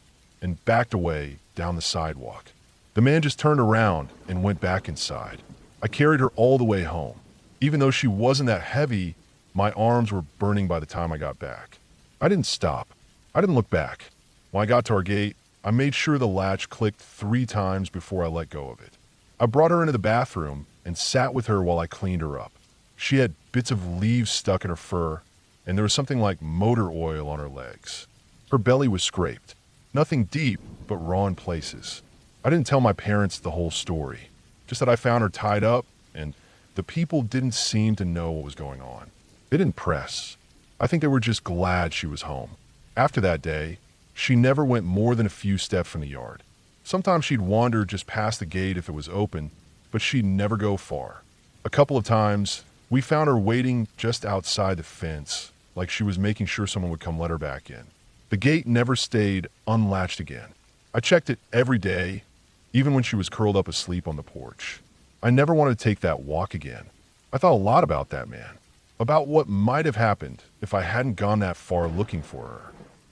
and backed away down the sidewalk. The man just turned around and went back inside. I carried her all the way home. Even though she wasn't that heavy, my arms were burning by the time I got back. I didn't stop. I didn't look back. When I got to our gate, I made sure the latch clicked 3 times before I let go of it. I brought her into the bathroom and sat with her while I cleaned her up. She had bits of leaves stuck in her fur, and there was something like motor oil on her legs. Her belly was scraped. Nothing deep, but raw in places. I didn't tell my parents the whole story, just that I found her tied up, and the people didn't seem to know what was going on. They didn't press. I think they were just glad she was home. After that day, she never went more than a few steps from the yard. Sometimes she'd wander just past the gate if it was open, but she'd never go far. A couple of times, we found her waiting just outside the fence, like she was making sure someone would come let her back in. The gate never stayed unlatched again. I checked it every day, even when she was curled up asleep on the porch. I never wanted to take that walk again. I thought a lot about that man, about what might have happened if I hadn't gone that far looking for her,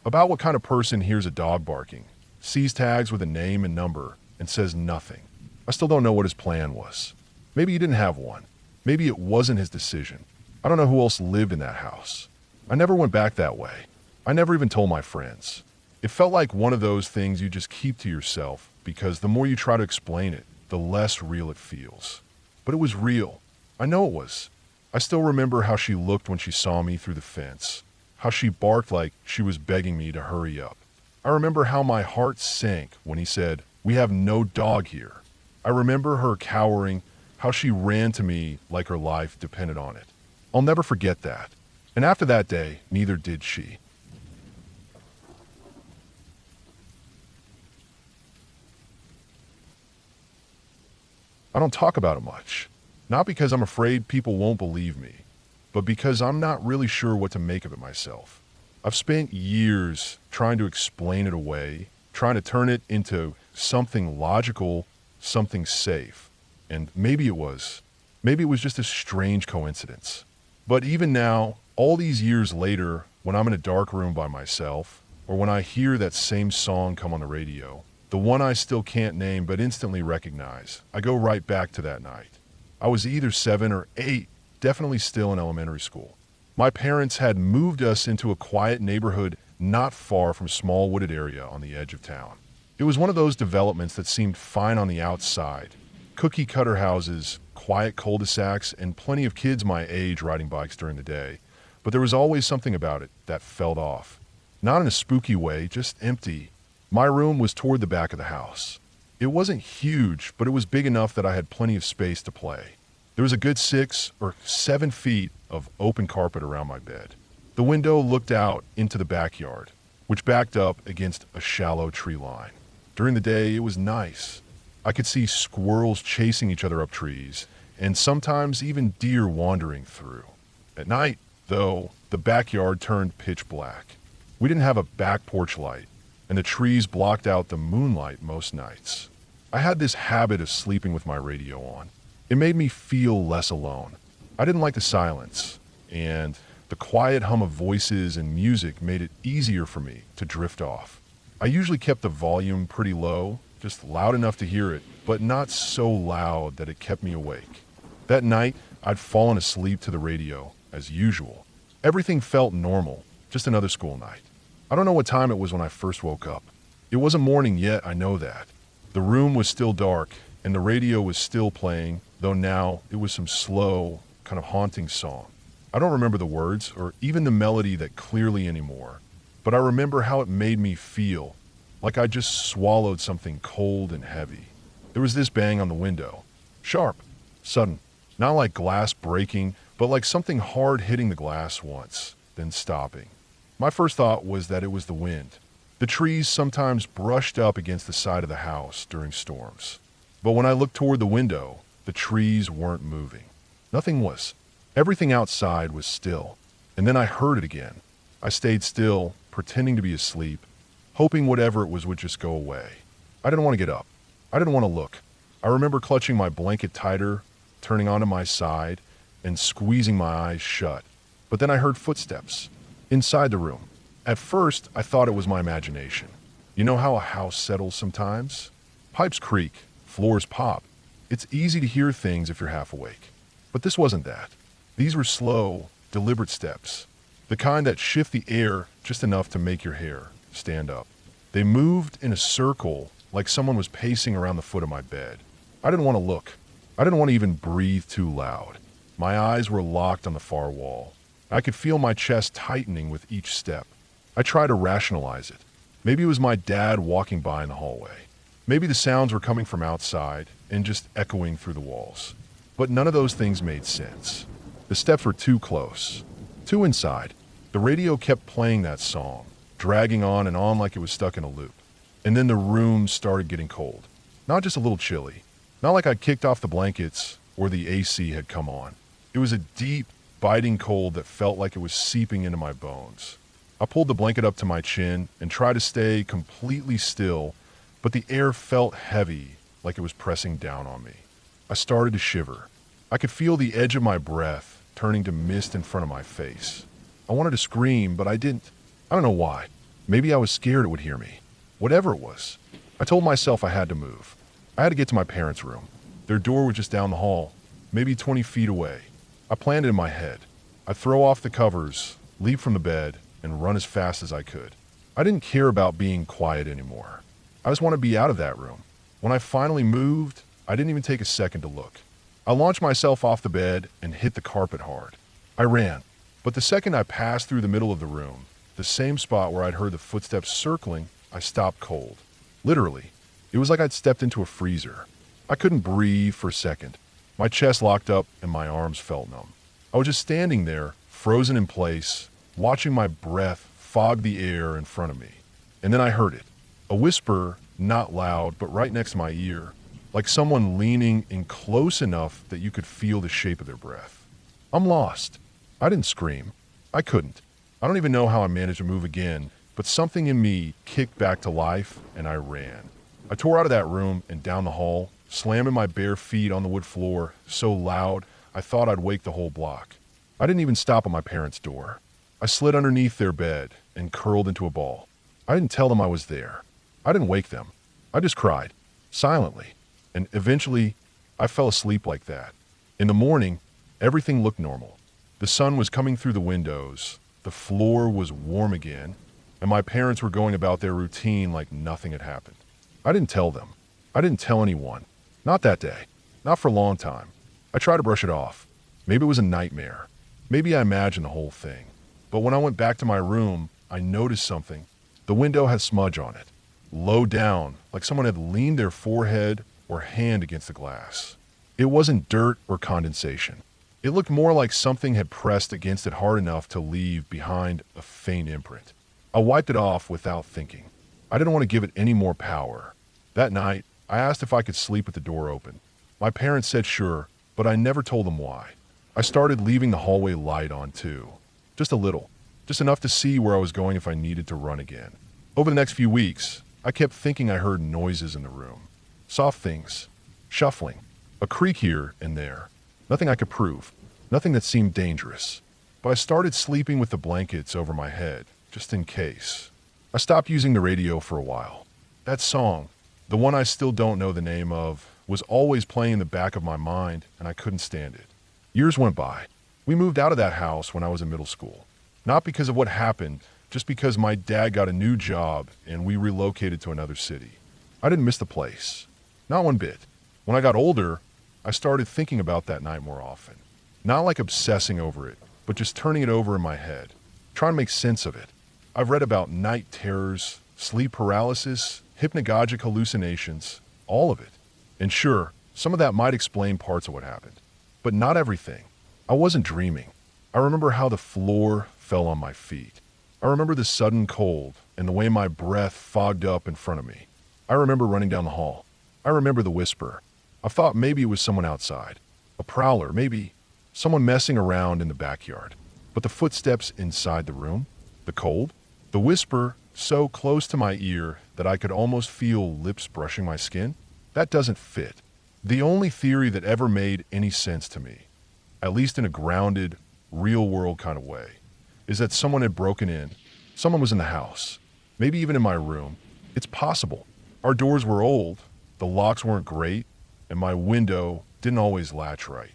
about what kind of person hears a dog barking, sees tags with a name and number, and says nothing. I still don't know what his plan was. Maybe he didn't have one. Maybe it wasn't his decision. I don't know who else lived in that house. I never went back that way. I never even told my friends. It felt like one of those things you just keep to yourself because the more you try to explain it, the less real it feels. But it was real. I know it was. I still remember how she looked when she saw me through the fence, how she barked like she was begging me to hurry up. I remember how my heart sank when he said, "We have no dog here." I remember her cowering, how she ran to me like her life depended on it. I'll never forget that. And after that day, neither did she. I don't talk about it much. Not because I'm afraid people won't believe me, but because I'm not really sure what to make of it myself. I've spent years trying to explain it away, trying to turn it into something logical, something safe. And maybe it was just a strange coincidence. But even now, all these years later, when I'm in a dark room by myself, or when I hear that same song come on the radio, the one I still can't name but instantly recognize, I go right back to that night. I was either 7 or 8, definitely still in elementary school. My parents had moved us into a quiet neighborhood not far from a small wooded area on the edge of town. It was one of those developments that seemed fine on the outside. Cookie-cutter houses, quiet cul-de-sacs, and plenty of kids my age riding bikes during the day. But there was always something about it that felt off. Not in a spooky way, just empty. My room was toward the back of the house. It wasn't huge, but it was big enough that I had plenty of space to play. There was a good 6 or 7 feet of open carpet around my bed. The window looked out into the backyard, which backed up against a shallow tree line. During the day, it was nice. I could see squirrels chasing each other up trees, and sometimes even deer wandering through. At night, though, the backyard turned pitch black. We didn't have a back porch light. and the trees blocked out the moonlight most nights. I had this habit of sleeping with my radio on. It made me feel less alone. I didn't like the silence, and the quiet hum of voices and music made it easier for me to drift off. I usually kept the volume pretty low, just loud enough to hear it, but not so loud that it kept me awake. That night, I'd fallen asleep to the radio, as usual. Everything felt normal, just another school night. I don't know what time it was when I first woke up. It wasn't morning yet, I know that. The room was still dark, and the radio was still playing, though now it was some slow, kind of haunting song. I don't remember the words, or even the melody that clearly anymore, but I remember how it made me feel, like I just swallowed something cold and heavy. There was this bang on the window. Sharp, sudden, not like glass breaking, but like something hard hitting the glass once, then stopping. My first thought was that it was the wind. The trees sometimes brushed up against the side of the house during storms. But when I looked toward the window, the trees weren't moving. Nothing was. Everything outside was still. And then I heard it again. I stayed still, pretending to be asleep, hoping whatever it was would just go away. I didn't want to get up. I didn't want to look. I remember clutching my blanket tighter, turning onto my side, and squeezing my eyes shut. But then I heard footsteps inside the room. At first, I thought it was my imagination. You know how a house settles sometimes? Pipes creak, floors pop. It's easy to hear things if you're half awake. But this wasn't that. These were slow, deliberate steps. The kind that shift the air just enough to make your hair stand up. They moved in a circle like someone was pacing around the foot of my bed. I didn't want to look. I didn't want to even breathe too loud. My eyes were locked on the far wall. I could feel my chest tightening with each step. I tried to rationalize it. Maybe it was my dad walking by in the hallway. Maybe the sounds were coming from outside and just echoing through the walls. But none of those things made sense. The steps were too close, too inside. The radio kept playing that song, dragging on and on like it was stuck in a loop. And then the room started getting cold. Not just a little chilly. Not like I'd kicked off the blankets or the AC had come on. It was a deep, biting cold that felt like it was seeping into my bones. I pulled the blanket up to my chin and tried to stay completely still, but the air felt heavy, like it was pressing down on me. I started to shiver. I could feel the edge of my breath turning to mist in front of my face. I wanted to scream, but I didn't. I don't know why. Maybe I was scared it would hear me. Whatever it was. I told myself I had to move. I had to get to my parents' room. Their door was just down the hall, maybe 20 feet away. I planned it in my head. I'd throw off the covers, leap from the bed, and run as fast as I could. I didn't care about being quiet anymore. I just wanted to be out of that room. When I finally moved, I didn't even take a second to look. I launched myself off the bed and hit the carpet hard. I ran, but the second I passed through the middle of the room, the same spot where I'd heard the footsteps circling, I stopped cold. Literally. It was like I'd stepped into a freezer. I couldn't breathe for a second. My chest locked up and my arms felt numb. I was just standing there, frozen in place, watching my breath fog the air in front of me. And then I heard it. A whisper, not loud, but right next to my ear, like someone leaning in close enough that you could feel the shape of their breath. I'm lost. I didn't scream. I couldn't. I don't even know how I managed to move again, but something in me kicked back to life and I ran. I tore out of that room and down the hall, slamming my bare feet on the wood floor so loud I thought I'd wake the whole block. I didn't even stop at my parents' door. I slid underneath their bed and curled into a ball. I didn't tell them I was there. I didn't wake them. I just cried, silently. And eventually, I fell asleep like that. In the morning, everything looked normal. The sun was coming through the windows, the floor was warm again, and my parents were going about their routine like nothing had happened. I didn't tell them. I didn't tell anyone. Not that day. Not for a long time. I tried to brush it off. Maybe it was a nightmare. Maybe I imagined the whole thing. But when I went back to my room, I noticed something. The window had smudge on it. Low down, like someone had leaned their forehead or hand against the glass. It wasn't dirt or condensation. It looked more like something had pressed against it hard enough to leave behind a faint imprint. I wiped it off without thinking. I didn't want to give it any more power. That night, I asked if I could sleep with the door open. My parents said sure, but I never told them why. I started leaving the hallway light on too. Just a little. Just enough to see where I was going if I needed to run again. Over the next few weeks, I kept thinking I heard noises in the room. Soft things, shuffling, a creak here and there. Nothing I could prove, nothing that seemed dangerous. But I started sleeping with the blankets over my head, just in case. I stopped using the radio for a while. That song, the one I still don't know the name of, was always playing in the back of my mind, and I couldn't stand it. Years went by. We moved out of that house when I was in middle school. Not because of what happened, just because my dad got a new job and we relocated to another city. I didn't miss the place. Not one bit. When I got older, I started thinking about that night more often. Not like obsessing over it, but just turning it over in my head, trying to make sense of it. I've read about night terrors, sleep paralysis, hypnagogic hallucinations, all of it. And sure, some of that might explain parts of what happened, but not everything. I wasn't dreaming. I remember how the floor fell on my feet. I remember the sudden cold and the way my breath fogged up in front of me. I remember running down the hall. I remember the whisper. I thought maybe it was someone outside, a prowler, maybe someone messing around in the backyard. But the footsteps inside the room, the cold, the whisper so close to my ear that I could almost feel lips brushing my skin, that doesn't fit. The only theory that ever made any sense to me, at least in a grounded, real-world kind of way, is that someone had broken in. Someone was in the house, maybe even in my room. It's possible. Our doors were old, the locks weren't great, and my window didn't always latch right.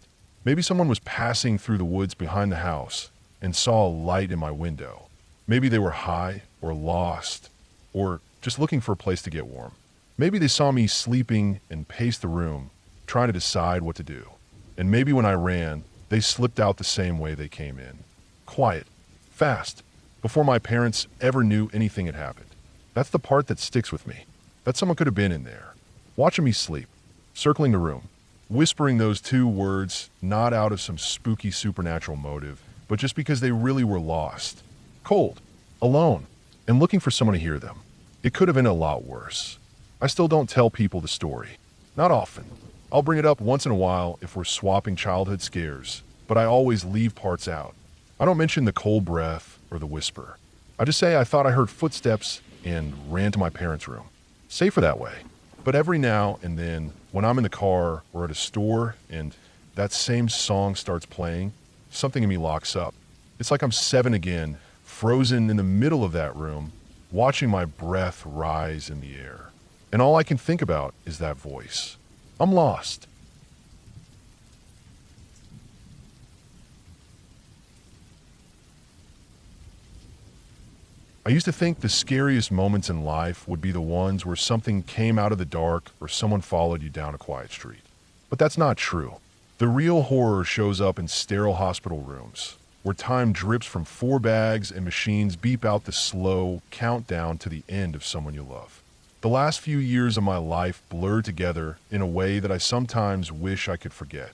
Maybe someone was passing through the woods behind the house and saw a light in my window. Maybe they were high or lost or just looking for a place to get warm. Maybe they saw me sleeping and paced the room, trying to decide what to do. And maybe when I ran, they slipped out the same way they came in. Quiet, fast, before my parents ever knew anything had happened. That's the part that sticks with me. That someone could have been in there, watching me sleep, circling the room, whispering those two words, not out of some spooky supernatural motive, but just because they really were lost, cold, alone, and looking for someone to hear them. It could have been a lot worse. I still don't tell people the story. Not often. I'll bring it up once in a while if we're swapping childhood scares, but I always leave parts out. I don't mention the cold breath or the whisper. I just say I thought I heard footsteps and ran to my parents' room. Safer that way. But every now and then, when I'm in the car or at a store and that same song starts playing, something in me locks up. It's like I'm 7 again, frozen in the middle of that room, watching my breath rise in the air. And all I can think about is that voice. I'm lost. I used to think the scariest moments in life would be the ones where something came out of the dark or someone followed you down a quiet street. But that's not true. The real horror shows up in sterile hospital rooms, where time drips from 4 bags and machines beep out the slow countdown to the end of someone you love. The last few years of my life blur together in a way that I sometimes wish I could forget.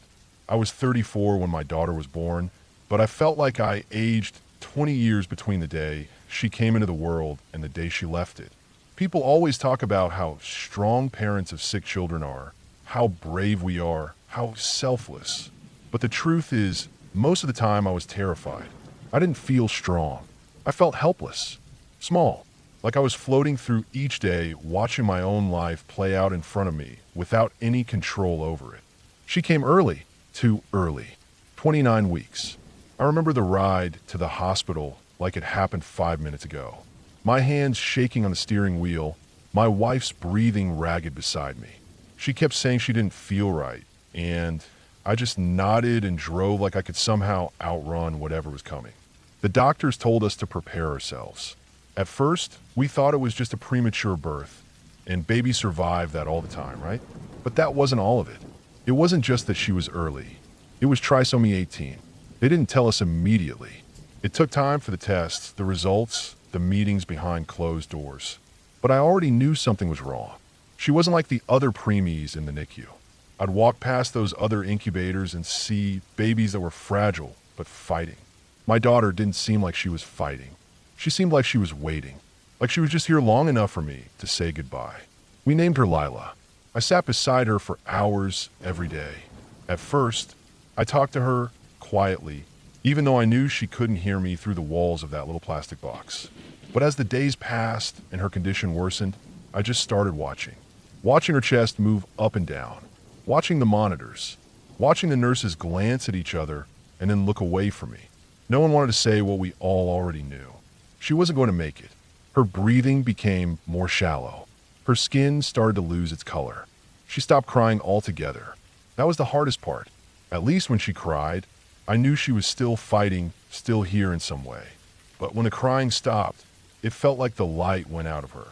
I was 34 when my daughter was born, but I felt like I aged 20 years between the day she came into the world and the day she left it. People always talk about how strong parents of sick children are, how brave we are, how selfless. But the truth is, most of the time I was terrified. I didn't feel strong. I felt helpless, small. Like I was floating through each day, watching my own life play out in front of me without any control over it. She came early, too early, 29 weeks. I remember the ride to the hospital like it happened 5 minutes ago. My hands shaking on the steering wheel, my wife's breathing ragged beside me. She kept saying she didn't feel right, and I just nodded and drove like I could somehow outrun whatever was coming. The doctors told us to prepare ourselves. At first, we thought it was just a premature birth, and babies survive that all the time, right? But that wasn't all of it. It wasn't just that she was early. It was trisomy 18. They didn't tell us immediately. It took time for the tests, the results, the meetings behind closed doors. But I already knew something was wrong. She wasn't like the other preemies in the NICU. I'd walk past those other incubators and see babies that were fragile, but fighting. My daughter didn't seem like she was fighting. She seemed like she was waiting, like she was just here long enough for me to say goodbye. We named her Lila. I sat beside her for hours every day. At first, I talked to her quietly, even though I knew she couldn't hear me through the walls of that little plastic box. But as the days passed and her condition worsened, I just started watching. Watching her chest move up and down. Watching the monitors. Watching the nurses glance at each other and then look away from me. No one wanted to say what we all already knew. She wasn't going to make it. Her breathing became more shallow. Her skin started to lose its color. She stopped crying altogether. That was the hardest part. At least when she cried, I knew she was still fighting, still here in some way. But when the crying stopped, it felt like the light went out of her.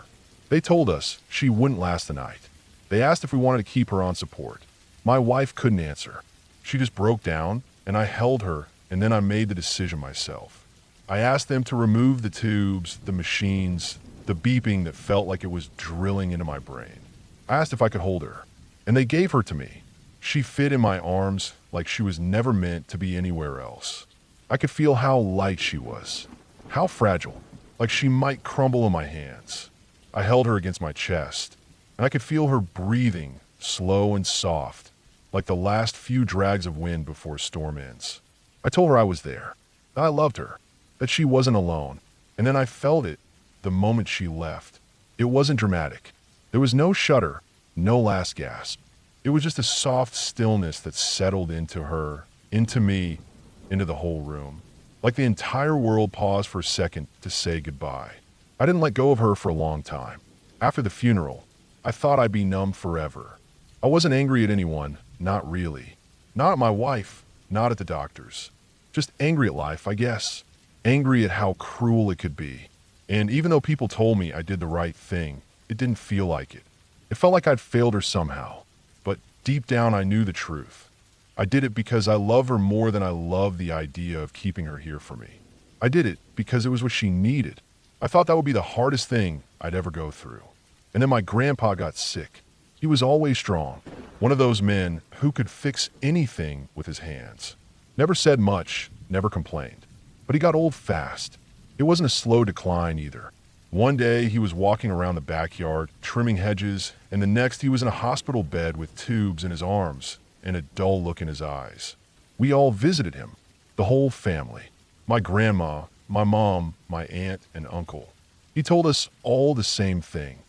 They told us she wouldn't last the night. They asked if we wanted to keep her on support. My wife couldn't answer. She just broke down, and I held her, and then I made the decision myself. I asked them to remove the tubes, the machines, the beeping that felt like it was drilling into my brain. I asked if I could hold her, and they gave her to me. She fit in my arms like she was never meant to be anywhere else. I could feel how light she was, how fragile, like she might crumble in my hands. I held her against my chest, and I could feel her breathing, slow and soft, like the last few drags of wind before a storm ends. I told her I was there, that I loved her, that she wasn't alone, and then I felt it the moment she left. It wasn't dramatic. There was no shudder, no last gasp. It was just a soft stillness that settled into her, into me, into the whole room. Like the entire world paused for a second to say goodbye. I didn't let go of her for a long time. After the funeral, I thought I'd be numb forever. I wasn't angry at anyone, not really. Not at my wife, not at the doctors. Just angry at life, I guess. Angry at how cruel it could be. And even though people told me I did the right thing, it didn't feel like it. It felt like I'd failed her somehow. But deep down I knew the truth. I did it because I love her more than I love the idea of keeping her here for me. I did it because it was what she needed. I thought that would be the hardest thing I'd ever go through. And then my grandpa got sick. He was always strong. One of those men who could fix anything with his hands. Never said much, never complained. But he got old fast. It wasn't a slow decline either. One day he was walking around the backyard, trimming hedges, and the next he was in a hospital bed with tubes in his arms and a dull look in his eyes. We all visited him, the whole family. My grandma, my mom, my aunt, and uncle. He told us all the same thing.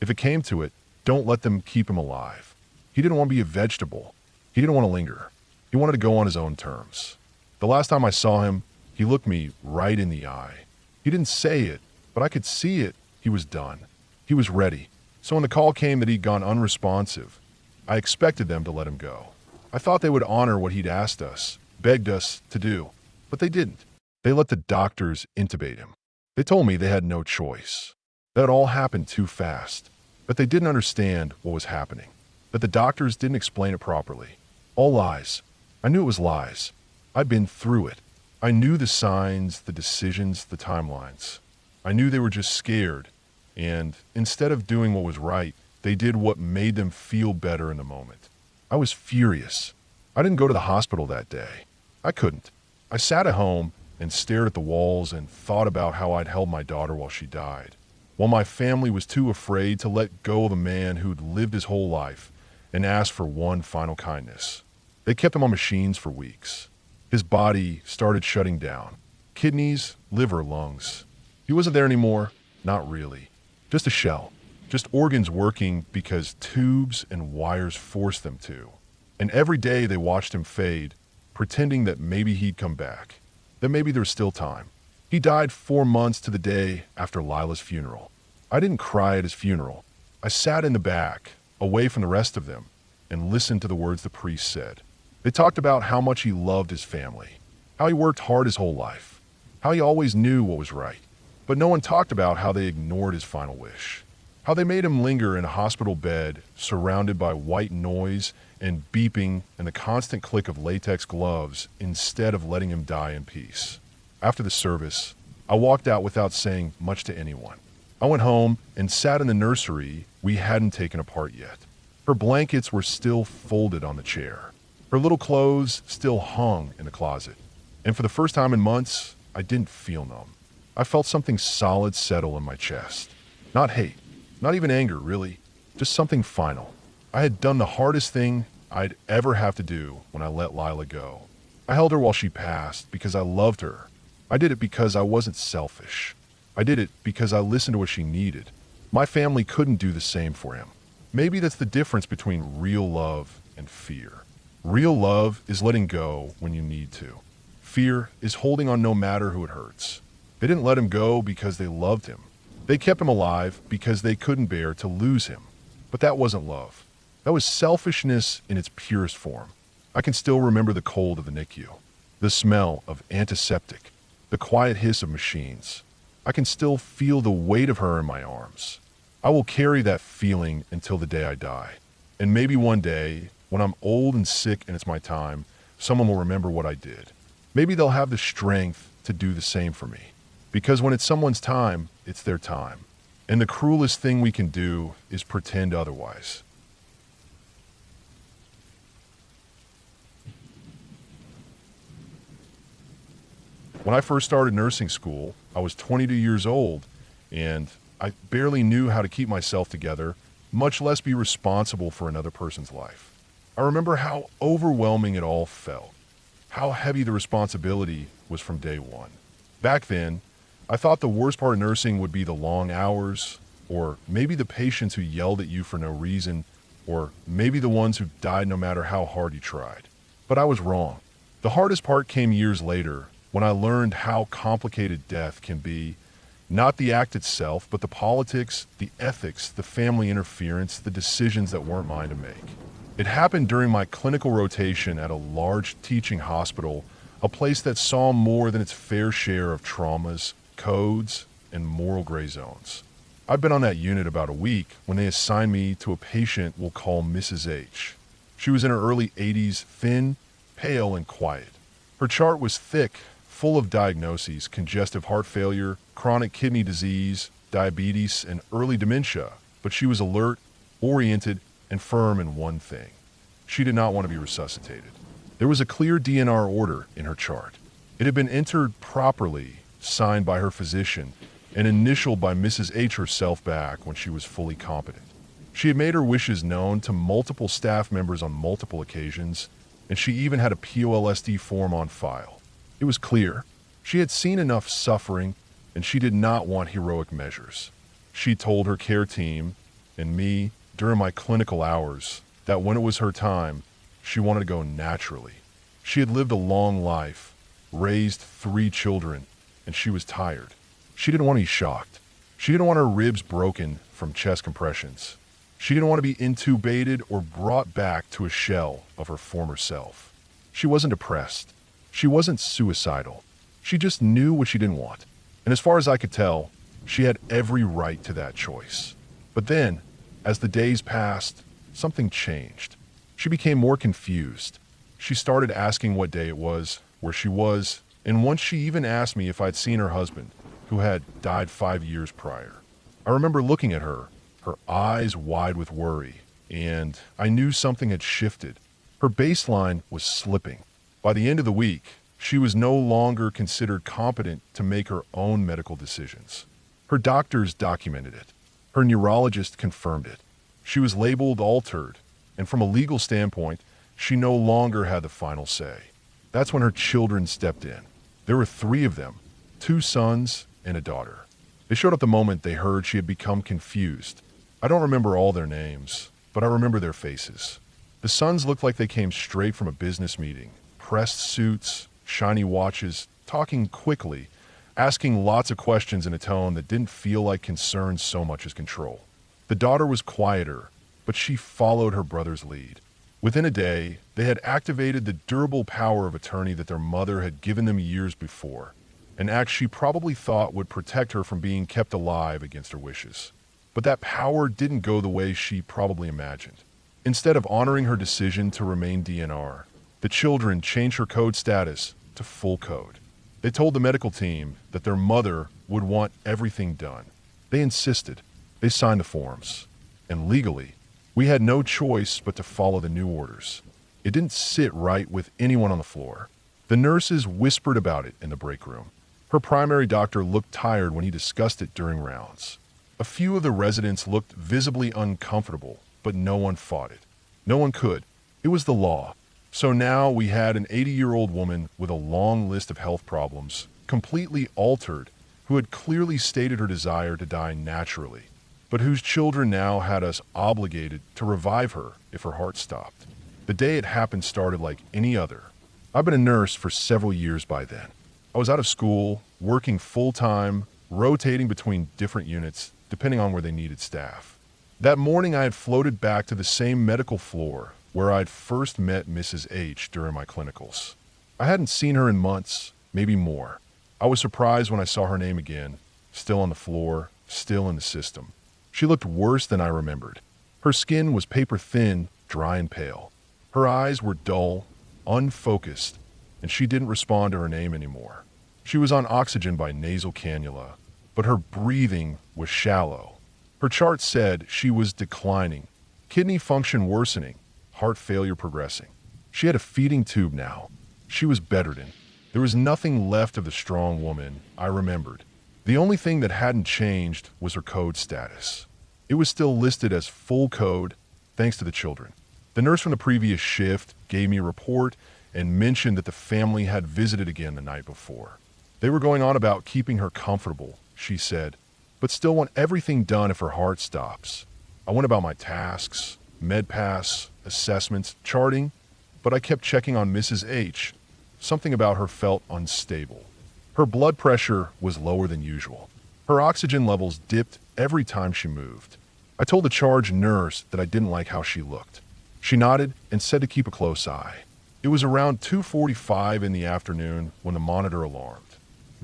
If it came to it, don't let them keep him alive. He didn't want to be a vegetable. He didn't want to linger. He wanted to go on his own terms. The last time I saw him, he looked me right in the eye. He didn't say it, but I could see it. He was done. He was ready. So when the call came that he'd gone unresponsive, I expected them to let him go. I thought they would honor what he'd asked us, begged us to do, but they didn't. They let the doctors intubate him. They told me they had no choice. That all happened too fast. But they didn't understand what was happening. That the doctors didn't explain it properly. All lies. I knew it was lies. I'd been through it. I knew the signs, the decisions, the timelines. I knew they were just scared. And instead of doing what was right, they did what made them feel better in the moment. I was furious. I didn't go to the hospital that day. I couldn't. I sat at home and stared at the walls and thought about how I'd held my daughter while she died, while my family was too afraid to let go of a man who'd lived his whole life and asked for one final kindness. They kept him on machines for weeks. His body started shutting down. Kidneys, liver, lungs. He wasn't there anymore, not really. Just a shell. Just organs working because tubes and wires forced them to. And every day they watched him fade, pretending that maybe he'd come back, that maybe there was still time. He died 4 months to the day after Lila's funeral. I didn't cry at his funeral. I sat in the back, away from the rest of them, and listened to the words the priest said. They talked about how much he loved his family, how he worked hard his whole life, how he always knew what was right. But no one talked about how they ignored his final wish, how they made him linger in a hospital bed surrounded by white noise and beeping and the constant click of latex gloves instead of letting him die in peace. After the service, I walked out without saying much to anyone. I went home and sat in the nursery we hadn't taken apart yet. Her blankets were still folded on the chair. Her little clothes still hung in the closet. And for the first time in months, I didn't feel numb. I felt something solid settle in my chest. Not hate, not even anger, really. Just something final. I had done the hardest thing I'd ever have to do when I let Lila go. I held her while she passed because I loved her. I did it because I wasn't selfish. I did it because I listened to what she needed. My family couldn't do the same for him. Maybe that's the difference between real love and fear. Real love is letting go when you need to. Fear is holding on no matter who it hurts. They didn't let him go because they loved him. They kept him alive because they couldn't bear to lose him. But that wasn't love. That was selfishness in its purest form. I can still remember the cold of the NICU, the smell of antiseptic, the quiet hiss of machines. I can still feel the weight of her in my arms. I will carry that feeling until the day I die. And maybe one day, when I'm old and sick and it's my time, someone will remember what I did. Maybe they'll have the strength to do the same for me. Because when it's someone's time, it's their time. And the cruelest thing we can do is pretend otherwise. When I first started nursing school, I was 22 years old, and I barely knew how to keep myself together, much less be responsible for another person's life. I remember how overwhelming it all felt, how heavy the responsibility was from day one. Back then, I thought the worst part of nursing would be the long hours, or maybe the patients who yelled at you for no reason, or maybe the ones who died no matter how hard you tried. But I was wrong. The hardest part came years later, when I learned how complicated death can be, not the act itself, but the politics, the ethics, the family interference, the decisions that weren't mine to make. It happened during my clinical rotation at a large teaching hospital, a place that saw more than its fair share of traumas, codes, and moral gray zones. I'd been on that unit about a week when they assigned me to a patient we'll call Mrs. H. She was in her early 80s, thin, pale, and quiet. Her chart was thick, full of diagnoses: congestive heart failure, chronic kidney disease, diabetes, and early dementia. But she was alert, oriented, and firm in one thing. She did not want to be resuscitated. There was a clear DNR order in her chart. It had been entered properly, signed by her physician, and initialed by Mrs. H herself back when she was fully competent. She had made her wishes known to multiple staff members on multiple occasions, and she even had a POLSD form on file. It was clear. She had seen enough suffering, and she did not want heroic measures. She told her care team, and me, during my clinical hours, that when it was her time, she wanted to go naturally. She had lived a long life, raised 3 children, and she was tired. She didn't want to be shocked. She didn't want her ribs broken from chest compressions. She didn't want to be intubated or brought back to a shell of her former self. She wasn't depressed. She wasn't suicidal. She just knew what she didn't want. And as far as I could tell, she had every right to that choice. But then, as the days passed, something changed. She became more confused. She started asking what day it was, where she was, and once she even asked me if I'd seen her husband, who had died 5 years prior. I remember looking at her eyes wide with worry, and I knew something had shifted. Her baseline was slipping. By the end of the week, she was no longer considered competent to make her own medical decisions. Her doctors documented it. Her neurologist confirmed it. She was labeled altered, and from a legal standpoint, she no longer had the final say. That's when her children stepped in. There were 3 of them, 2 sons and a daughter. They showed up the moment they heard she had become confused. I don't remember all their names, but I remember their faces. The sons looked like they came straight from a business meeting. Pressed suits, shiny watches, talking quickly, asking lots of questions in a tone that didn't feel like concern so much as control. The daughter was quieter, but she followed her brother's lead. Within a day, they had activated the durable power of attorney that their mother had given them years before, an act she probably thought would protect her from being kept alive against her wishes. But that power didn't go the way she probably imagined. Instead of honoring her decision to remain DNR, the children changed her code status to full code. They told the medical team that their mother would want everything done. They insisted. They signed the forms. And legally, we had no choice but to follow the new orders. It didn't sit right with anyone on the floor. The nurses whispered about it in the break room. Her primary doctor looked tired when he discussed it during rounds. A few of the residents looked visibly uncomfortable, but no one fought it. No one could. It was the law. So now we had an 80-year-old woman with a long list of health problems, completely altered, who had clearly stated her desire to die naturally, but whose children now had us obligated to revive her if her heart stopped. The day it happened started like any other. I've been a nurse for several years by then. I was out of school, working full-time, rotating between different units, depending on where they needed staff. That morning I had floated back to the same medical floor where I'd first met Mrs. H during my clinicals. I hadn't seen her in months, maybe more. I was surprised when I saw her name again, still on the floor, still in the system. She looked worse than I remembered. Her skin was paper-thin, dry and pale. Her eyes were dull, unfocused, and she didn't respond to her name anymore. She was on oxygen by nasal cannula, but her breathing was shallow. Her chart said she was declining, kidney function worsening, heart failure progressing. She had a feeding tube now. She was bedridden. There was nothing left of the strong woman I remembered. The only thing that hadn't changed was her code status. It was still listed as full code, thanks to the children. The nurse from the previous shift gave me a report and mentioned that the family had visited again the night before. They were going on about keeping her comfortable, she said, but still want everything done if her heart stops. I went about my tasks, med pass, assessments, charting, but I kept checking on Mrs. H. Something about her felt unstable. Her blood pressure was lower than usual. Her oxygen levels dipped every time she moved. I told the charge nurse that I didn't like how she looked. She nodded and said to keep a close eye. It was around 2:45 in the afternoon when the monitor alarmed.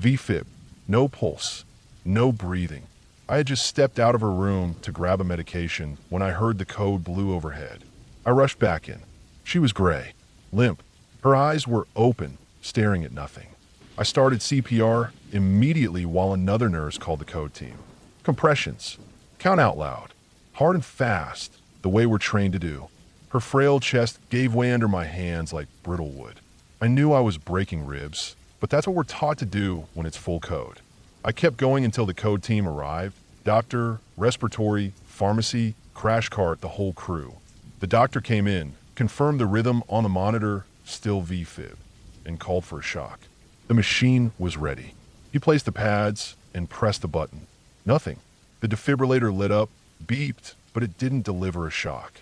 VFib, no pulse, no breathing. I had just stepped out of her room to grab a medication when I heard the code blue overhead. I rushed back in. She was gray, limp. Her eyes were open, staring at nothing. I started CPR immediately while another nurse called the code team. Compressions. Count out loud. Hard and fast, the way we're trained to do. Her frail chest gave way under my hands like brittle wood. I knew I was breaking ribs, but that's what we're taught to do when it's full code. I kept going until the code team arrived. Doctor, respiratory, pharmacy, crash cart, the whole crew. The doctor came in, confirmed the rhythm on the monitor, still VFib, and called for a shock. The machine was ready. He placed the pads and pressed the button. Nothing. The defibrillator lit up, beeped, but it didn't deliver a shock.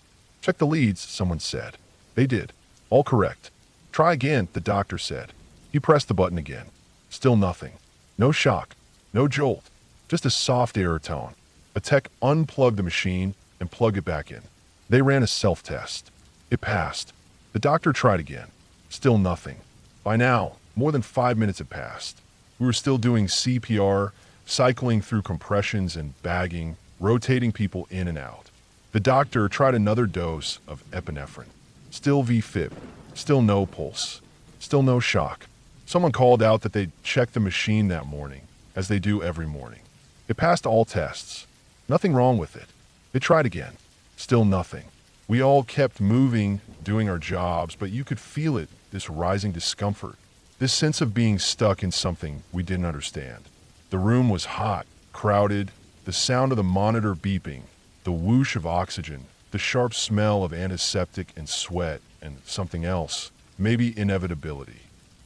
Check the leads, someone said. They did. All correct. Try again, the doctor said. He pressed the button again. Still nothing. No shock. No jolt. Just a soft error tone. A tech unplugged the machine and plugged it back in. They ran a self-test. It passed. The doctor tried again. Still nothing. By now, more than 5 minutes had passed. We were still doing CPR, cycling through compressions and bagging, rotating people in and out. The doctor tried another dose of epinephrine. Still VFib. Still no pulse. Still no shock. Someone called out that they'd checked the machine that morning, as they do every morning. It passed all tests. Nothing wrong with it. They tried again. Still nothing. We all kept moving, doing our jobs, but you could feel it, this rising discomfort, this sense of being stuck in something we didn't understand. The room was hot, crowded, the sound of the monitor beeping, the whoosh of oxygen, the sharp smell of antiseptic and sweat, and something else, maybe inevitability.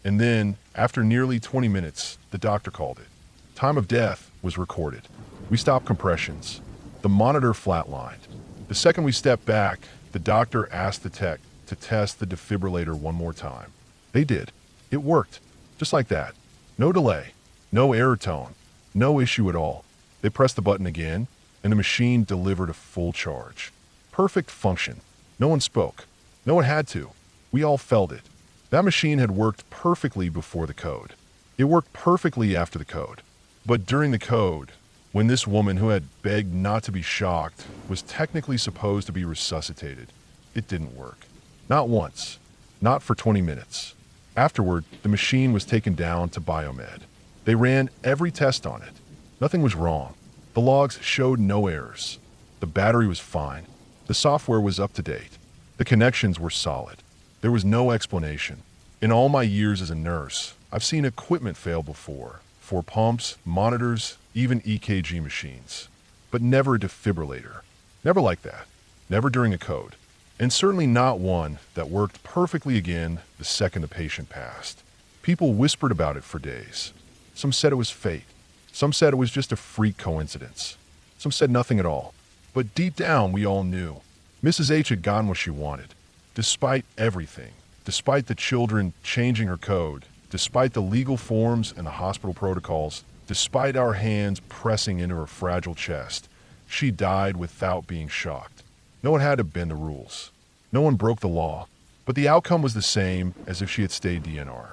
And then, after nearly 20 minutes, the doctor called it. Time of death was recorded. We stopped compressions. The monitor flatlined. The second we stepped back, the doctor asked the tech to test the defibrillator one more time. They did. It worked. Just like that. No delay. No error tone. No issue at all. They pressed the button again, and the machine delivered a full charge. Perfect function. No one spoke. No one had to. We all felt it. That machine had worked perfectly before the code. It worked perfectly after the code. But during the code, when this woman who had begged not to be shocked was technically supposed to be resuscitated, it didn't work. Not once. Not for 20 minutes. Afterward, the machine was taken down to Biomed. They ran every test on it. Nothing was wrong. The logs showed no errors. The battery was fine. The software was up to date. The connections were solid. There was no explanation. In all my years as a nurse, I've seen equipment fail before, for pumps, monitors, even EKG machines. But never a defibrillator. Never like that. Never during a code. And certainly not one that worked perfectly again the second the patient passed. People whispered about it for days. Some said it was fate. Some said it was just a freak coincidence. Some said nothing at all. But deep down, we all knew. Mrs. H had gotten what she wanted. Despite everything, despite the children changing her code, despite the legal forms and the hospital protocols, despite our hands pressing into her fragile chest, she died without being shocked. No one had to bend the rules. No one broke the law. But the outcome was the same as if she had stayed DNR.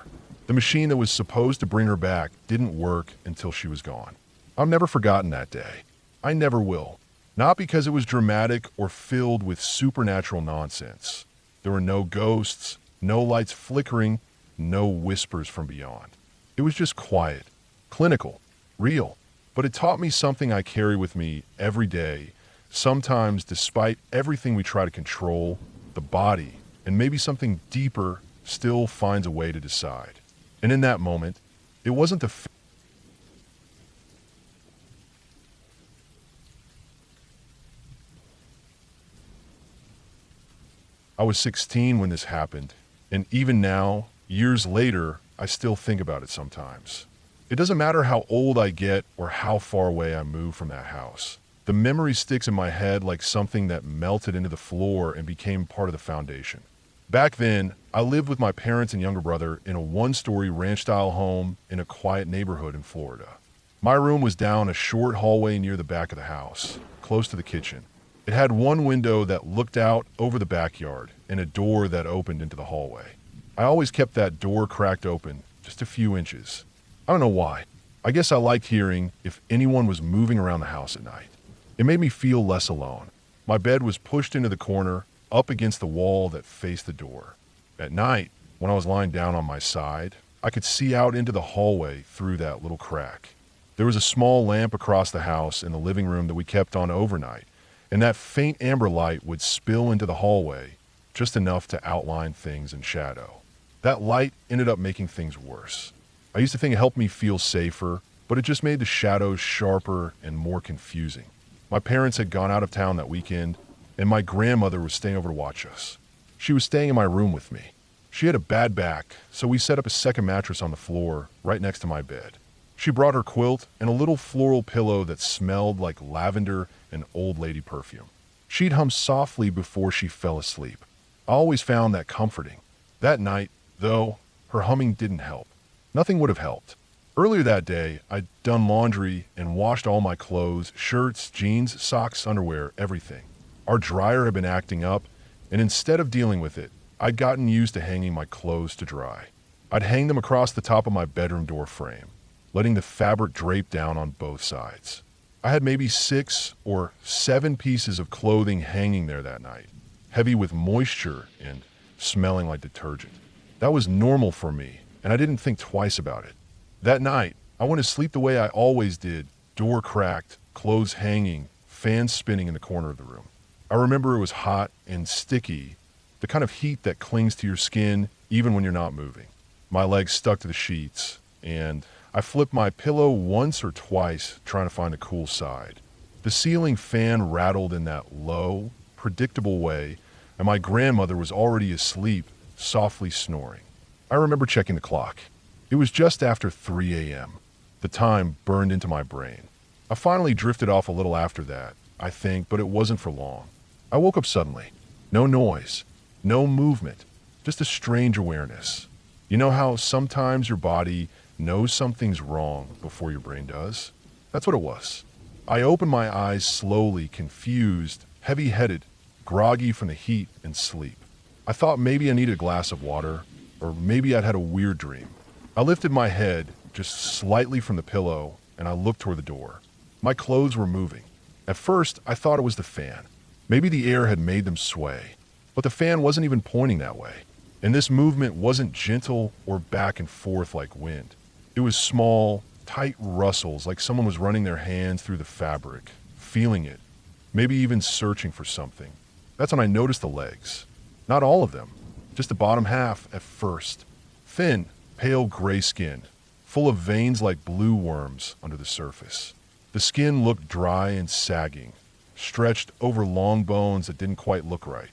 The machine that was supposed to bring her back didn't work until she was gone. I've never forgotten that day. I never will. Not because it was dramatic or filled with supernatural nonsense. There were no ghosts, no lights flickering, no whispers from beyond. It was just quiet, clinical, real. But it taught me something I carry with me every day. Sometimes, despite everything we try to control, the body, and maybe something deeper, still finds a way to decide. And in that moment, it wasn't the I was 16 when this happened, and even now, years later, I still think about it sometimes. It doesn't matter how old I get or how far away I move from that house. The memory sticks in my head like something that melted into the floor and became part of the foundation. Back then, I lived with my parents and younger brother in a one-story ranch-style home in a quiet neighborhood in Florida. My room was down a short hallway near the back of the house, close to the kitchen. It had one window that looked out over the backyard and a door that opened into the hallway. I always kept that door cracked open, just a few inches. I don't know why. I guess I liked hearing if anyone was moving around the house at night. It made me feel less alone. My bed was pushed into the corner, up against the wall that faced the door. At night, when I was lying down on my side, I could see out into the hallway through that little crack. There was a small lamp across the house in the living room that we kept on overnight, and that faint amber light would spill into the hallway, just enough to outline things in shadow. That light ended up making things worse. I used to think it helped me feel safer, but it just made the shadows sharper and more confusing. My parents had gone out of town that weekend, and my grandmother was staying over to watch us. She was staying in my room with me. She had a bad back, so we set up a second mattress on the floor right next to my bed. She brought her quilt and a little floral pillow that smelled like lavender and old lady perfume. She'd hum softly before she fell asleep. I always found that comforting. That night, though, her humming didn't help. Nothing would have helped. Earlier that day, I'd done laundry and washed all my clothes, shirts, jeans, socks, underwear, everything. Our dryer had been acting up, and instead of dealing with it, I'd gotten used to hanging my clothes to dry. I'd hang them across the top of my bedroom door frame, letting the fabric drape down on both sides. I had maybe 6 or 7 pieces of clothing hanging there that night, heavy with moisture and smelling like detergent. That was normal for me, and I didn't think twice about it. That night, I went to sleep the way I always did, door cracked, clothes hanging, fans spinning in the corner of the room. I remember it was hot and sticky, the kind of heat that clings to your skin even when you're not moving. My legs stuck to the sheets, and I flipped my pillow once or twice trying to find a cool side. The ceiling fan rattled in that low, predictable way, and my grandmother was already asleep, softly snoring. I remember checking the clock. It was just after 3 a.m. The time burned into my brain. I finally drifted off a little after that, I think, but it wasn't for long. I woke up suddenly. No noise, no movement, just a strange awareness. You know how sometimes your body knows something's wrong before your brain does? That's what it was. I opened my eyes slowly, confused, heavy-headed, groggy from the heat and sleep. I thought maybe I needed a glass of water, or maybe I'd had a weird dream. I lifted my head just slightly from the pillow, and I looked toward the door. My clothes were moving. At first, I thought it was the fan. Maybe the air had made them sway, but the fan wasn't even pointing that way. And this movement wasn't gentle or back and forth like wind. It was small, tight rustles like someone was running their hands through the fabric, feeling it, maybe even searching for something. That's when I noticed the legs. Not all of them, just the bottom half at first. Thin, pale gray skin, full of veins like blue worms under the surface. The skin looked dry and sagging, stretched over long bones that didn't quite look right.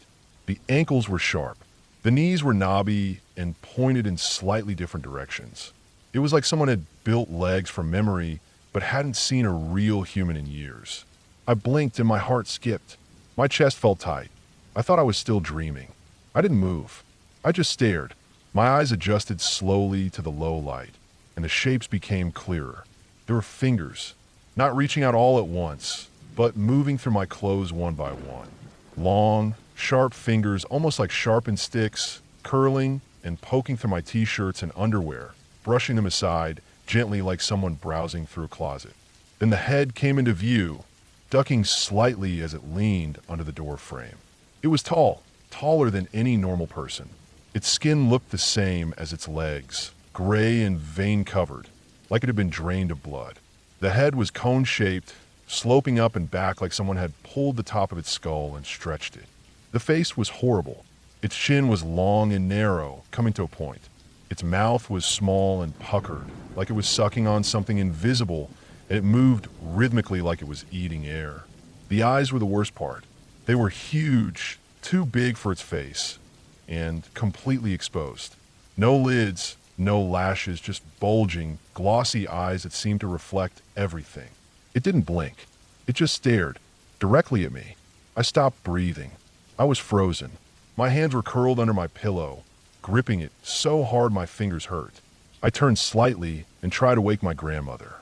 The ankles were sharp. The knees were knobby and pointed in slightly different directions. It was like someone had built legs from memory, but hadn't seen a real human in years. I blinked and my heart skipped. My chest felt tight. I thought I was still dreaming. I didn't move. I just stared. My eyes adjusted slowly to the low light, and the shapes became clearer. There were fingers, not reaching out all at once, but moving through my clothes one by one. Long, sharp fingers, almost like sharpened sticks, curling and poking through my t-shirts and underwear, brushing them aside gently like someone browsing through a closet. Then the head came into view, ducking slightly as it leaned under the door frame. It was tall, taller than any normal person. Its skin looked the same as its legs, gray and vein-covered, like it had been drained of blood. The head was cone-shaped, sloping up and back like someone had pulled the top of its skull and stretched it. The face was horrible. Its chin was long and narrow, coming to a point. Its mouth was small and puckered, like it was sucking on something invisible, and it moved rhythmically like it was eating air. The eyes were the worst part. They were huge, too big for its face, and completely exposed. No lids, no lashes, just bulging, glossy eyes that seemed to reflect everything. It didn't blink. It just stared directly at me. I stopped breathing. I was frozen. My hands were curled under my pillow, gripping it so hard my fingers hurt. I turned slightly and tried to wake my grandmother.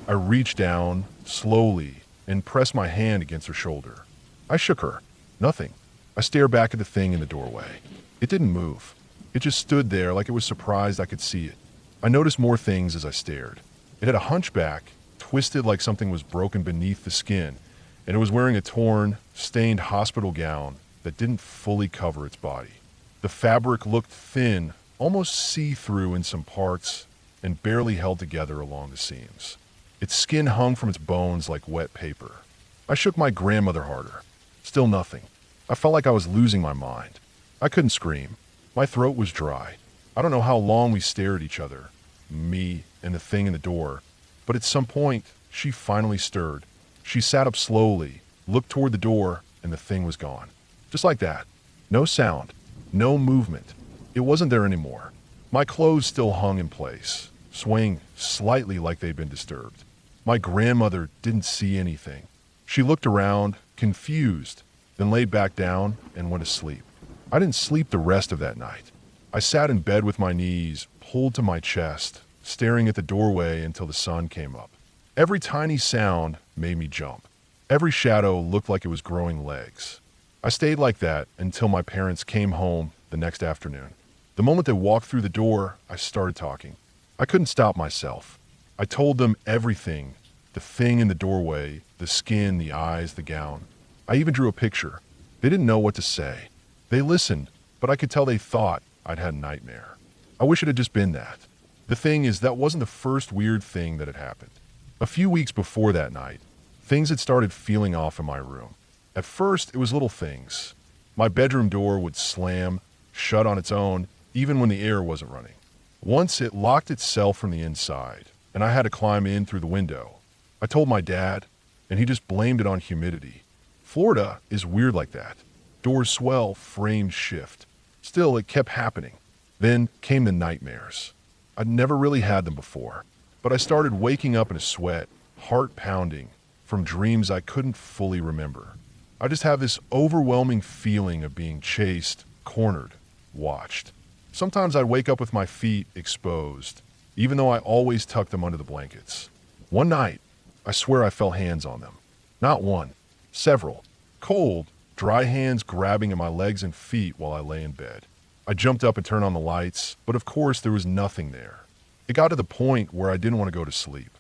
I reached down, slowly, and pressed my hand against her shoulder. I shook her. Nothing. I stared back at the thing in the doorway. It didn't move. It just stood there like it was surprised I could see it. I noticed more things as I stared. It had a hunchback, twisted like something was broken beneath the skin, and it was wearing a torn, stained hospital gown that didn't fully cover its body. The fabric looked thin, almost see-through in some parts, and barely held together along the seams. Its skin hung from its bones like wet paper. I shook my grandmother harder. Still nothing. I felt like I was losing my mind. I couldn't scream. My throat was dry. I don't know how long we stared at each other, me and the thing in the door, but at some point, she finally stirred. She sat up slowly, looked toward the door, and the thing was gone. Just like that. No sound. No movement. It wasn't there anymore. My clothes still hung in place, swaying slightly like they'd been disturbed. My grandmother didn't see anything. She looked around, confused, then laid back down and went to sleep. I didn't sleep the rest of that night. I sat in bed with my knees pulled to my chest, staring at the doorway until the sun came up. Every tiny sound made me jump. Every shadow looked like it was growing legs. I stayed like that until my parents came home the next afternoon. The moment they walked through the door, I started talking. I couldn't stop myself. I told them everything, the thing in the doorway, the skin, the eyes, the gown. I even drew a picture. They didn't know what to say. They listened, but I could tell they thought I'd had a nightmare. I wish it had just been that. The thing is, that wasn't the first weird thing that had happened. A few weeks before that night, things had started feeling off in my room. At first, it was little things. My bedroom door would slam, shut on its own, even when the air wasn't running. Once it locked itself from the inside, and I had to climb in through the window. I told my dad, and he just blamed it on humidity. Florida is weird like that. Doors swell, frames shift. Still, it kept happening. Then came the nightmares. I'd never really had them before, but I started waking up in a sweat, heart pounding, from dreams I couldn't fully remember. I just have this overwhelming feeling of being chased, cornered, watched. Sometimes I'd wake up with my feet exposed, even though I always tucked them under the blankets. One night, I swear I felt hands on them. Not one, several. Cold, dry hands grabbing at my legs and feet while I lay in bed. I jumped up and turned on the lights, but of course there was nothing there. It got to the point where I didn't want to go to sleep.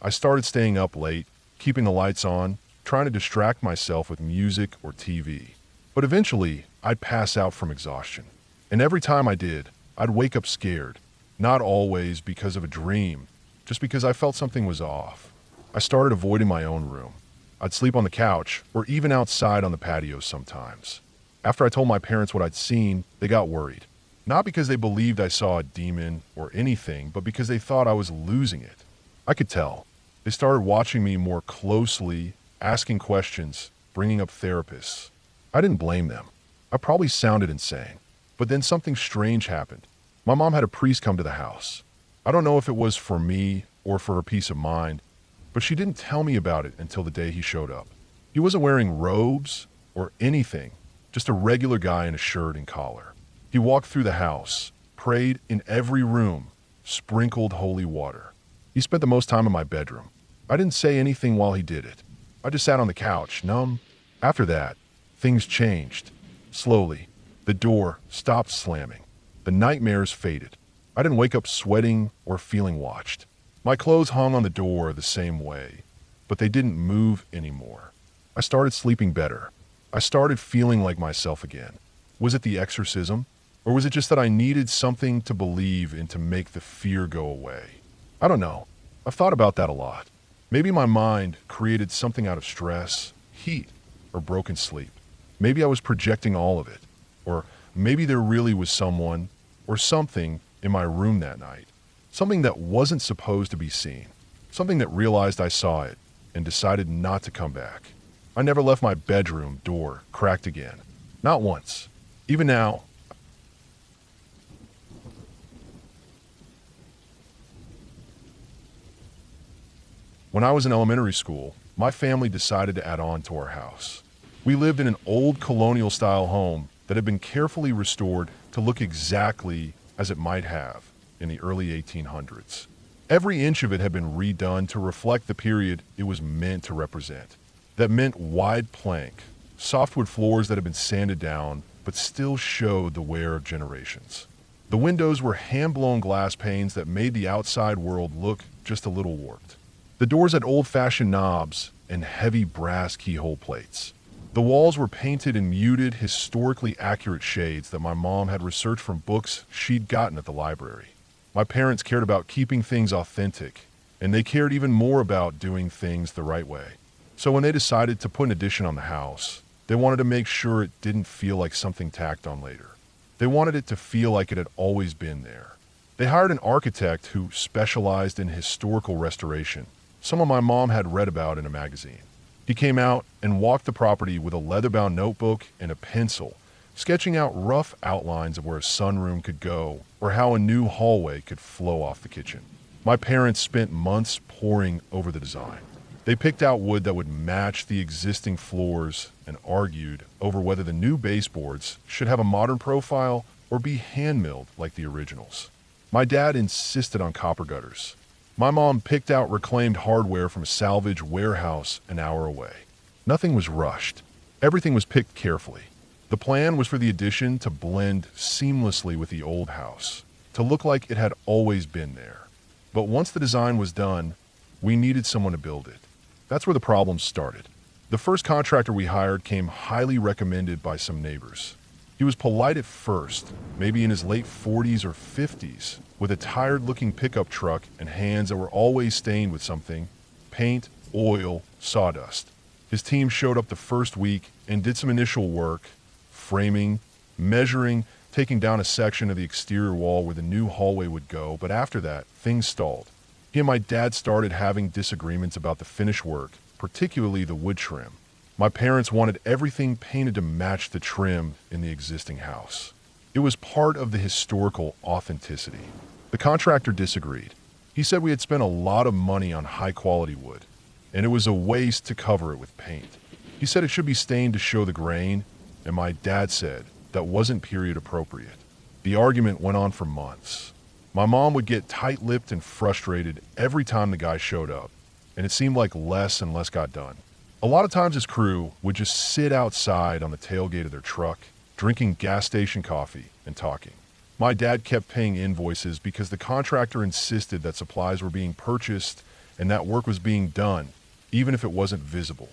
I started staying up late, keeping the lights on, trying to distract myself with music or TV. But eventually, I'd pass out from exhaustion. And every time I did, I'd wake up scared. Not always because of a dream, just because I felt something was off. I started avoiding my own room. I'd sleep on the couch or even outside on the patio sometimes. After I told my parents what I'd seen, they got worried. Not because they believed I saw a demon or anything, but because they thought I was losing it. I could tell. They started watching me more closely, asking questions, bringing up therapists. I didn't blame them. I probably sounded insane. But then something strange happened. My mom had a priest come to the house. I don't know if it was for me or for her peace of mind, but but she didn't tell me about it until the day he showed up. He wasn't wearing robes or anything, just a regular guy in a shirt and collar. He walked through the house, prayed in every room, sprinkled holy water. He spent the most time in my bedroom. I didn't say anything while he did it. I just sat on the couch, numb. After that, things changed. Slowly, the door stopped slamming. The nightmares faded. I didn't wake up sweating or feeling watched. My clothes hung on the door the same way, but they didn't move anymore. I started sleeping better. I started feeling like myself again. Was it the exorcism? Or was it just that I needed something to believe in to make the fear go away? I don't know. I've thought about that a lot. Maybe my mind created something out of stress, heat, or broken sleep. Maybe I was projecting all of it. Or maybe there really was someone or something in my room that night. Something that wasn't supposed to be seen. Something that realized I saw it and decided not to come back. I never left my bedroom door cracked again. Not once. Even now, when I was in elementary school, my family decided to add on to our house. We lived in an old colonial-style home that had been carefully restored to look exactly as it might have in the early 1800s. Every inch of it had been redone to reflect the period it was meant to represent. That meant wide plank, softwood floors that had been sanded down but still showed the wear of generations. The windows were hand-blown glass panes that made the outside world look just a little warped. The doors had old-fashioned knobs and heavy brass keyhole plates. The walls were painted in muted, historically accurate shades that my mom had researched from books she'd gotten at the library. My parents cared about keeping things authentic, and they cared even more about doing things the right way. So when they decided to put an addition on the house, they wanted to make sure it didn't feel like something tacked on later. They wanted it to feel like it had always been there. They hired an architect who specialized in historical restoration, someone my mom had read about in a magazine. He came out and walked the property with a leather-bound notebook and a pencil, sketching out rough outlines of where a sunroom could go or how a new hallway could flow off the kitchen. My parents spent months poring over the design. They picked out wood that would match the existing floors and argued over whether the new baseboards should have a modern profile or be hand-milled like the originals. My dad insisted on copper gutters. My mom picked out reclaimed hardware from a salvage warehouse an hour away. Nothing was rushed. Everything was picked carefully. The plan was for the addition to blend seamlessly with the old house, to look like it had always been there. But once the design was done, we needed someone to build it. That's where the problems started. The first contractor we hired came highly recommended by some neighbors. He was polite at first, maybe in his late 40s or 50s, with a tired-looking pickup truck and hands that were always stained with something: paint, oil, sawdust. His team showed up the first week and did some initial work, framing, measuring, taking down a section of the exterior wall where the new hallway would go, but after that, things stalled. He and my dad started having disagreements about the finish work, particularly the wood trim. My parents wanted everything painted to match the trim in the existing house. It was part of the historical authenticity. The contractor disagreed. He said we had spent a lot of money on high-quality wood, and it was a waste to cover it with paint. He said it should be stained to show the grain, and my dad said that wasn't period appropriate. The argument went on for months. My mom would get tight-lipped and frustrated every time the guy showed up, and it seemed like less and less got done. A lot of times his crew would just sit outside on the tailgate of their truck, drinking gas station coffee and talking. My dad kept paying invoices because the contractor insisted that supplies were being purchased and that work was being done, even if it wasn't visible.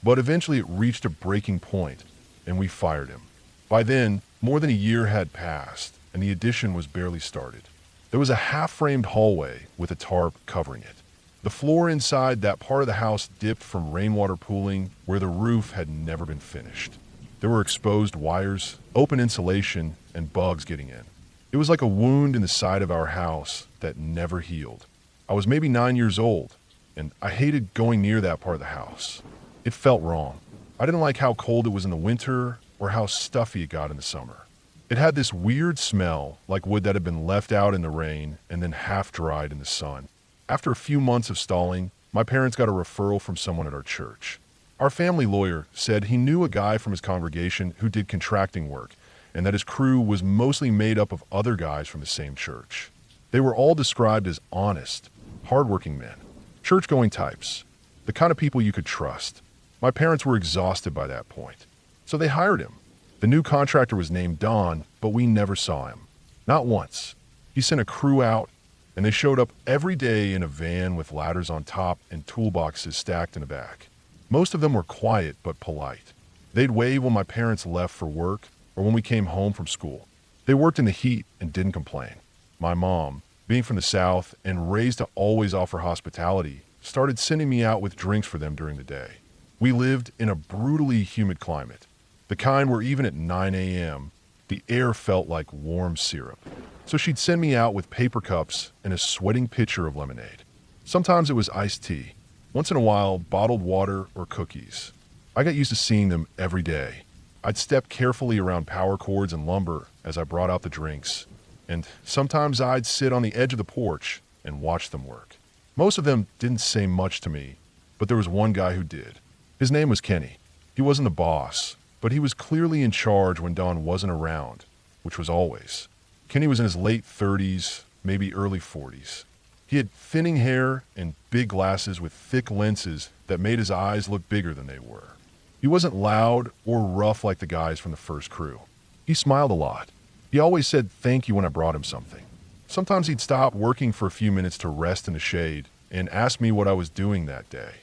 But eventually it reached a breaking point, and we fired him. By then, more than a year had passed, and the addition was barely started. There was a half-framed hallway with a tarp covering it. The floor inside that part of the house dipped from rainwater pooling where the roof had never been finished. There were exposed wires, open insulation, and bugs getting in. It was like a wound in the side of our house that never healed. I was maybe 9 years old, and I hated going near that part of the house. It felt wrong. I didn't like how cold it was in the winter or how stuffy it got in the summer. It had this weird smell, like wood that had been left out in the rain and then half-dried in the sun. After a few months of stalling, My parents got a referral from someone at our church. Our family lawyer said he knew a guy from his congregation who did contracting work, and that his crew was mostly made up of other guys from the same church. They were all described as honest, hardworking men, church-going types, the kind of people you could trust. My parents were exhausted by that point, so they hired him. The new contractor was named Don, but we never saw him. Not once. He sent a crew out, and they showed up every day in a van with ladders on top and toolboxes stacked in the back. Most of them were quiet but polite. They'd wave when my parents left for work or when we came home from school. They worked in the heat and didn't complain. My mom, being from the South and raised to always offer hospitality, started sending me out with drinks for them during the day. We lived in a brutally humid climate, the kind where even at 9 a.m., the air felt like warm syrup. So she'd send me out with paper cups and a sweating pitcher of lemonade. Sometimes it was iced tea. Once in a while, bottled water or cookies. I got used to seeing them every day. I'd step carefully around power cords and lumber as I brought out the drinks, and sometimes I'd sit on the edge of the porch and watch them work. Most of them didn't say much to me, but there was one guy who did. His name was Kenny. He wasn't the boss, but he was clearly in charge when Don wasn't around, which was always. Kenny was in his late 30s, maybe early 40s. He had thinning hair and big glasses with thick lenses that made his eyes look bigger than they were. He wasn't loud or rough like the guys from the first crew. He smiled a lot. He always said thank you when I brought him something. Sometimes he'd stop working for a few minutes to rest in the shade and ask me what I was doing that day.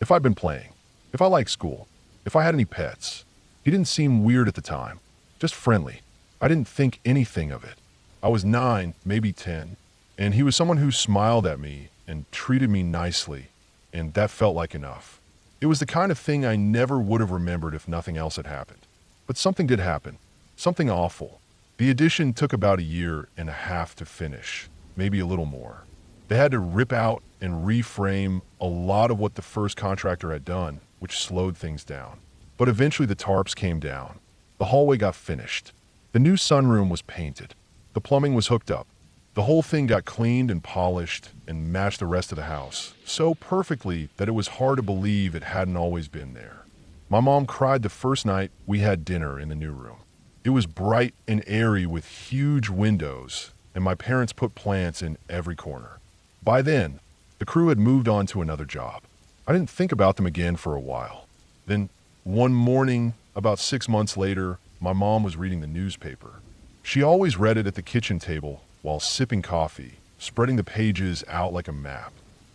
If I'd been playing, if I liked school, if I had any pets. He didn't seem weird at the time, just friendly. I didn't think anything of it. I was 9, maybe 10, and he was someone who smiled at me and treated me nicely, and that felt like enough. It was the kind of thing I never would have remembered if nothing else had happened. But something did happen, something awful. The addition took about a year and a half to finish, maybe a little more. They had to rip out and reframe a lot of what the first contractor had done, which slowed things down. But eventually the tarps came down. The hallway got finished. The new sunroom was painted. The plumbing was hooked up. The whole thing got cleaned and polished and matched the rest of the house so perfectly that it was hard to believe it hadn't always been there. My mom cried the first night we had dinner in the new room. It was bright and airy with huge windows, and my parents put plants in every corner. By then, the crew had moved on to another job. I didn't think about them again for a while. Then, one morning, about 6 months later, my mom was reading the newspaper. She always read it at the kitchen table while sipping coffee, spreading the pages out like a map.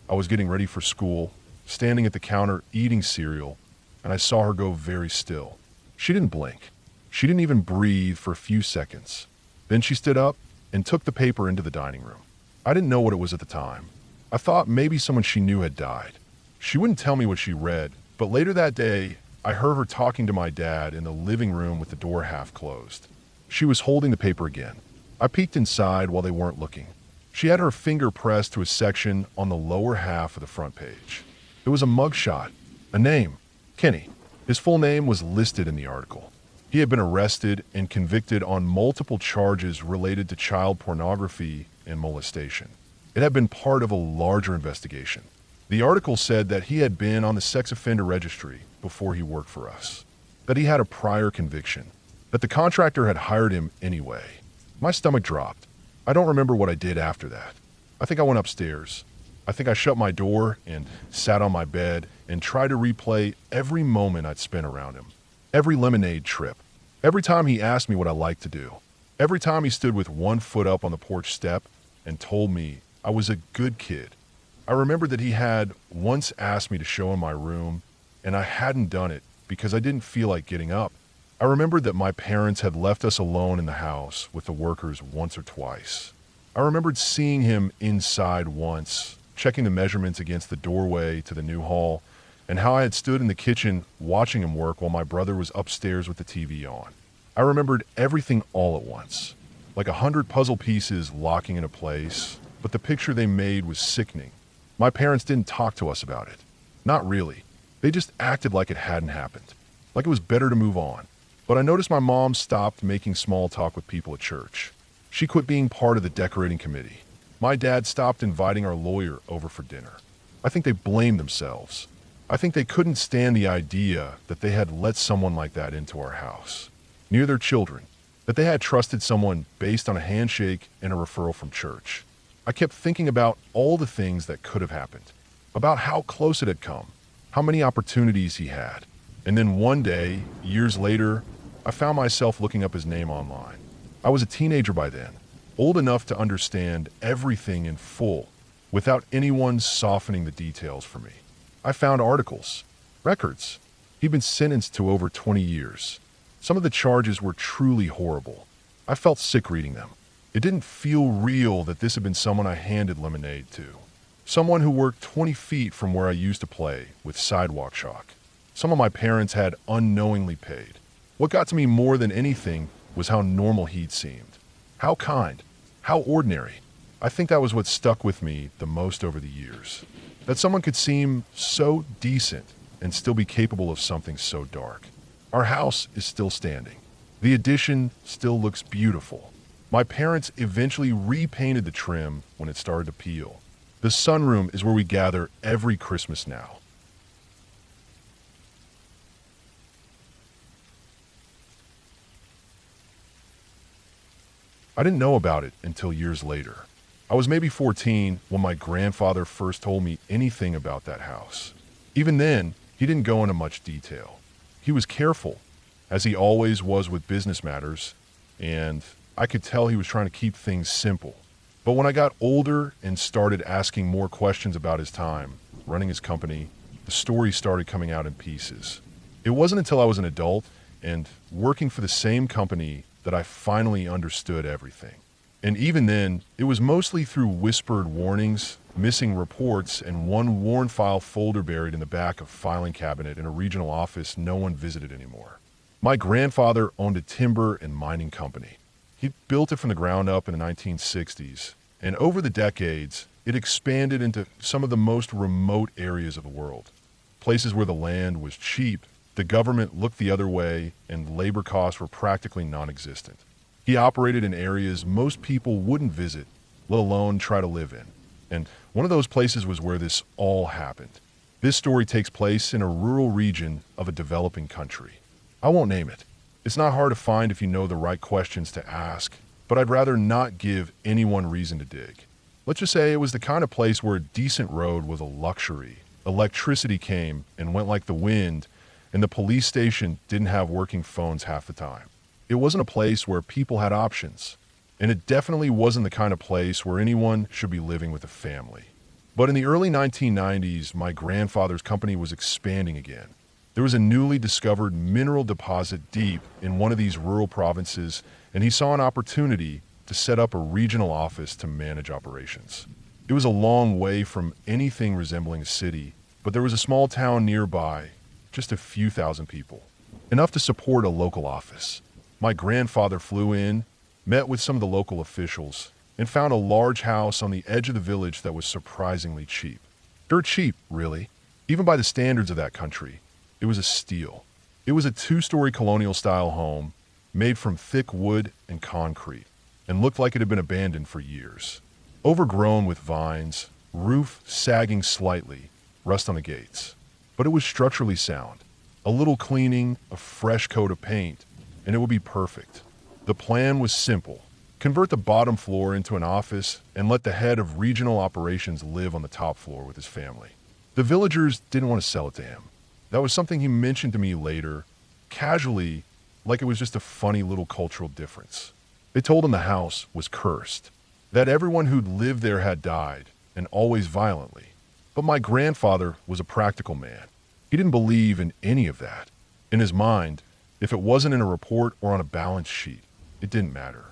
I was getting ready for school, standing at the counter eating cereal, and I saw her go very still. She didn't blink. She didn't even breathe for a few seconds. Then she stood up and took the paper into the dining room. I didn't know what it was at the time. I thought maybe someone she knew had died. She wouldn't tell me what she read, but later that day, I heard her talking to my dad in the living room with the door half closed. She was holding the paper again. I peeked inside while they weren't looking. She had her finger pressed to a section on the lower half of the front page. It was a mugshot, a name, Kenny. His full name was listed in the article. He had been arrested and convicted on multiple charges related to child pornography and molestation. It had been part of a larger investigation. The article said that he had been on the sex offender registry before he worked for us, that he had a prior conviction, that the contractor had hired him anyway. My stomach dropped. I don't remember what I did after that. I think I went upstairs. I think I shut my door and sat on my bed and tried to replay every moment I'd spent around him. Every lemonade trip. Every time he asked me what I liked to do. Every time he stood with one foot up on the porch step and told me I was a good kid. I remembered that he had once asked me to show him my room, and I hadn't done it because I didn't feel like getting up. I remembered that my parents had left us alone in the house with the workers once or twice. I remembered seeing him inside once, checking the measurements against the doorway to the new hall, and how I had stood in the kitchen watching him work while my brother was upstairs with the TV on. I remembered everything all at once, like 100 puzzle pieces locking into place, but the picture they made was sickening. My parents didn't talk to us about it. Not really. They just acted like it hadn't happened, like it was better to move on. But I noticed my mom stopped making small talk with people at church. She quit being part of the decorating committee. My dad stopped inviting our lawyer over for dinner. I think they blamed themselves. I think they couldn't stand the idea that they had let someone like that into our house, near their children, that they had trusted someone based on a handshake and a referral from church. I kept thinking about all the things that could have happened, about how close it had come, how many opportunities he had. And then one day, years later, I found myself looking up his name online. I was a teenager by then, old enough to understand everything in full, without anyone softening the details for me. I found articles, records. He'd been sentenced to over 20 years. Some of the charges were truly horrible. I felt sick reading them. It didn't feel real that this had been someone I handed lemonade to. Someone who worked 20 feet from where I used to play with sidewalk chalk. Someone my parents had unknowingly paid. What got to me more than anything was how normal he'd seemed. How kind. How ordinary. I think that was what stuck with me the most over the years. That someone could seem so decent and still be capable of something so dark. Our house is still standing. The addition still looks beautiful. My parents eventually repainted the trim when it started to peel. The sunroom is where we gather every Christmas now. I didn't know about it until years later. I was maybe 14 when my grandfather first told me anything about that house. Even then, he didn't go into much detail. He was careful, as he always was with business matters, and I could tell he was trying to keep things simple. But when I got older and started asking more questions about his time running his company, the story started coming out in pieces. It wasn't until I was an adult and working for the same company that I finally understood everything. And even then, it was mostly through whispered warnings, missing reports, and one worn file folder buried in the back of a filing cabinet in a regional office no one visited anymore. My grandfather owned a timber and mining company. He built it from the ground up in the 1960s, and over the decades, it expanded into some of the most remote areas of the world. Places where the land was cheap, the government looked the other way, and labor costs were practically non-existent. He operated in areas most people wouldn't visit, let alone try to live in. And one of those places was where this all happened. This story takes place in a rural region of a developing country. I won't name it. It's not hard to find if you know the right questions to ask, but I'd rather not give anyone reason to dig. Let's just say it was the kind of place where a decent road was a luxury. Electricity came and went like the wind, and the police station didn't have working phones half the time. It wasn't a place where people had options, and it definitely wasn't the kind of place where anyone should be living with a family. But in the early 1990s, my grandfather's company was expanding again. There was a newly discovered mineral deposit deep in one of these rural provinces, and he saw an opportunity to set up a regional office to manage operations. It was a long way from anything resembling a city, but there was a small town nearby, just a few thousand people, enough to support a local office. My grandfather flew in, met with some of the local officials, and found a large house on the edge of the village that was surprisingly cheap. Dirt cheap, really. Even by the standards of that country, it was a steal. It was a 2-story colonial-style home made from thick wood and concrete, and looked like it had been abandoned for years. Overgrown with vines, roof sagging slightly, rust on the gates. But it was structurally sound. A little cleaning, a fresh coat of paint, and it would be perfect. The plan was simple. Convert the bottom floor into an office and let the head of regional operations live on the top floor with his family. The villagers didn't want to sell it to him. That was something he mentioned to me later, casually, like it was just a funny little cultural difference. They told him the house was cursed, that everyone who'd lived there had died, and always violently. But my grandfather was a practical man. He didn't believe in any of that. In his mind, if it wasn't in a report or on a balance sheet, it didn't matter.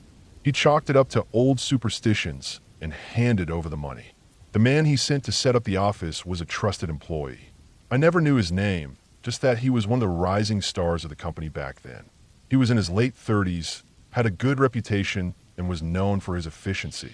He chalked it up to old superstitions and handed over the money. The man he sent to set up the office was a trusted employee. I never knew his name, just that he was one of the rising stars of the company back then. He was in his late 30s, had a good reputation, and was known for his efficiency.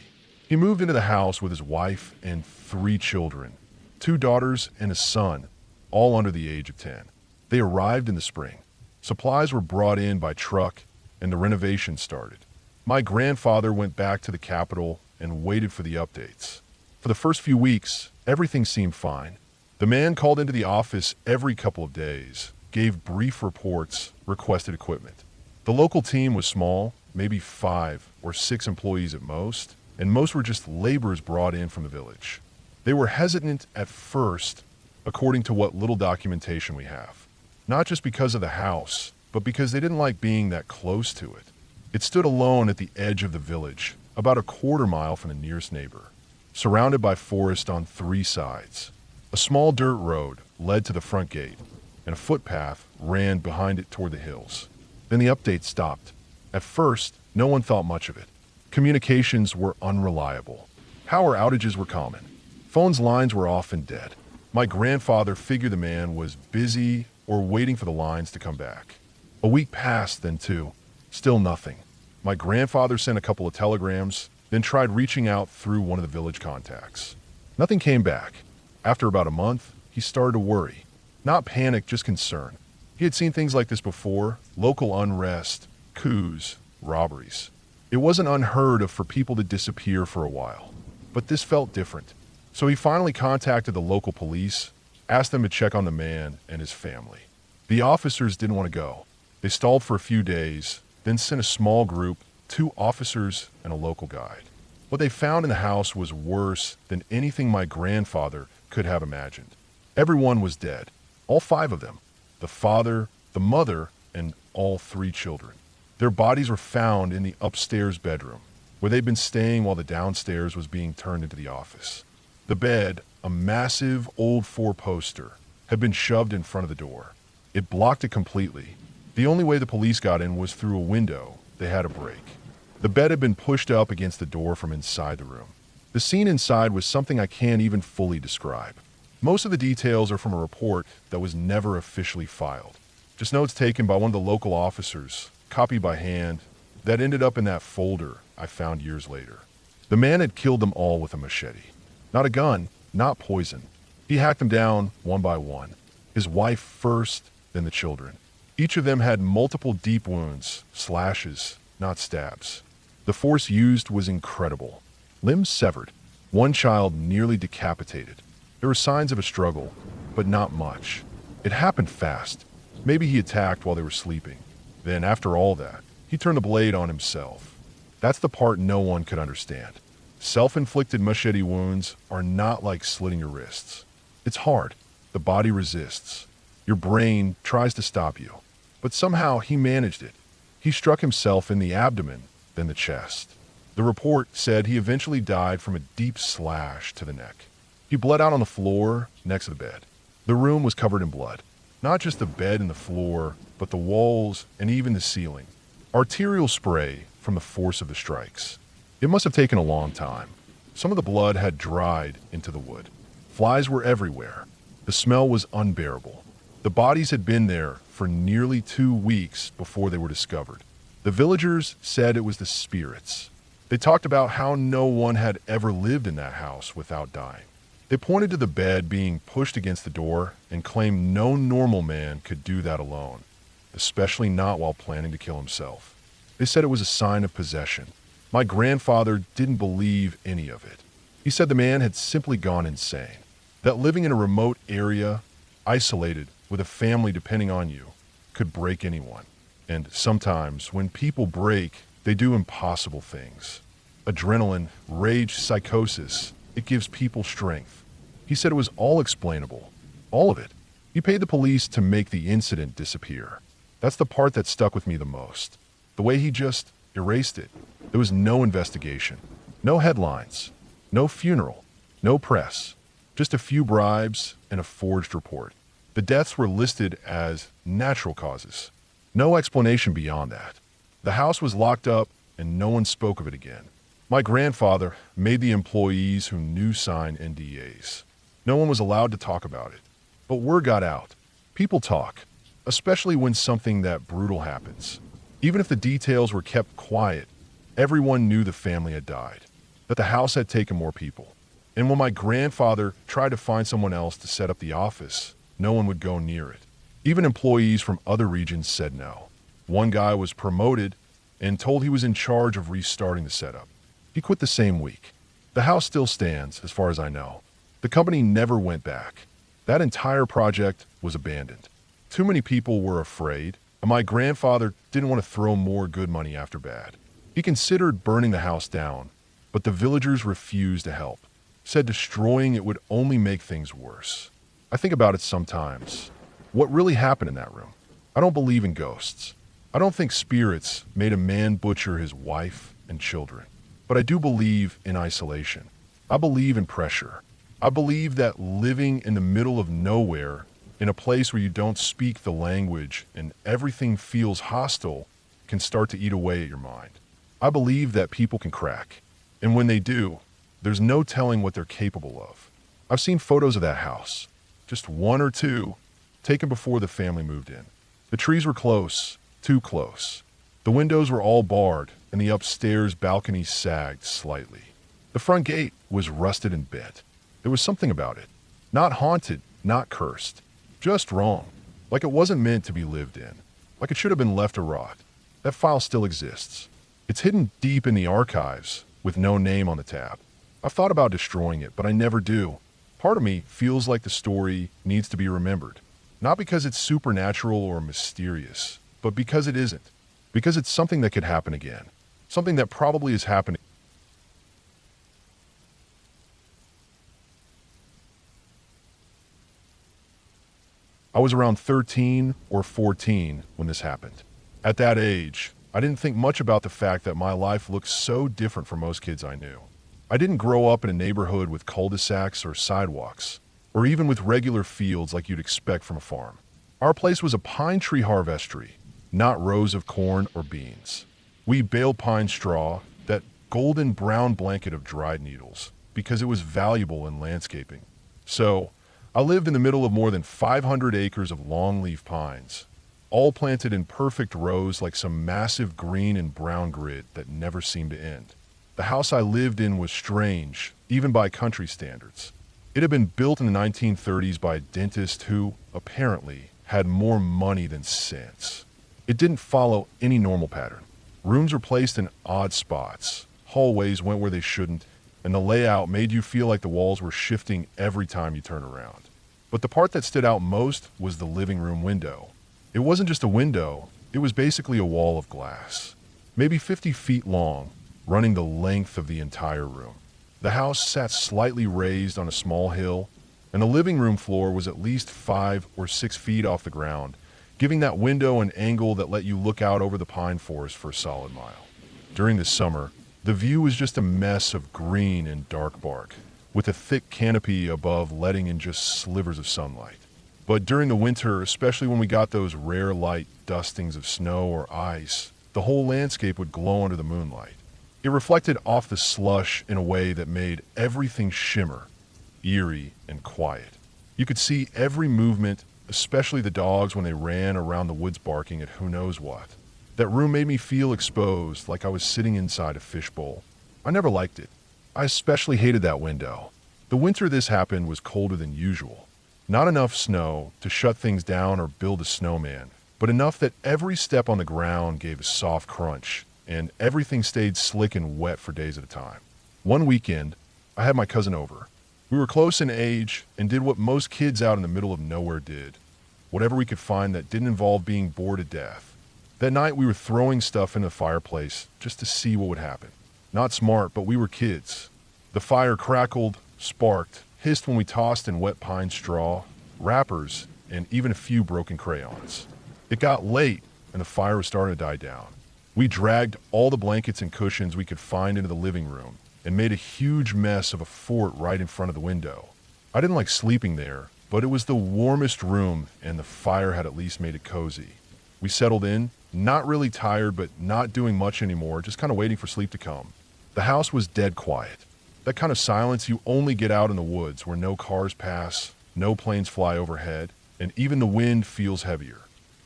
He moved into the house with his wife and 3 children, 2 daughters and a son, all under the age of 10. They arrived in the spring. Supplies were brought in by truck, and the renovation started. My grandfather went back to the capital and waited for the updates. For the first few weeks, Everything seemed fine. The man called into the office every couple of days, gave brief reports, requested equipment. The local team was small, maybe 5 or 6 employees at most, and most were just laborers brought in from the village. They were hesitant at first, according to what little documentation we have. Not just because of the house, but because they didn't like being that close to it. It stood alone at the edge of the village, about a quarter mile from the nearest neighbor, surrounded by forest on 3 sides. A small dirt road led to the front gate, and a footpath ran behind it toward the hills. Then the update stopped. At first, no one thought much of it. Communications were unreliable. Power outages were common. Phone's lines were often dead. My grandfather figured the man was busy or waiting for the lines to come back. A week passed, then 2. Still nothing. My grandfather sent a couple of telegrams, then tried reaching out through one of the village contacts. Nothing came back. After about a month, he started to worry. Not panic, just concern. He had seen things like this before: local unrest, coups, robberies. It wasn't unheard of for people to disappear for a while, but this felt different. So he finally contacted the local police, asked them to check on the man and his family. The officers didn't want to go. They stalled for a few days, then sent a small group, 2 officers and a local guide. What they found in the house was worse than anything my grandfather could have imagined. Everyone was dead, all 5 of them: the father, the mother, and all 3 children. Their bodies were found in the upstairs bedroom, where they'd been staying while the downstairs was being turned into the office. The bed, a massive old 4-poster, had been shoved in front of the door. It blocked it completely. The only way the police got in was through a window they had to break. The bed had been pushed up against the door from inside the room. The scene inside was something I can't even fully describe. Most of the details are from a report that was never officially filed. Just notes taken by one of the local officers, copied by hand, that ended up in that folder I found years later. The man had killed them all with a machete. Not a gun, not poison. He hacked them down one by one. His wife first, then the children. Each of them had multiple deep wounds, slashes, not stabs. The force used was incredible. Limbs severed. One child nearly decapitated. There were signs of a struggle, but not much. It happened fast. Maybe he attacked while they were sleeping. Then, after all that, he turned the blade on himself. That's the part no one could understand. Self-inflicted machete wounds are not like slitting your wrists. It's hard. The body resists. Your brain tries to stop you. But somehow he managed it. He struck himself in the abdomen, then the chest. The report said he eventually died from a deep slash to the neck. He bled out on the floor next to the bed. The room was covered in blood. Not just the bed and the floor, but the walls and even the ceiling. Arterial spray from the force of the strikes. It must have taken a long time. Some of the blood had dried into the wood. Flies were everywhere. The smell was unbearable. The bodies had been there for nearly 2 weeks before they were discovered. The villagers said it was the spirits. They talked about how no one had ever lived in that house without dying. They pointed to the bed being pushed against the door and claimed no normal man could do that alone, especially not while planning to kill himself. They said it was a sign of possession. My grandfather didn't believe any of it. He said the man had simply gone insane, that living in a remote area, isolated, with a family depending on you, could break anyone. And sometimes, when people break, they do impossible things. Adrenaline, rage, psychosis, it gives people strength. He said it was all explainable. All of it. He paid the police to make the incident disappear. That's the part that stuck with me the most. The way he just erased it. There was no investigation, no headlines, no funeral, no press, just a few bribes and a forged report. The deaths were listed as natural causes. No explanation beyond that. The house was locked up and no one spoke of it again. My grandfather made the employees who knew sign NDAs. No one was allowed to talk about it. But word got out. People talk, especially when something that brutal happens. Even if the details were kept quiet, everyone knew the family had died, that the house had taken more people. And when my grandfather tried to find someone else to set up the office, no one would go near it. Even employees from other regions said no. One guy was promoted and told he was in charge of restarting the setup. He quit the same week. The house still stands, as far as I know. The company never went back. That entire project was abandoned. Too many people were afraid, and my grandfather didn't want to throw more good money after bad. He considered burning the house down, but the villagers refused to help, said destroying it would only make things worse. I think about it sometimes. What really happened in that room? I don't believe in ghosts. I don't think spirits made a man butcher his wife and children. But I do believe in isolation. I believe in pressure. I believe that living in the middle of nowhere, in a place where you don't speak the language and everything feels hostile, can start to eat away at your mind. I believe that people can crack. And when they do, there's no telling what they're capable of. I've seen photos of that house, just one or two, taken before the family moved in. The trees were close, too close. The windows were all barred, and the upstairs balcony sagged slightly. The front gate was rusted and bent. There was something about it. Not haunted, not cursed. Just wrong. Like it wasn't meant to be lived in. Like it should have been left to rot. That file still exists. It's hidden deep in the archives, with no name on the tab. I've thought about destroying it, but I never do. Part of me feels like the story needs to be remembered. Not because it's supernatural or mysterious, but because it isn't. Because it's something that could happen again. Something that probably is happening. I was around 13 or 14 when this happened. At that age, I didn't think much about the fact that my life looked so different from most kids I knew. I didn't grow up in a neighborhood with cul-de-sacs or sidewalks, or even with regular fields like you'd expect from a farm. Our place was a pine tree harvestery, not rows of corn or beans. We baled pine straw, that golden brown blanket of dried needles, because it was valuable in landscaping. So, I lived in the middle of more than 500 acres of longleaf pines, all planted in perfect rows like some massive green and brown grid that never seemed to end. The house I lived in was strange, even by country standards. It had been built in the 1930s by a dentist who, apparently, had more money than sense. It didn't follow any normal pattern. Rooms were placed in odd spots, hallways went where they shouldn't, and the layout made you feel like the walls were shifting every time you turned around. But the part that stood out most was the living room window. It wasn't just a window, it was basically a wall of glass, maybe 50 feet long, running the length of the entire room. The house sat slightly raised on a small hill, and the living room floor was at least 5 or 6 feet off the ground, giving that window an angle that let you look out over the pine forest for a solid mile. During the summer, the view was just a mess of green and dark bark, with a thick canopy above letting in just slivers of sunlight. But during the winter, especially when we got those rare light dustings of snow or ice, the whole landscape would glow under the moonlight. It reflected off the slush in a way that made everything shimmer, eerie and quiet. You could see every movement, especially the dogs when they ran around the woods barking at who knows what. That room made me feel exposed, like I was sitting inside a fishbowl. I never liked it. I especially hated that window. The winter this happened was colder than usual. Not enough snow to shut things down or build a snowman, but enough that every step on the ground gave a soft crunch, and everything stayed slick and wet for days at a time. One weekend, I had my cousin over. We were close in age and did what most kids out in the middle of nowhere did. Whatever we could find that didn't involve being bored to death. That night we were throwing stuff in the fireplace just to see what would happen. Not smart, but we were kids. The fire crackled, sparked, hissed when we tossed in wet pine straw, wrappers, and even a few broken crayons. It got late and the fire was starting to die down. We dragged all the blankets and cushions we could find into the living room and made a huge mess of a fort right in front of the window. I didn't like sleeping there, but it was the warmest room and the fire had at least made it cozy. We settled in, not really tired, but not doing much anymore, just kind of waiting for sleep to come. The house was dead quiet. That kind of silence you only get out in the woods where no cars pass, no planes fly overhead, and even the wind feels heavier.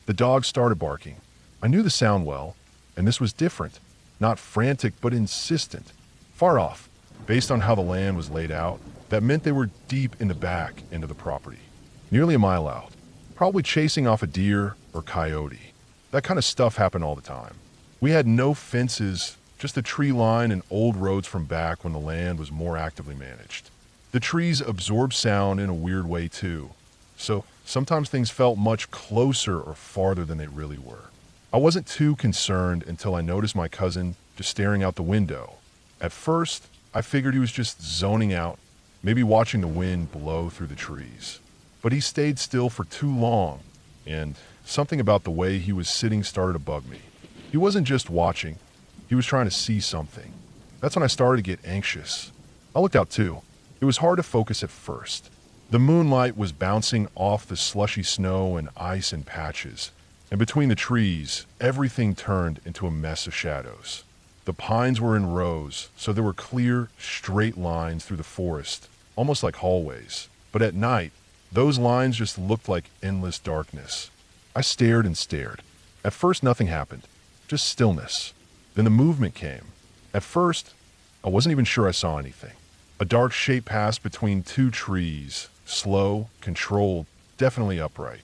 The dogs started barking. I knew the sound well, and this was different. Not frantic, but insistent. Far off, based on how the land was laid out, that meant they were deep in the back end of the property. Nearly a mile out. Probably chasing off a deer or coyote. That kind of stuff happened all the time. We had no fences, just a tree line and old roads from back when the land was more actively managed. The trees absorb sound in a weird way too, so sometimes things felt much closer or farther than they really were. I wasn't too concerned until I noticed my cousin just staring out the window. At first, I figured he was just zoning out, maybe watching the wind blow through the trees. But he stayed still for too long, and something about the way he was sitting started to bug me. He wasn't just watching, he was trying to see something. That's when I started to get anxious. I looked out too. It was hard to focus at first. The moonlight was bouncing off the slushy snow and ice in patches, and between the trees, everything turned into a mess of shadows. The pines were in rows, so there were clear, straight lines through the forest, almost like hallways. But at night, those lines just looked like endless darkness. I stared and stared. At first, nothing happened, just stillness. Then the movement came. At first, I wasn't even sure I saw anything. A dark shape passed between two trees, slow, controlled, definitely upright.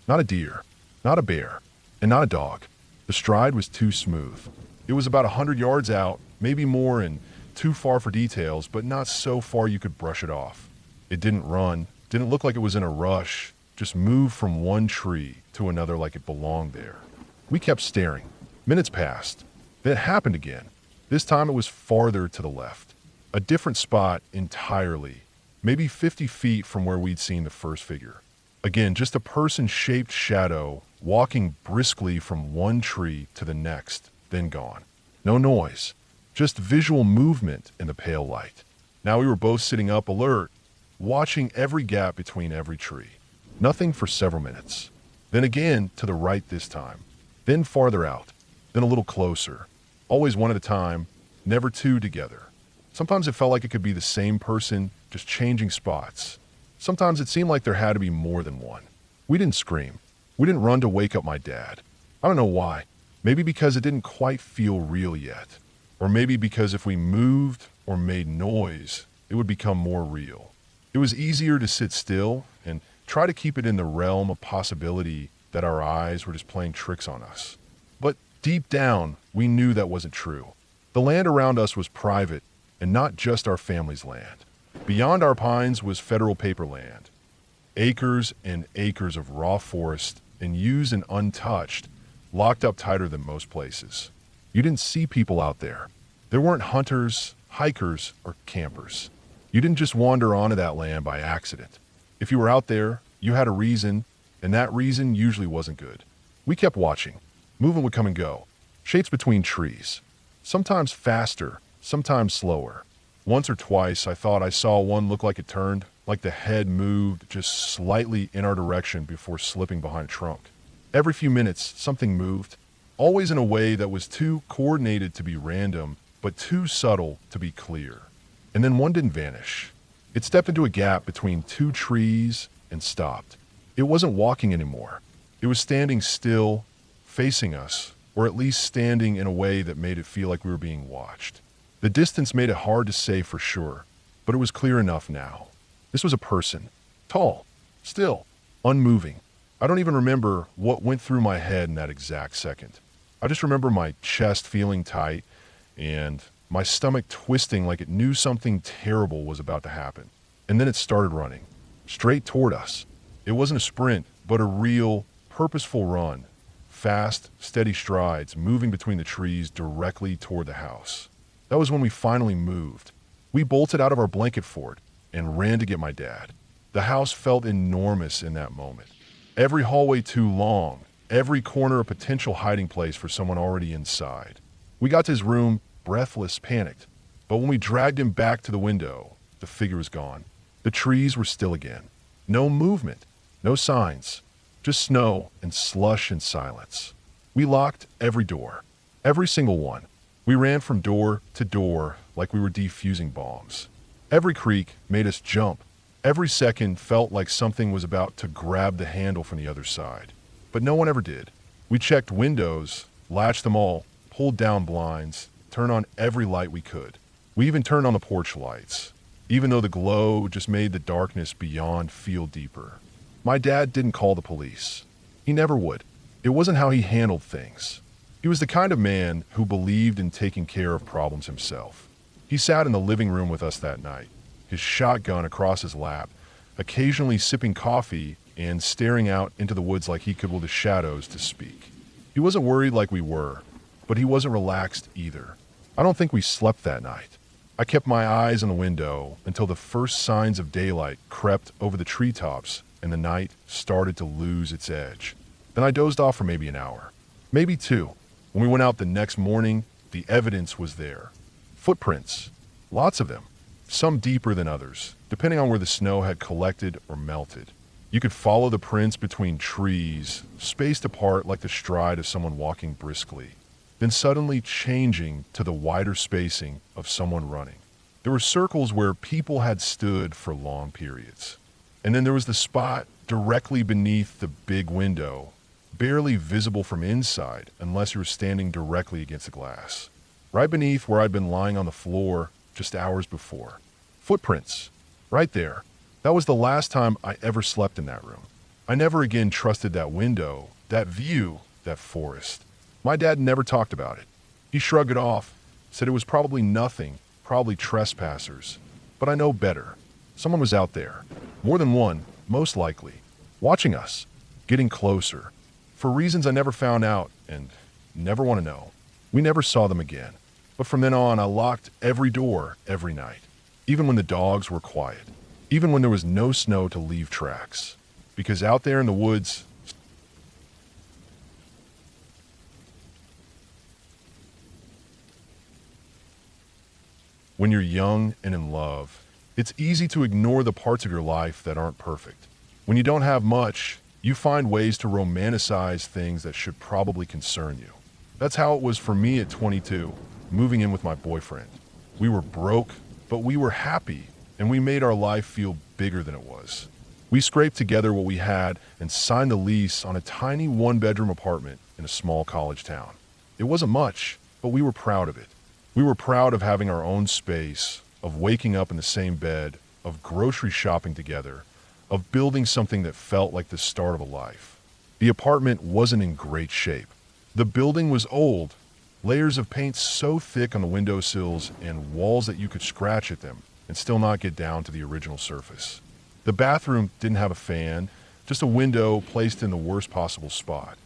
Not a deer, not a bear, and not a dog. The stride was too smooth. It was about 100 yards out, maybe more, and too far for details, but not so far you could brush it off. It didn't run, didn't look like it was in a rush, just moved from one tree to another like it belonged there. We kept staring. Minutes passed. Then it happened again. This time it was farther to the left. A different spot entirely, maybe 50 feet from where we'd seen the first figure. Again, just a person-shaped shadow walking briskly from one tree to the next, then gone. No noise, just visual movement in the pale light. Now we were both sitting up alert, watching every gap between every tree. Nothing for several minutes. Then again to the right this time. Then farther out. Then a little closer. Always one at a time, never two together. Sometimes it felt like it could be the same person, just changing spots. Sometimes it seemed like there had to be more than one. We didn't scream. We didn't run to wake up my dad. I don't know why. Maybe because it didn't quite feel real yet. Or maybe because if we moved or made noise, it would become more real. It was easier to sit still and try to keep it in the realm of possibility that our eyes were just playing tricks on us. But deep down, we knew that wasn't true. The land around us was private and not just our family's land. Beyond our pines was federal paper land. Acres and acres of raw forest, and used and untouched, locked up tighter than most places. You didn't see people out there. There weren't hunters, hikers, or campers. You didn't just wander onto that land by accident. If you were out there, you had a reason, and that reason usually wasn't good. We kept watching. Movement would come and go. Shapes between trees. Sometimes faster, sometimes slower. Once or twice, I thought I saw one look like it turned, like the head moved just slightly in our direction before slipping behind a trunk. Every few minutes, something moved, always in a way that was too coordinated to be random, but too subtle to be clear. And then one didn't vanish. It stepped into a gap between two trees and stopped. It wasn't walking anymore. It was standing still, facing us, or at least standing in a way that made it feel like we were being watched. The distance made it hard to say for sure, but it was clear enough now. This was a person. Tall. Still. Unmoving. I don't even remember what went through my head in that exact second. I just remember my chest feeling tight and my stomach twisting like it knew something terrible was about to happen. And then it started running. Straight toward us. It wasn't a sprint, but a real, purposeful run. Fast, steady strides moving between the trees directly toward the house. That was when we finally moved. We bolted out of our blanket fort and ran to get my dad. The house felt enormous in that moment. Every hallway too long, every corner a potential hiding place for someone already inside. We got to his room, breathless, panicked. But when we dragged him back to the window, the figure was gone. The trees were still again. No movement, no signs, just snow and slush and silence. We locked every door, every single one. We ran from door to door like we were defusing bombs. Every creak made us jump. Every second felt like something was about to grab the handle from the other side. But no one ever did. We checked windows, latched them all, pulled down blinds, turned on every light we could. We even turned on the porch lights, even though the glow just made the darkness beyond feel deeper. My dad didn't call the police. He never would. It wasn't how he handled things. He was the kind of man who believed in taking care of problems himself. He sat in the living room with us that night. his shotgun across his lap, occasionally sipping coffee and staring out into the woods like he could will the shadows to speak. He wasn't worried like we were, but he wasn't relaxed either. I don't think we slept that night. I kept my eyes on the window until the first signs of daylight crept over the treetops and the night started to lose its edge. Then I dozed off for maybe an hour, maybe two. When we went out the next morning, the evidence was there. Footprints, lots of them, some deeper than others, depending on where the snow had collected or melted. You could follow the prints between trees, spaced apart like the stride of someone walking briskly, then suddenly changing to the wider spacing of someone running. There were circles where people had stood for long periods. And then there was the spot directly beneath the big window, barely visible from inside unless you were standing directly against the glass, right beneath where I'd been lying on the floor just hours before. Footprints, right there. That was the last time I ever slept in that room. I never again trusted that window, that view, that forest. My dad never talked about it. He shrugged it off, said it was probably nothing, probably trespassers. But I know better. Someone was out there, more than one, most likely, watching us, getting closer. For reasons I never found out and never want to know. We never saw them again. But from then on, I locked every door every night, even when the dogs were quiet, even when there was no snow to leave tracks. Because out there in the woods, when you're young and in love, it's easy to ignore the parts of your life that aren't perfect. When you don't have much, you find ways to romanticize things that should probably concern you. That's how it was for me at 22, moving in with my boyfriend. We were broke, but we were happy, and we made our life feel bigger than it was. We scraped together what we had and signed the lease on a tiny one-bedroom apartment in a small college town. It wasn't much, but we were proud of it. We were proud of having our own space, of waking up in the same bed, of grocery shopping together, of building something that felt like the start of a life. The apartment wasn't in great shape. The building was old, layers of paint so thick on the windowsills and walls that you could scratch at them and still not get down to the original surface. The bathroom didn't have a fan, just a window placed in the worst possible spot,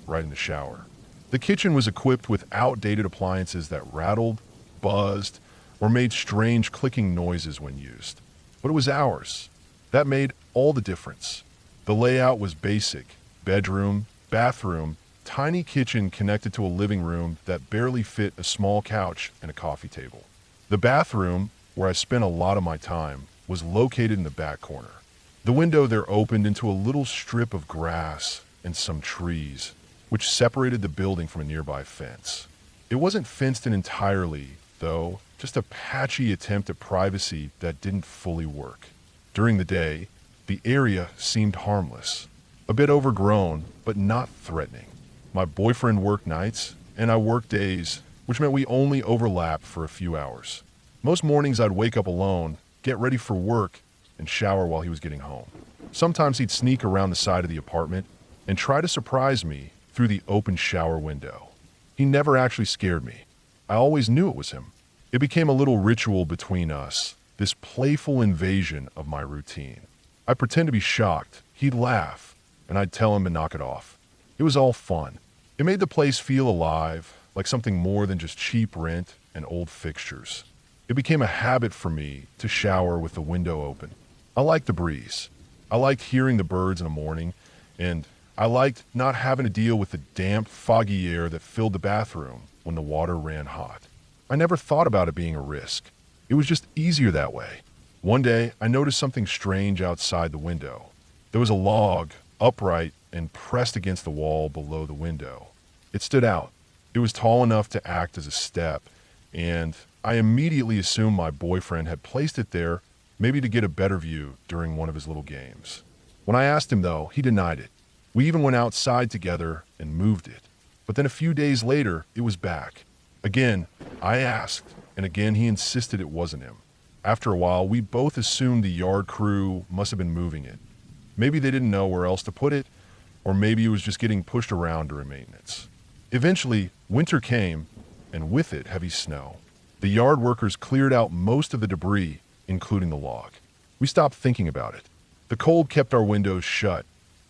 right in the shower. The kitchen was equipped with outdated appliances that rattled, buzzed, or made strange clicking noises when used. But it was ours. That made all the difference. The layout was basic: bedroom, bathroom, tiny kitchen connected to a living room that barely fit a small couch and a coffee table. The bathroom, where I spent a lot of my time, was located in the back corner. The window there opened into a little strip of grass and some trees, which separated the building from a nearby fence. It wasn't fenced in entirely, though, just a patchy attempt at privacy that didn't fully work. During the day, the area seemed harmless, a bit overgrown, but not threatening. My boyfriend worked nights, and I worked days, which meant we only overlapped for a few hours. Most mornings I'd wake up alone, get ready for work, and shower while he was getting home. Sometimes he'd sneak around the side of the apartment and try to surprise me through the open shower window. He never actually scared me. I always knew it was him. It became a little ritual between us, this playful invasion of my routine. I'd pretend to be shocked, he'd laugh, and I'd tell him to knock it off. It was all fun. It made the place feel alive, like something more than just cheap rent and old fixtures. It became a habit for me to shower with the window open. I liked the breeze. I liked hearing the birds in the morning, and I liked not having to deal with the damp, foggy air that filled the bathroom when the water ran hot. I never thought about it being a risk. It was just easier that way. One day, I noticed something strange outside the window. There was a log, upright and pressed against the wall below the window. It stood out. It was tall enough to act as a step, and I immediately assumed my boyfriend had placed it there, maybe to get a better view during one of his little games. When I asked him, though, he denied it. We even went outside together and moved it. But then a few days later, it was back. Again, I asked, and again he insisted it wasn't him. After a while, we both assumed the yard crew must have been moving it. Maybe they didn't know where else to put it, or maybe it was just getting pushed around during maintenance. Eventually, winter came, and with it, heavy snow. The yard workers cleared out most of the debris, including the log. We stopped thinking about it. The cold kept our windows shut,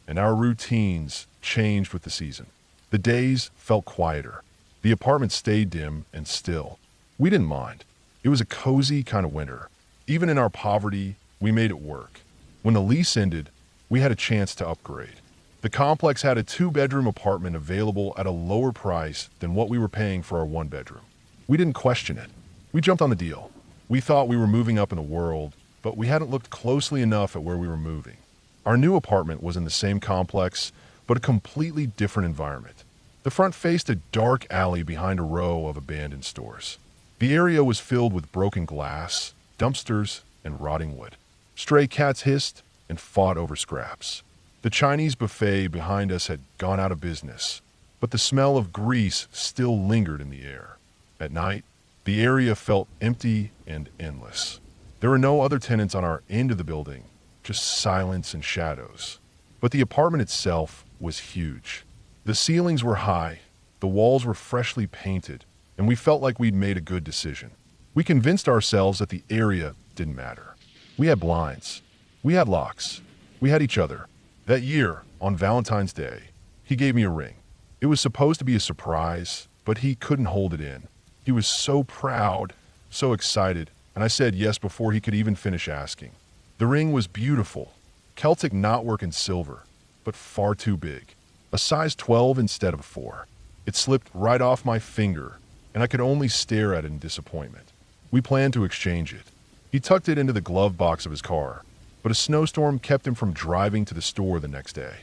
and our routines changed with the season. The days felt quieter. The apartment stayed dim and still. We didn't mind. It was a cozy kind of winter. Even in our poverty, we made it work. When the lease ended, we had a chance to upgrade. The complex had a two-bedroom apartment available at a lower price than what we were paying for our one-bedroom. We didn't question it. We jumped on the deal. We thought we were moving up in the world, but we hadn't looked closely enough at where we were moving. Our new apartment was in the same complex, but a completely different environment. The front faced a dark alley behind a row of abandoned stores. The area was filled with broken glass, dumpsters, and rotting wood. Stray cats hissed and fought over scraps. The Chinese buffet behind us had gone out of business, but the smell of grease still lingered in the air. At night, the area felt empty and endless. There were no other tenants on our end of the building, just silence and shadows. But the apartment itself was huge. The ceilings were high, the walls were freshly painted, and we felt like we'd made a good decision. We convinced ourselves that the area didn't matter. We had blinds. We had locks. We had each other. That year, on Valentine's Day, he gave me a ring. It was supposed to be a surprise, but he couldn't hold it in. He was so proud, so excited, and I said yes before he could even finish asking. The ring was beautiful, Celtic knotwork in silver, but far too big. A size 12 instead of a 4. It slipped right off my finger, and I could only stare at it in disappointment. We planned to exchange it. He tucked it into the glove box of his car, but a snowstorm kept him from driving to the store the next day.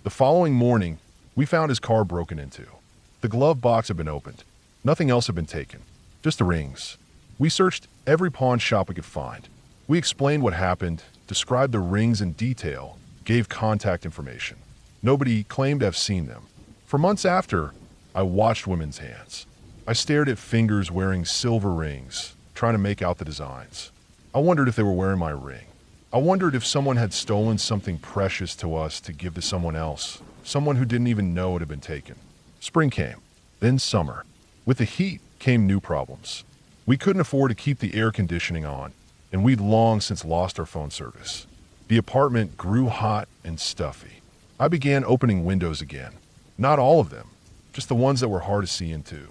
The following morning, we found his car broken into. The glove box had been opened. Nothing else had been taken, just the rings. We searched every pawn shop we could find. We explained what happened, described the rings in detail, gave contact information. Nobody claimed to have seen them. For months after, I watched women's hands. I stared at fingers wearing silver rings, trying to make out the designs. I wondered if they were wearing my ring. I wondered if someone had stolen something precious to us to give to someone else, someone who didn't even know it had been taken. Spring came, then summer. With the heat came new problems. We couldn't afford to keep the air conditioning on, and we'd long since lost our phone service. The apartment grew hot and stuffy. I began opening windows again. Not all of them, just the ones that were hard to see into.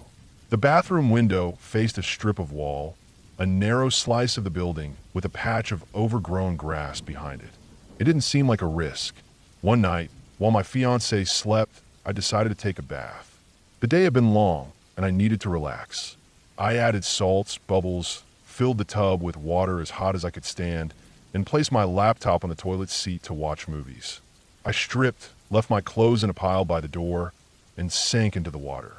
The bathroom window faced a strip of wall, a narrow slice of the building with a patch of overgrown grass behind it. It didn't seem like a risk. One night, while my fiancée slept, I decided to take a bath. The day had been long, and I needed to relax. I added salts, bubbles, filled the tub with water as hot as I could stand, and placed my laptop on the toilet seat to watch movies. I stripped, left my clothes in a pile by the door, and sank into the water.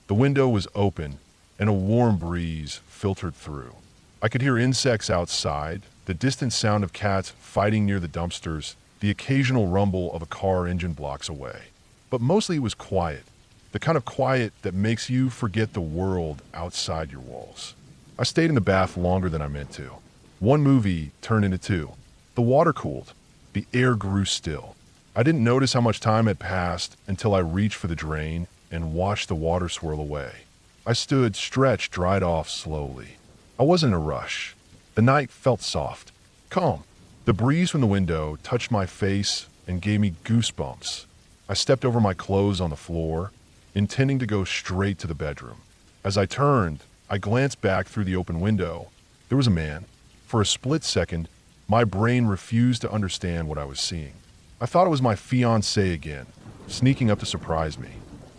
The window was open, and a warm breeze filtered through. I could hear insects outside, the distant sound of cats fighting near the dumpsters, the occasional rumble of a car engine blocks away. But mostly it was quiet, the kind of quiet that makes you forget the world outside your walls. I stayed in the bath longer than I meant to. One movie turned into two. The water cooled. The air grew still. I didn't notice how much time had passed until I reached for the drain and watched the water swirl away. I stood stretched, dried off slowly. I wasn't in a rush. The night felt soft, calm. The breeze from the window touched my face and gave me goosebumps. I stepped over my clothes on the floor, intending to go straight to the bedroom. As I turned, I glanced back through the open window. There was a man. For a split second, my brain refused to understand what I was seeing. I thought it was my fiancé again, sneaking up to surprise me.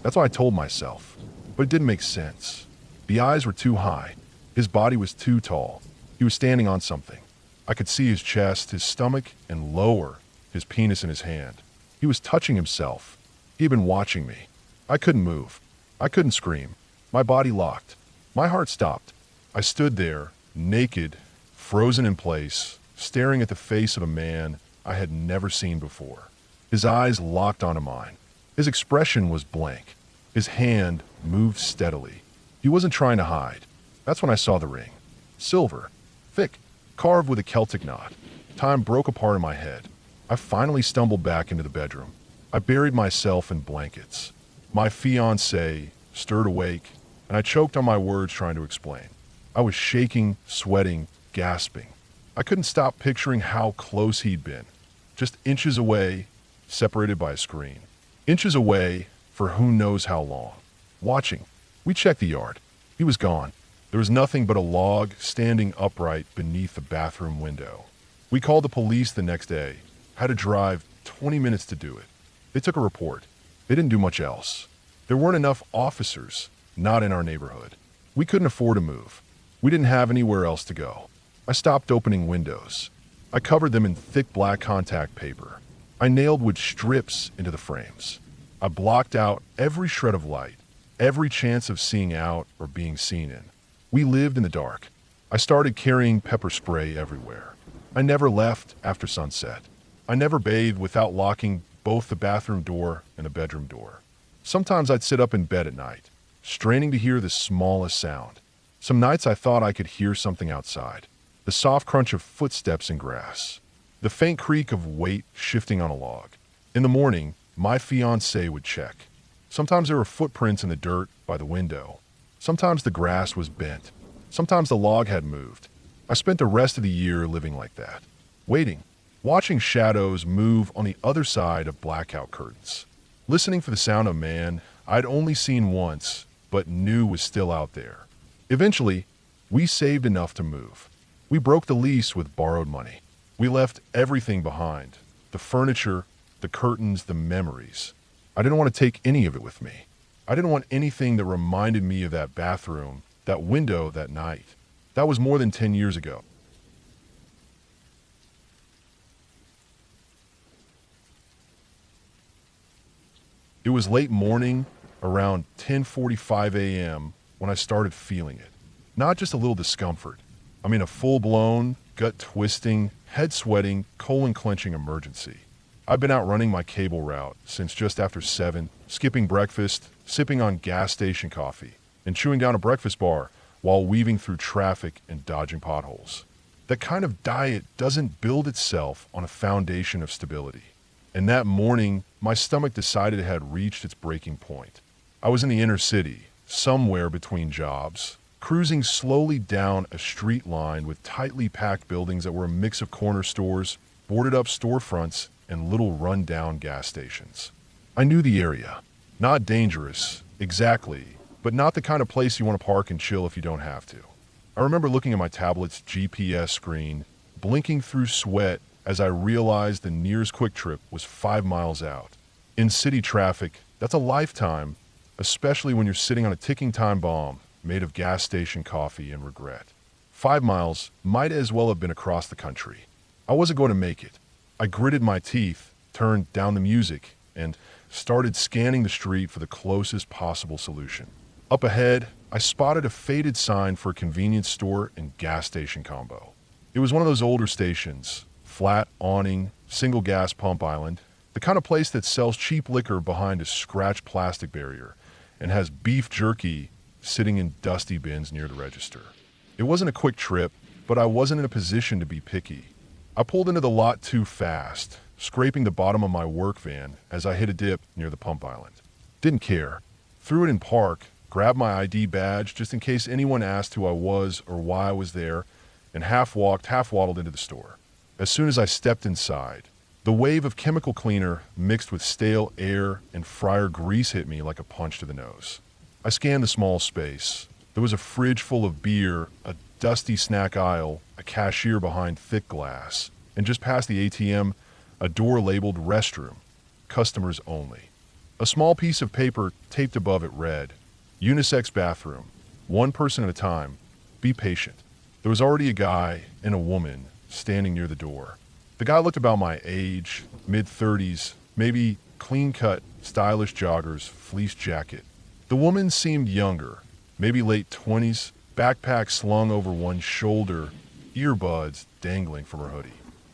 That's what I told myself. But it didn't make sense. The eyes were too high. His body was too tall. He was standing on something. I could see his chest, his stomach, and lower, his penis in his hand. He was touching himself. He had been watching me. I couldn't move. I couldn't scream. My body locked. My heart stopped. I stood there, naked, frozen in place, staring at the face of a man I had never seen before. His eyes locked onto mine. His expression was blank. His hand moved steadily. He wasn't trying to hide. That's when I saw the ring. Silver. Thick. Carved with a Celtic knot. Time broke apart in my head. I finally stumbled back into the bedroom. I buried myself in blankets. My fiancé stirred awake, and I choked on my words trying to explain. I was shaking, sweating, gasping. I couldn't stop picturing how close he'd been. Just inches away, separated by a screen. Inches away for who knows how long. Watching. We checked the yard. He was gone. There was nothing but a log standing upright beneath the bathroom window. We called the police the next day. Had to drive 20 minutes to do it. They took a report. They didn't do much else. There weren't enough officers, not in our neighborhood. We couldn't afford to move. We didn't have anywhere else to go. I stopped opening windows. I covered them in thick black contact paper. I nailed wood strips into the frames. I blocked out every shred of light, every chance of seeing out or being seen in. We lived in the dark. I started carrying pepper spray everywhere. I never left after sunset. I never bathed without locking both the bathroom door and the bedroom door. Sometimes I'd sit up in bed at night, straining to hear the smallest sound. Some nights I thought I could hear something outside. The soft crunch of footsteps in grass. The faint creak of weight shifting on a log. In the morning, my fiancée would check. Sometimes there were footprints in the dirt by the window. Sometimes the grass was bent. Sometimes the log had moved. I spent the rest of the year living like that, waiting, watching shadows move on the other side of blackout curtains, listening for the sound of man I'd only seen once, but knew was still out there. Eventually, we saved enough to move. We broke the lease with borrowed money. We left everything behind, the furniture, the curtains, the memories. I didn't want to take any of it with me. I didn't want anything that reminded me of that bathroom, that window, that night. That was more than 10 years ago. It was late morning, around 10:45 a.m., when I started feeling it. Not just a little discomfort. I mean a full-blown, gut-twisting, head-sweating, colon-clenching emergency. I've been out running my cable route since just after 7, skipping breakfast, sipping on gas station coffee, and chewing down a breakfast bar while weaving through traffic and dodging potholes. That kind of diet doesn't build itself on a foundation of stability. And that morning, my stomach decided it had reached its breaking point. I was in the inner city, somewhere between jobs, cruising slowly down a street line with tightly packed buildings that were a mix of corner stores, boarded up storefronts, and little run-down gas stations. I knew the area. Not dangerous, exactly, but not the kind of place you want to park and chill if you don't have to. I remember looking at my tablet's GPS screen, blinking through sweat as I realized the nearest Quick Trip was 5 miles out. In city traffic, that's a lifetime, especially when you're sitting on a ticking time bomb made of gas station coffee and regret. 5 miles might as well have been across the country. I wasn't going to make it. I gritted my teeth, turned down the music, and started scanning the street for the closest possible solution. Up ahead, I spotted a faded sign for a convenience store and gas station combo. It was one of those older stations, flat awning, single gas pump island, the kind of place that sells cheap liquor behind a scratched plastic barrier and has beef jerky sitting in dusty bins near the register. It wasn't a quick trip, but I wasn't in a position to be picky. I pulled into the lot too fast, scraping the bottom of my work van as I hit a dip near the pump island. Didn't care. Threw it in park, grabbed my ID badge just in case anyone asked who I was or why I was there, and half-walked, half-waddled into the store. As soon as I stepped inside, the wave of chemical cleaner mixed with stale air and fryer grease hit me like a punch to the nose. I scanned the small space. There was a fridge full of beer, a dusty snack aisle, a cashier behind thick glass, and just past the ATM, a door labeled restroom, customers only. A small piece of paper taped above it read, unisex bathroom, one person at a time, be patient. There was already a guy and a woman standing near the door. The guy looked about my age, mid-30s, maybe clean-cut, stylish joggers, fleece jacket. The woman seemed younger, maybe late 20s, backpack slung over one shoulder, earbuds dangling from her hoodie.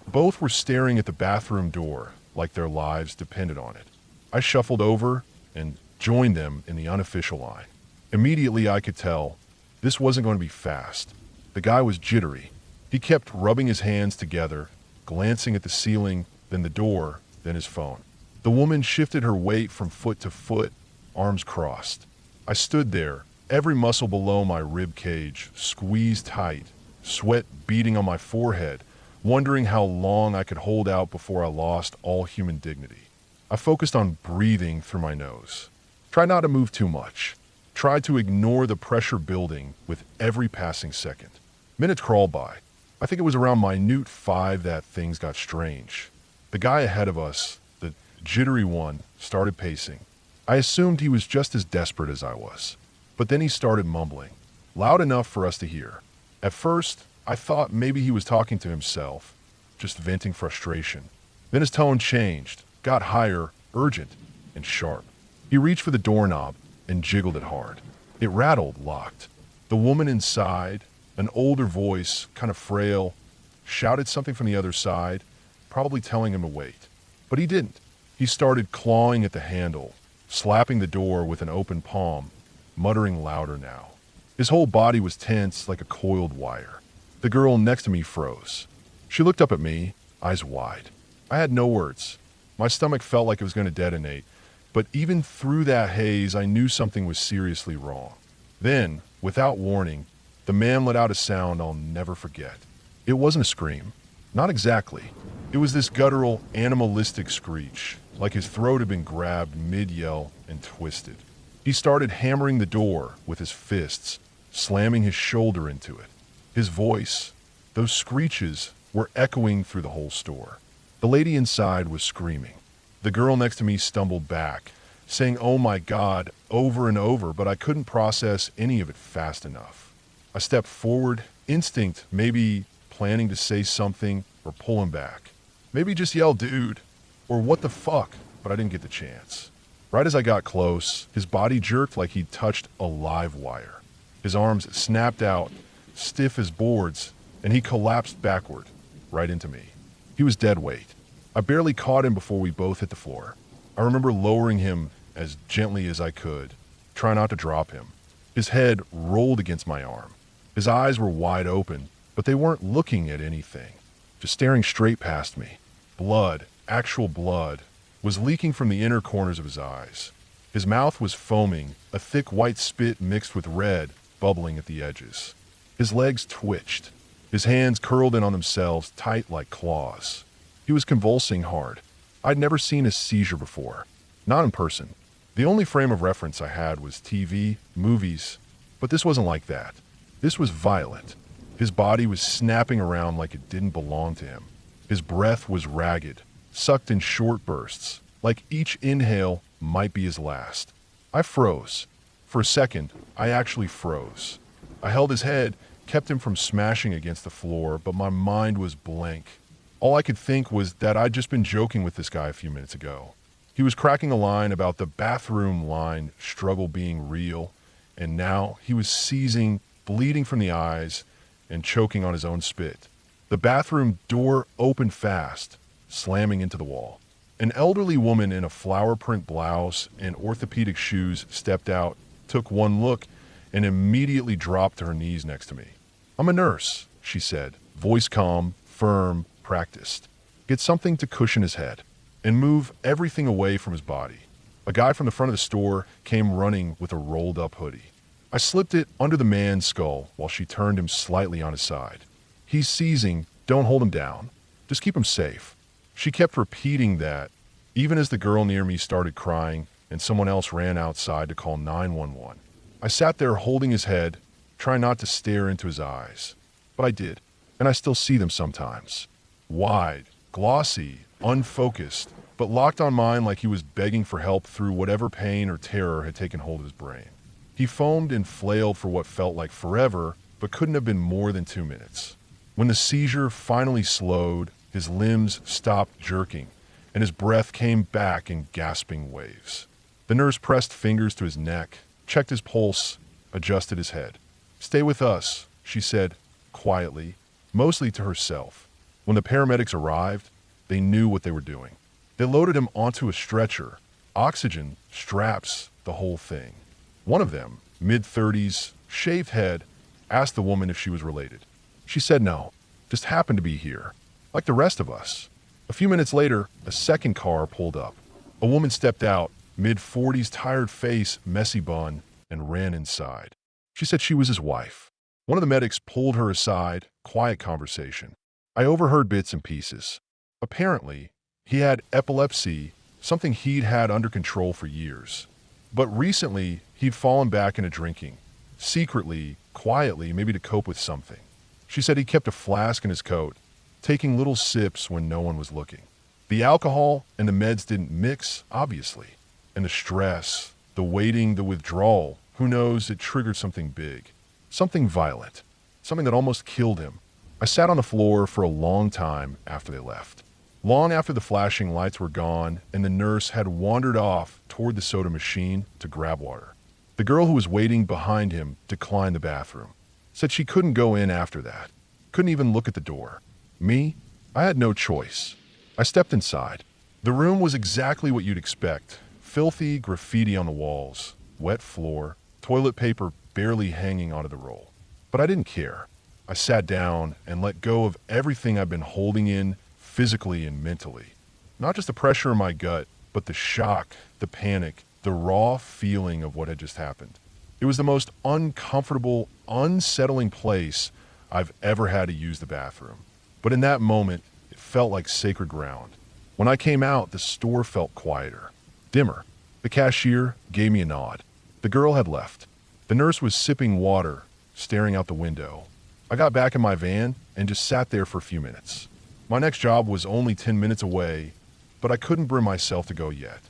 Both were staring at the bathroom door like their lives depended on it. I shuffled over and joined them in the unofficial line. Immediately I could tell this wasn't going to be fast. The guy was jittery. He kept rubbing his hands together, glancing at the ceiling, then the door, then his phone. The woman shifted her weight from foot to foot, arms crossed. I stood there, every muscle below my rib cage squeezed tight, sweat beading on my forehead, wondering how long I could hold out before I lost all human dignity. I focused on breathing through my nose. Tried not to move too much. Tried to ignore the pressure building with every passing second. Minutes crawled by. I think it was around minute 5 that things got strange. The guy ahead of us, the jittery one, started pacing. I assumed he was just as desperate as I was. But then he started mumbling, loud enough for us to hear. At first, I thought maybe he was talking to himself, just venting frustration. Then his tone changed, got higher, urgent, and sharp. He reached for the doorknob and jiggled it hard. It rattled, locked. The woman inside, an older voice, kind of frail, shouted something from the other side, probably telling him to wait. But he didn't. He started clawing at the handle, slapping the door with an open palm, muttering louder now. His whole body was tense like a coiled wire. The girl next to me froze. She looked up at me, eyes wide. I had no words. My stomach felt like it was going to detonate, but even through that haze, I knew something was seriously wrong. Then, without warning, the man let out a sound I'll never forget. It wasn't a scream. Not exactly. It was this guttural, animalistic screech, like his throat had been grabbed mid-yell and twisted. He started hammering the door with his fists, slamming his shoulder into it. His voice, those screeches, were echoing through the whole store. The lady inside was screaming. The girl next to me stumbled back, saying, "Oh my God," over and over, but I couldn't process any of it fast enough. I stepped forward, instinct, maybe planning to say something or pull him back. Maybe just yell, "Dude," or "What the fuck," but I didn't get the chance. Right as I got close, his body jerked like he'd touched a live wire. His arms snapped out, stiff as boards, and he collapsed backward, right into me. He was dead weight. I barely caught him before we both hit the floor. I remember lowering him as gently as I could, trying not to drop him. His head rolled against my arm. His eyes were wide open, but they weren't looking at anything, just staring straight past me. Blood, actual blood, was leaking from the inner corners of his eyes. His mouth was foaming, a thick white spit mixed with red bubbling at the edges. His legs twitched. His hands curled in on themselves, tight like claws. He was convulsing hard. I'd never seen a seizure before. Not in person. The only frame of reference I had was TV, movies, but this wasn't like that. This was violent. His body was snapping around like it didn't belong to him. His breath was ragged, sucked in short bursts, like each inhale might be his last. I froze. For a second, I actually froze. I held his head, kept him from smashing against the floor, but my mind was blank. All I could think was that I'd just been joking with this guy a few minutes ago. He was cracking a line about the bathroom line struggle being real, and now he was seizing, bleeding from the eyes, and choking on his own spit. The bathroom door opened fast, slamming into the wall. An elderly woman in a flower print blouse and orthopedic shoes stepped out, took one look, and immediately dropped to her knees next to me. "I'm a nurse," she said, voice calm, firm, practiced. "Get something to cushion his head and move everything away from his body." A guy from the front of the store came running with a rolled up hoodie. I slipped it under the man's skull while she turned him slightly on his side. "He's seizing, don't hold him down. Just keep him safe." She kept repeating that, even as the girl near me started crying and someone else ran outside to call 911. I sat there holding his head, trying not to stare into his eyes. But I did, and I still see them sometimes. Wide, glossy, unfocused, but locked on mine like he was begging for help through whatever pain or terror had taken hold of his brain. He foamed and flailed for what felt like forever, but couldn't have been more than 2 minutes. When the seizure finally slowed, his limbs stopped jerking, and his breath came back in gasping waves. The nurse pressed fingers to his neck, checked his pulse, adjusted his head. "Stay with us," she said, quietly, mostly to herself. When the paramedics arrived, they knew what they were doing. They loaded him onto a stretcher, oxygen, straps, the whole thing. One of them, mid-30s, shaved head, asked the woman if she was related. She said no, just happened to be here, like the rest of us. A few minutes later, a second car pulled up. A woman stepped out, mid-40s, tired face, messy bun, and ran inside. She said she was his wife. One of the medics pulled her aside, quiet conversation. I overheard bits and pieces. Apparently, he had epilepsy, something he'd had under control for years. But recently, he'd fallen back into drinking. Secretly, quietly, maybe to cope with something. She said he kept a flask in his coat, taking little sips when no one was looking. The alcohol and the meds didn't mix, obviously. And the stress, the waiting, the withdrawal, who knows, it triggered something big. Something violent. Something that almost killed him. I sat on the floor for a long time after they left. Long after the flashing lights were gone and the nurse had wandered off toward the soda machine to grab water. The girl who was waiting behind him declined the bathroom. Said she couldn't go in after that. Couldn't even look at the door. Me? I had no choice. I stepped inside. The room was exactly what you'd expect. Filthy graffiti on the walls, wet floor, toilet paper barely hanging onto the roll. But I didn't care. I sat down and let go of everything I've been holding in physically and mentally. Not just the pressure in my gut, but the shock, the panic, the raw feeling of what had just happened. It was the most uncomfortable, unsettling place I've ever had to use the bathroom. But in that moment, it felt like sacred ground. When I came out, the store felt quieter, dimmer. The cashier gave me a nod. The girl had left. The nurse was sipping water, staring out the window. I got back in my van and just sat there for a few minutes. My next job was only 10 minutes away, but I couldn't bring myself to go yet.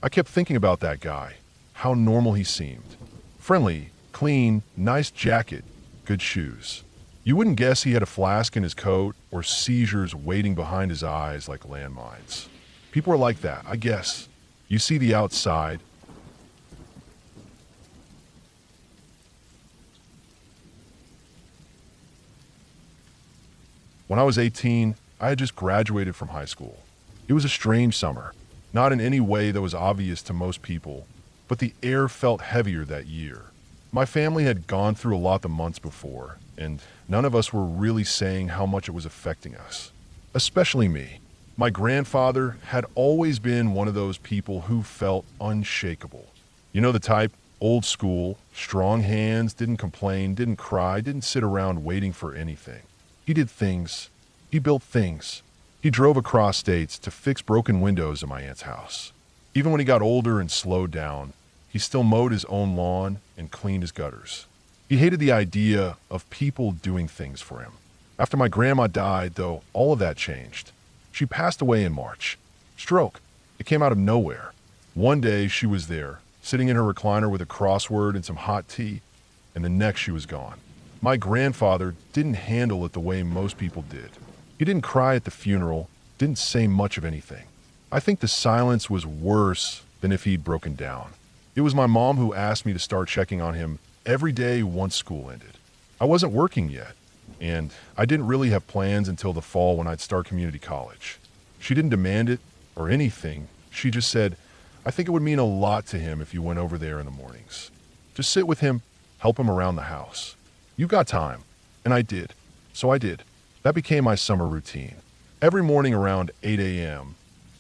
I kept thinking about that guy, how normal he seemed. Friendly, clean, nice jacket, good shoes. You wouldn't guess he had a flask in his coat or seizures waiting behind his eyes like landmines. People are like that, I guess. You see the outside. When I was 18, I had just graduated from high school. It was a strange summer, not in any way that was obvious to most people, but the air felt heavier that year. My family had gone through a lot the months before, and none of us were really saying how much it was affecting us. Especially me. My grandfather had always been one of those people who felt unshakable. You know the type, old school, strong hands, didn't complain, didn't cry, didn't sit around waiting for anything. He did things. He built things. He drove across states to fix broken windows in my aunt's house. Even when he got older and slowed down, he still mowed his own lawn and cleaned his gutters. He hated the idea of people doing things for him. After my grandma died, though, all of that changed. She passed away in March. Stroke. It came out of nowhere. One day she was there, sitting in her recliner with a crossword and some hot tea, and the next she was gone. My grandfather didn't handle it the way most people did. He didn't cry at the funeral, didn't say much of anything. I think the silence was worse than if he'd broken down. It was my mom who asked me to start checking on him every day once school ended. I wasn't working yet, and I didn't really have plans until the fall when I'd start community college. She didn't demand it or anything. She just said, I think it would mean a lot to him if you went over there in the mornings. Just sit with him, help him around the house. You've got time. And I did. So I did. That became my summer routine. Every morning around 8 a.m.,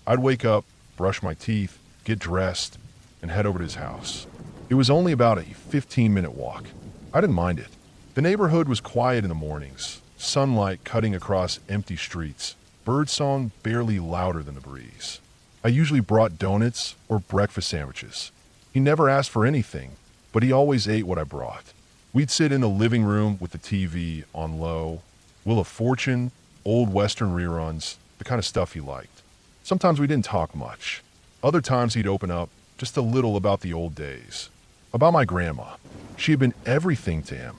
I'd wake up, brush my teeth, get dressed, and head over to his house. It was only about a 15-minute walk. I didn't mind it. The neighborhood was quiet in the mornings, sunlight cutting across empty streets, birdsong barely louder than the breeze. I usually brought donuts or breakfast sandwiches. He never asked for anything, but he always ate what I brought. We'd sit in the living room with the TV on low, Wheel of Fortune, old Western reruns, the kind of stuff he liked. Sometimes we didn't talk much. Other times he'd open up just a little about the old days. About my grandma. She had been everything to him.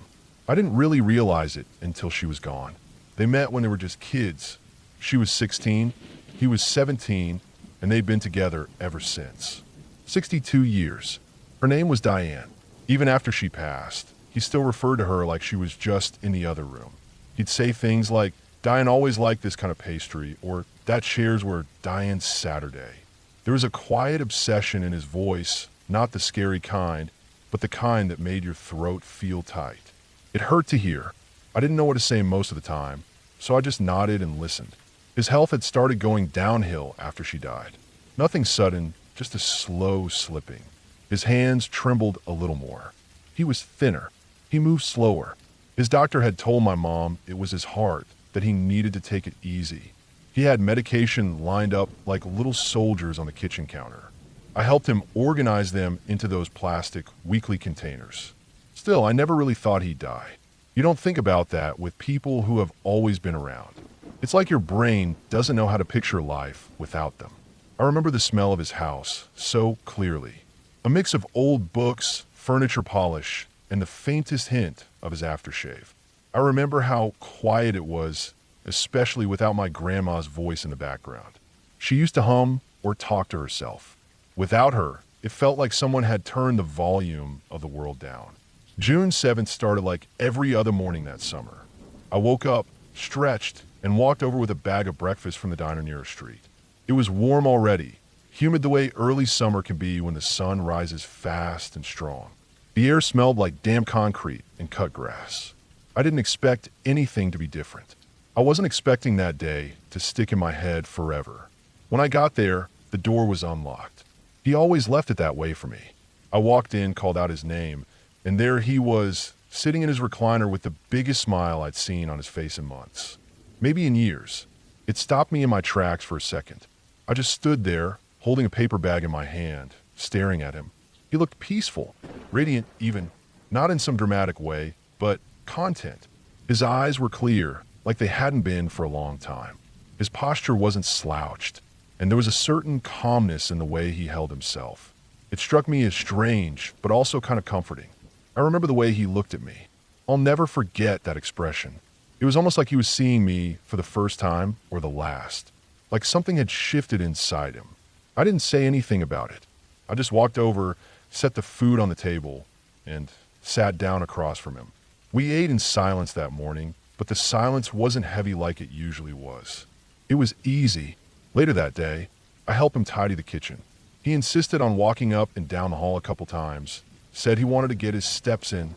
I didn't really realize it until she was gone. They met when they were just kids. She was 16, he was 17, and they'd been together ever since. 62 years. Her name was Diane. Even after she passed, he still referred to her like she was just in the other room. He'd say things like, Diane always liked this kind of pastry, or that shares were Diane's Saturday. There was a quiet obsession in his voice, not the scary kind, but the kind that made your throat feel tight. It hurt to hear. I didn't know what to say most of the time, so I just nodded and listened. His health had started going downhill after she died. Nothing sudden, just a slow slipping. His hands trembled a little more. He was thinner. He moved slower. His doctor had told my mom it was his heart, that he needed to take it easy. He had medication lined up like little soldiers on the kitchen counter. I helped him organize them into those plastic weekly containers. Still, I never really thought he'd die. You don't think about that with people who have always been around. It's like your brain doesn't know how to picture life without them. I remember the smell of his house so clearly. A mix of old books, furniture polish, and the faintest hint of his aftershave. I remember how quiet it was, especially without my grandma's voice in the background. She used to hum or talk to herself. Without her, it felt like someone had turned the volume of the world down. June 7th started like every other morning that summer. I woke up, stretched, and walked over with a bag of breakfast from the diner near our street. It was warm already, humid the way early summer can be when the sun rises fast and strong. The air smelled like damp concrete and cut grass. I didn't expect anything to be different. I wasn't expecting that day to stick in my head forever. When I got there, the door was unlocked. He always left it that way for me. I walked in, called out his name, and there he was, sitting in his recliner with the biggest smile I'd seen on his face in months. Maybe in years. It stopped me in my tracks for a second. I just stood there, holding a paper bag in my hand, staring at him. He looked peaceful, radiant even, not in some dramatic way, but content. His eyes were clear, like they hadn't been for a long time. His posture wasn't slouched, and there was a certain calmness in the way he held himself. It struck me as strange, but also kind of comforting. I remember the way he looked at me. I'll never forget that expression. It was almost like he was seeing me for the first time or the last. Like something had shifted inside him. I didn't say anything about it. I just walked over, set the food on the table, and sat down across from him. We ate in silence that morning, but the silence wasn't heavy like it usually was. It was easy. Later that day, I helped him tidy the kitchen. He insisted on walking up and down the hall a couple times, said he wanted to get his steps in.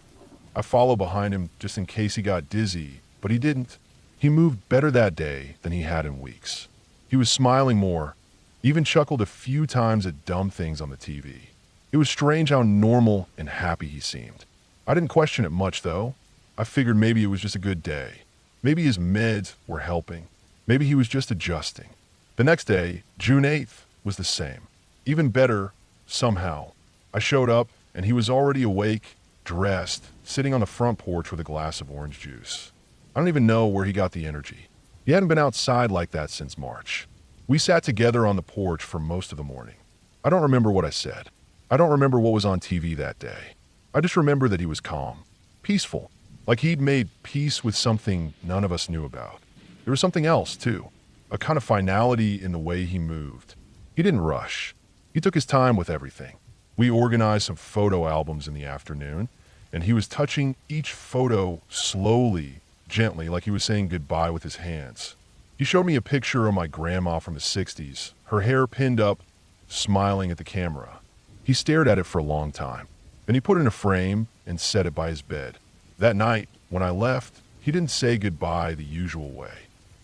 I followed behind him just in case he got dizzy, but he didn't. He moved better that day than he had in weeks. He was smiling more, even chuckled a few times at dumb things on the TV. It was strange how normal and happy he seemed. I didn't question it much, though. I figured maybe it was just a good day. Maybe his meds were helping. Maybe he was just adjusting. The next day, June 8th, was the same. Even better, somehow. I showed up, and he was already awake, dressed, sitting on the front porch with a glass of orange juice. I don't even know where he got the energy. He hadn't been outside like that since March. We sat together on the porch for most of the morning. I don't remember what I said. I don't remember what was on TV that day. I just remember that he was calm, peaceful, like he'd made peace with something none of us knew about. There was something else, too, a kind of finality in the way he moved. He didn't rush. He took his time with everything. We organized some photo albums in the afternoon, and he was touching each photo slowly, gently, like he was saying goodbye with his hands. He showed me a picture of my grandma from the 60s, her hair pinned up, smiling at the camera. He stared at it for a long time. Then he put it in a frame and set it by his bed. That night, when I left, he didn't say goodbye the usual way.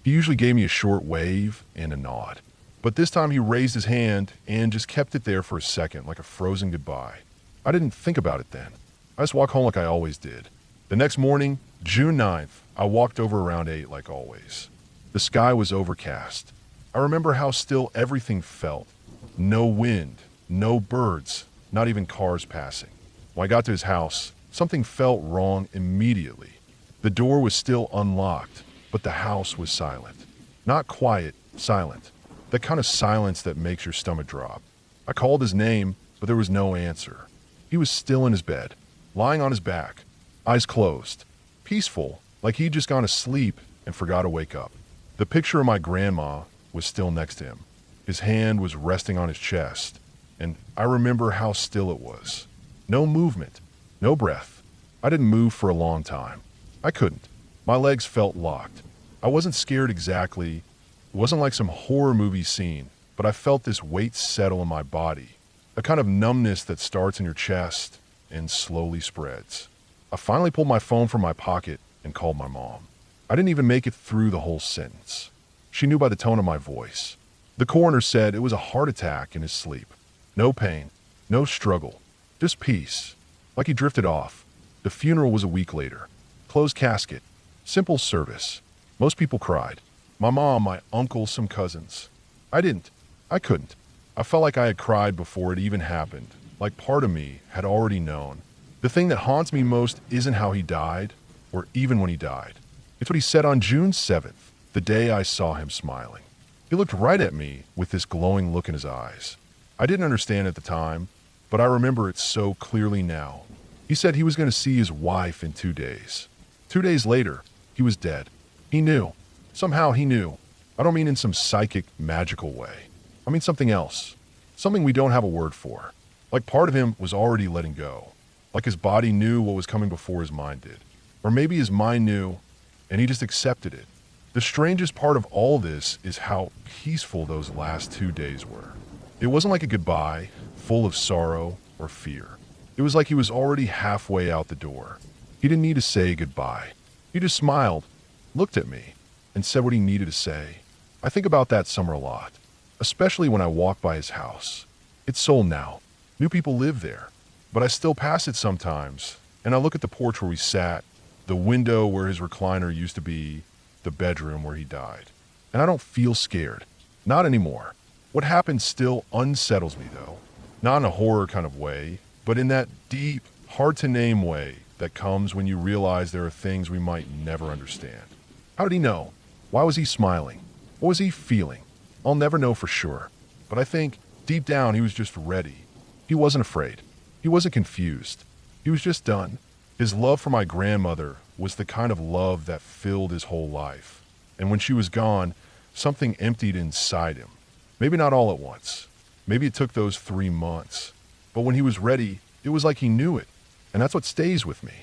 He usually gave me a short wave and a nod. But this time he raised his hand and just kept it there for a second, like a frozen goodbye. I didn't think about it then. I just walked home like I always did. The next morning, June 9th, I walked over around 8 like always. The sky was overcast. I remember how still everything felt. No wind, no birds, not even cars passing. When I got to his house, something felt wrong immediately. The door was still unlocked, but the house was silent. Not quiet, silent. The kind of silence that makes your stomach drop. I called his name, but there was no answer. He was still in his bed, lying on his back, eyes closed, peaceful, like he'd just gone to sleep and forgot to wake up. The picture of my grandma was still next to him. His hand was resting on his chest, and I remember how still it was. No movement, no breath. I didn't move for a long time. I couldn't. My legs felt locked. I wasn't scared exactly. It wasn't like some horror movie scene, but I felt this weight settle in my body, a kind of numbness that starts in your chest and slowly spreads. I finally pulled my phone from my pocket and called my mom. I didn't even make it through the whole sentence. She knew by the tone of my voice. The coroner said it was a heart attack in his sleep. No pain, no struggle, just peace. Like he drifted off. The funeral was a week later. Closed casket. Simple service. Most people cried. My mom, my uncle, some cousins. I didn't. I couldn't. I felt like I had cried before it even happened, like part of me had already known. The thing that haunts me most isn't how he died, or even when he died. It's what he said on June 7th, the day I saw him smiling. He looked right at me with this glowing look in his eyes. I didn't understand at the time, but I remember it so clearly now. He said he was going to see his wife in 2 days. 2 days later, he was dead. He knew. Somehow he knew. I don't mean in some psychic, magical way. I mean something else. Something we don't have a word for. Like part of him was already letting go. Like his body knew what was coming before his mind did. Or maybe his mind knew, and he just accepted it. The strangest part of all this is how peaceful those last 2 days were. It wasn't like a goodbye, full of sorrow or fear. It was like he was already halfway out the door. He didn't need to say goodbye. He just smiled, looked at me, and said what he needed to say. I think about that summer a lot, especially when I walk by his house. It's sold now. New people live there. But I still pass it sometimes, and I look at the porch where we sat, the window where his recliner used to be, the bedroom where he died. And I don't feel scared. Not anymore. What happened still unsettles me, though. Not in a horror kind of way, but in that deep, hard-to-name way that comes when you realize there are things we might never understand. How did he know? Why was he smiling? What was he feeling? I'll never know for sure. But I think, deep down, he was just ready. He wasn't afraid. He wasn't confused. He was just done. His love for my grandmother was the kind of love that filled his whole life. And when she was gone, something emptied inside him. Maybe not all at once. Maybe it took those 3 months. But when he was ready, it was like he knew it. And that's what stays with me.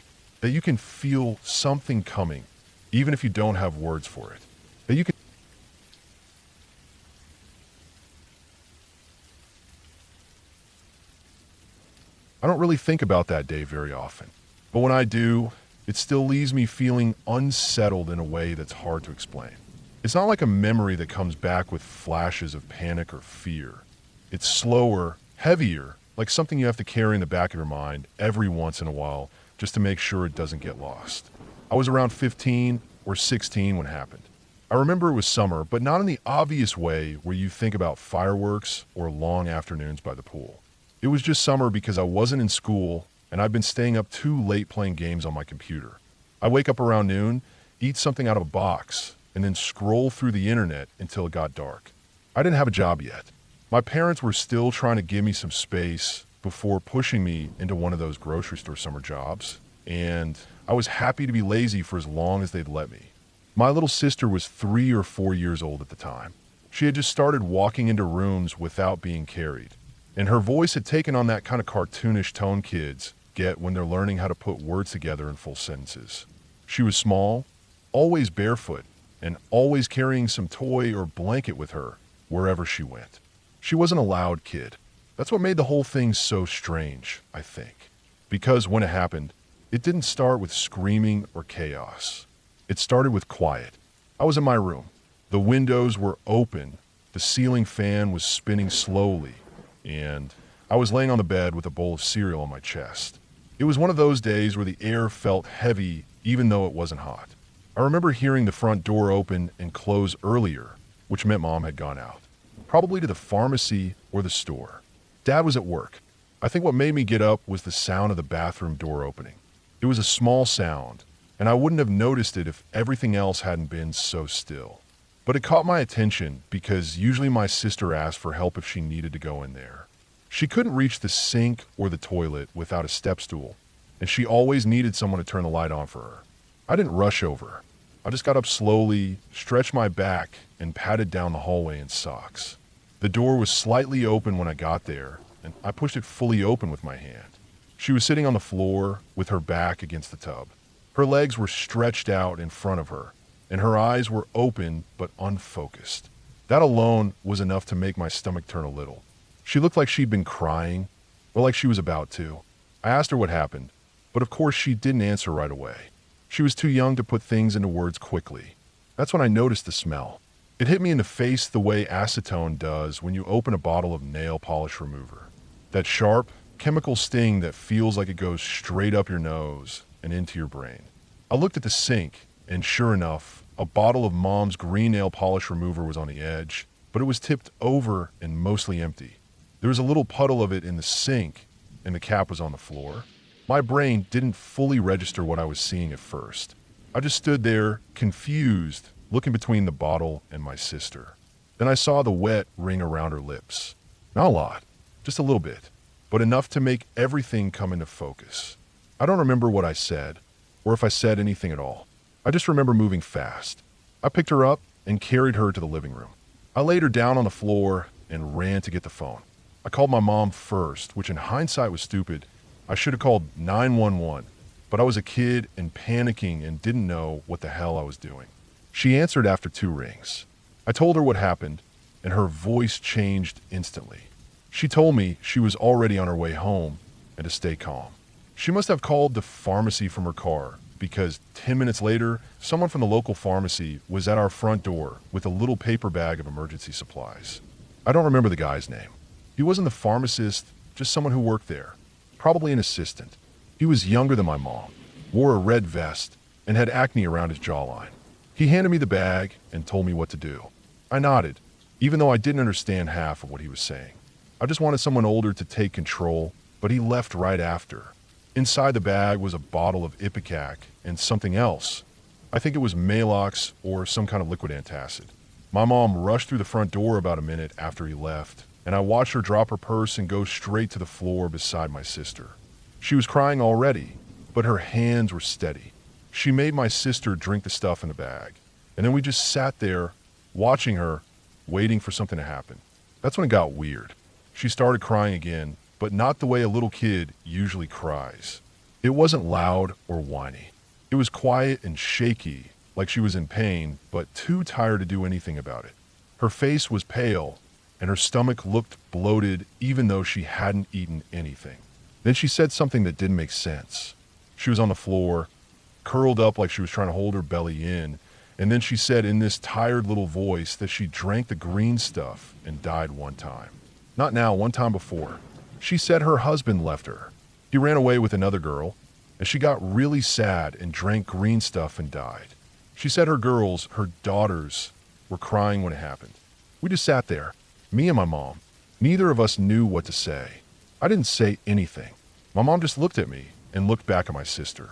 That you can feel something coming, even if you don't have words for it. That you can I don't really think about that day very often. But when I do, it still leaves me feeling unsettled in a way that's hard to explain. It's not like a memory that comes back with flashes of panic or fear. It's slower, heavier, like something you have to carry in the back of your mind every once in a while just to make sure it doesn't get lost. I was around 15 or 16 when it happened. I remember it was summer, but not in the obvious way where you think about fireworks or long afternoons by the pool. It was just summer because I wasn't in school and I'd been staying up too late playing games on my computer. I'd wake up around noon, eat something out of a box, and then scroll through the internet until it got dark. I didn't have a job yet. My parents were still trying to give me some space before pushing me into one of those grocery store summer jobs, and I was happy to be lazy for as long as they'd let me. My little sister was 3 or 4 years old at the time. She had just started walking into rooms without being carried. And her voice had taken on that kind of cartoonish tone kids get when they're learning how to put words together in full sentences. She was small, always barefoot, and always carrying some toy or blanket with her wherever she went. She wasn't a loud kid. That's what made the whole thing so strange, I think. Because when it happened, it didn't start with screaming or chaos. It started with quiet. I was in my room. The windows were open. The ceiling fan was spinning slowly. And I was laying on the bed with a bowl of cereal on my chest. It was one of those days where the air felt heavy even though it wasn't hot. I remember hearing the front door open and close earlier, which meant Mom had gone out. Probably to the pharmacy or the store. Dad was at work. I think what made me get up was the sound of the bathroom door opening. It was a small sound, and I wouldn't have noticed it if everything else hadn't been so still. But it caught my attention because usually my sister asked for help if she needed to go in there. She couldn't reach the sink or the toilet without a step stool, and she always needed someone to turn the light on for her. I didn't rush over her. I just got up slowly, stretched my back, and padded down the hallway in socks. The door was slightly open when I got there, and I pushed it fully open with my hand. She was sitting on the floor with her back against the tub. Her legs were stretched out in front of her, and her eyes were open but unfocused. That alone was enough to make my stomach turn a little. She looked like she'd been crying, or like she was about to. I asked her what happened, but of course she didn't answer right away. She was too young to put things into words quickly. That's when I noticed the smell. It hit me in the face the way acetone does when you open a bottle of nail polish remover. That sharp, chemical sting that feels like it goes straight up your nose and into your brain. I looked at the sink, and sure enough, A bottle of Mom's green nail polish remover was on the edge, but it was tipped over and mostly empty. There was a little puddle of it in the sink, and the cap was on the floor. My brain didn't fully register what I was seeing at first. I just stood there, confused, looking between the bottle and my sister. Then I saw the wet ring around her lips. Not a lot, just a little bit, but enough to make everything come into focus. I don't remember what I said, or if I said anything at all. I just remember moving fast. I picked her up and carried her to the living room. I laid her down on the floor and ran to get the phone. I called my mom first, which in hindsight was stupid. I should have called 911, but I was a kid and panicking and didn't know what the hell I was doing. She answered after 2 rings. I told her what happened, and her voice changed instantly. She told me she was already on her way home and to stay calm. She must have called the pharmacy from her car because 10 minutes later, someone from the local pharmacy was at our front door with a little paper bag of emergency supplies. I don't remember the guy's name. He wasn't the pharmacist, just someone who worked there, probably an assistant. He was younger than my mom, wore a red vest, and had acne around his jawline. He handed me the bag and told me what to do. I nodded, even though I didn't understand half of what he was saying. I just wanted someone older to take control, but he left right after. Inside the bag was a bottle of Ipecac and something else. I think it was Maalox or some kind of liquid antacid. My mom rushed through the front door about a minute after he left, and I watched her drop her purse and go straight to the floor beside my sister. She was crying already, but her hands were steady. She made my sister drink the stuff in the bag, and then we just sat there, watching her, waiting for something to happen. That's when it got weird. She started crying again, but not the way a little kid usually cries. It wasn't loud or whiny. It was quiet and shaky, like she was in pain, but too tired to do anything about it. Her face was pale, and her stomach looked bloated even though she hadn't eaten anything. Then she said something that didn't make sense. She was on the floor, curled up like she was trying to hold her belly in, and then she said in this tired little voice that she drank the green stuff and died one time. Not now, one time before. She said her husband left her. He ran away with another girl, and she got really sad and drank green stuff and died. She said her girls, her daughters, were crying when it happened. We just sat there, me and my mom. Neither of us knew what to say. I didn't say anything. My mom just looked at me and looked back at my sister.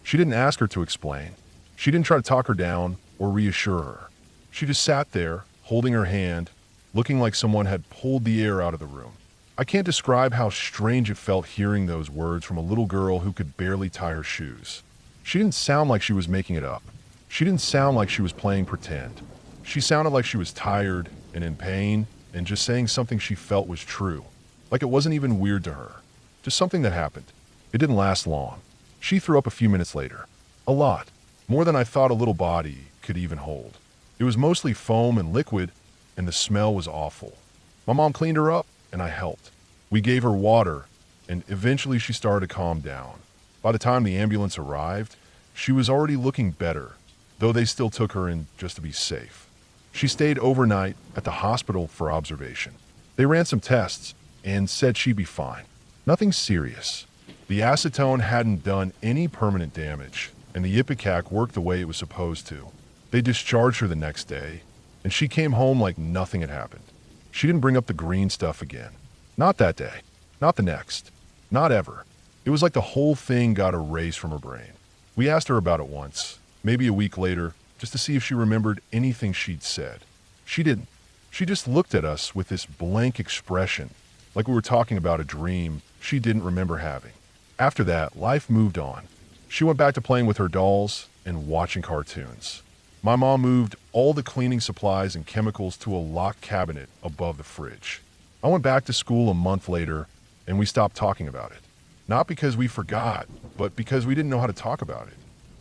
She didn't ask her to explain. She didn't try to talk her down or reassure her. She just sat there, holding her hand, looking like someone had pulled the air out of the room. I can't describe how strange it felt hearing those words from a little girl who could barely tie her shoes. She didn't sound like she was making it up. She didn't sound like she was playing pretend. She sounded like she was tired and in pain and just saying something she felt was true. Like it wasn't even weird to her. Just something that happened. It didn't last long. She threw up a few minutes later. A lot. More than I thought a little body could even hold. It was mostly foam and liquid, and the smell was awful. My mom cleaned her up, and I helped. We gave her water, and eventually she started to calm down. By the time the ambulance arrived, she was already looking better, though they still took her in just to be safe. She stayed overnight at the hospital for observation. They ran some tests and said she'd be fine. Nothing serious. The acetone hadn't done any permanent damage, and the Ipecac worked the way it was supposed to. They discharged her the next day, and she came home like nothing had happened. She didn't bring up the green stuff again. Not that day. Not the next. Not ever. It was like the whole thing got erased from her brain. We asked her about it once, maybe a week later, just to see if she remembered anything she'd said. She didn't. She just looked at us with this blank expression, like we were talking about a dream she didn't remember having. After that, life moved on. She went back to playing with her dolls and watching cartoons. My mom moved all the cleaning supplies and chemicals to a locked cabinet above the fridge. I went back to school a month later, and we stopped talking about it. Not because we forgot, but because we didn't know how to talk about it.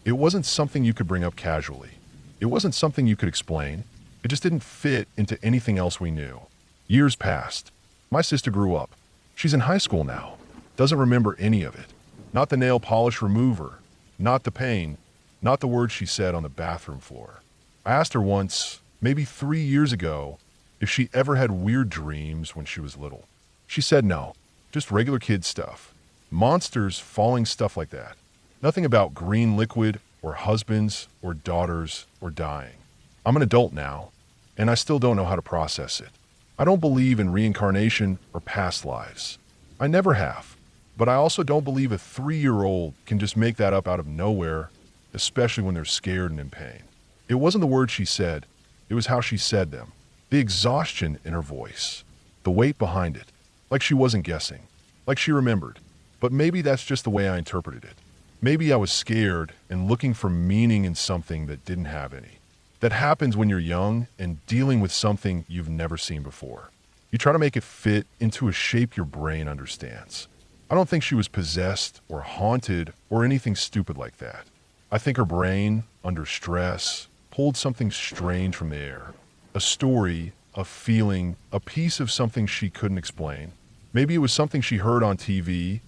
It wasn't something you could bring up casually. It wasn't something you could explain. It just didn't fit into anything else we knew. Years passed. My sister grew up. She's in high school now. Doesn't remember any of it. Not the nail polish remover. Not the pain. Not the words she said on the bathroom floor. I asked her once, maybe 3 years ago, if she ever had weird dreams when she was little. She said no. Just regular kid stuff. Monsters, falling stuff like that. Nothing about green liquid or husbands, or daughters, or dying. I'm an adult now, and I still don't know how to process it. I don't believe in reincarnation or past lives. I never have. But I also don't believe a 3-year-old can just make that up out of nowhere, especially when they're scared and in pain. It wasn't the words she said, it was how she said them. The exhaustion in her voice. The weight behind it. Like she wasn't guessing. Like she remembered. But maybe that's just the way I interpreted it. Maybe I was scared and looking for meaning in something that didn't have any. That happens when you're young and dealing with something you've never seen before. You try to make it fit into a shape your brain understands. I don't think she was possessed or haunted or anything stupid like that. I think her brain, under stress, pulled something strange from the air. A story, a feeling, a piece of something she couldn't explain. Maybe it was something she heard on TV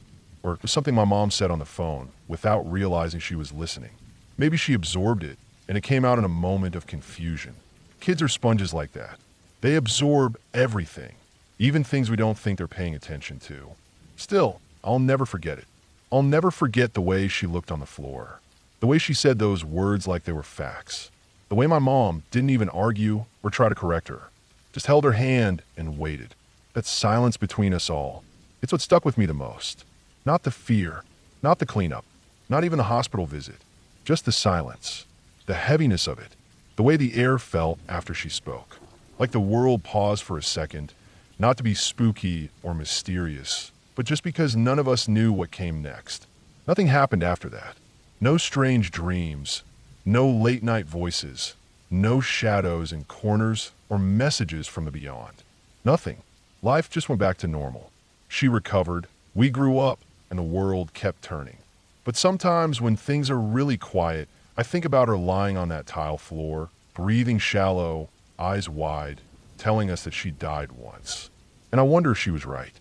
or something my mom said on the phone without realizing she was listening. Maybe she absorbed it and it came out in a moment of confusion. Kids are sponges like that. They absorb everything, even things we don't think they're paying attention to. Still, I'll never forget it. I'll never forget the way she looked on the floor. The way she said those words like they were facts. The way my mom didn't even argue or try to correct her. Just held her hand and waited. That silence between us all. It's what stuck with me the most. Not the fear, not the cleanup, not even the hospital visit. Just the silence. The heaviness of it. The way the air felt after she spoke. Like the world paused for a second, not to be spooky or mysterious, but just because none of us knew what came next. Nothing happened after that. No strange dreams, no late-night voices, no shadows in corners or messages from the beyond. Nothing. Life just went back to normal. She recovered, we grew up, and the world kept turning. But sometimes when things are really quiet, I think about her lying on that tile floor, breathing shallow, eyes wide, telling us that she died once. And I wonder if she was right.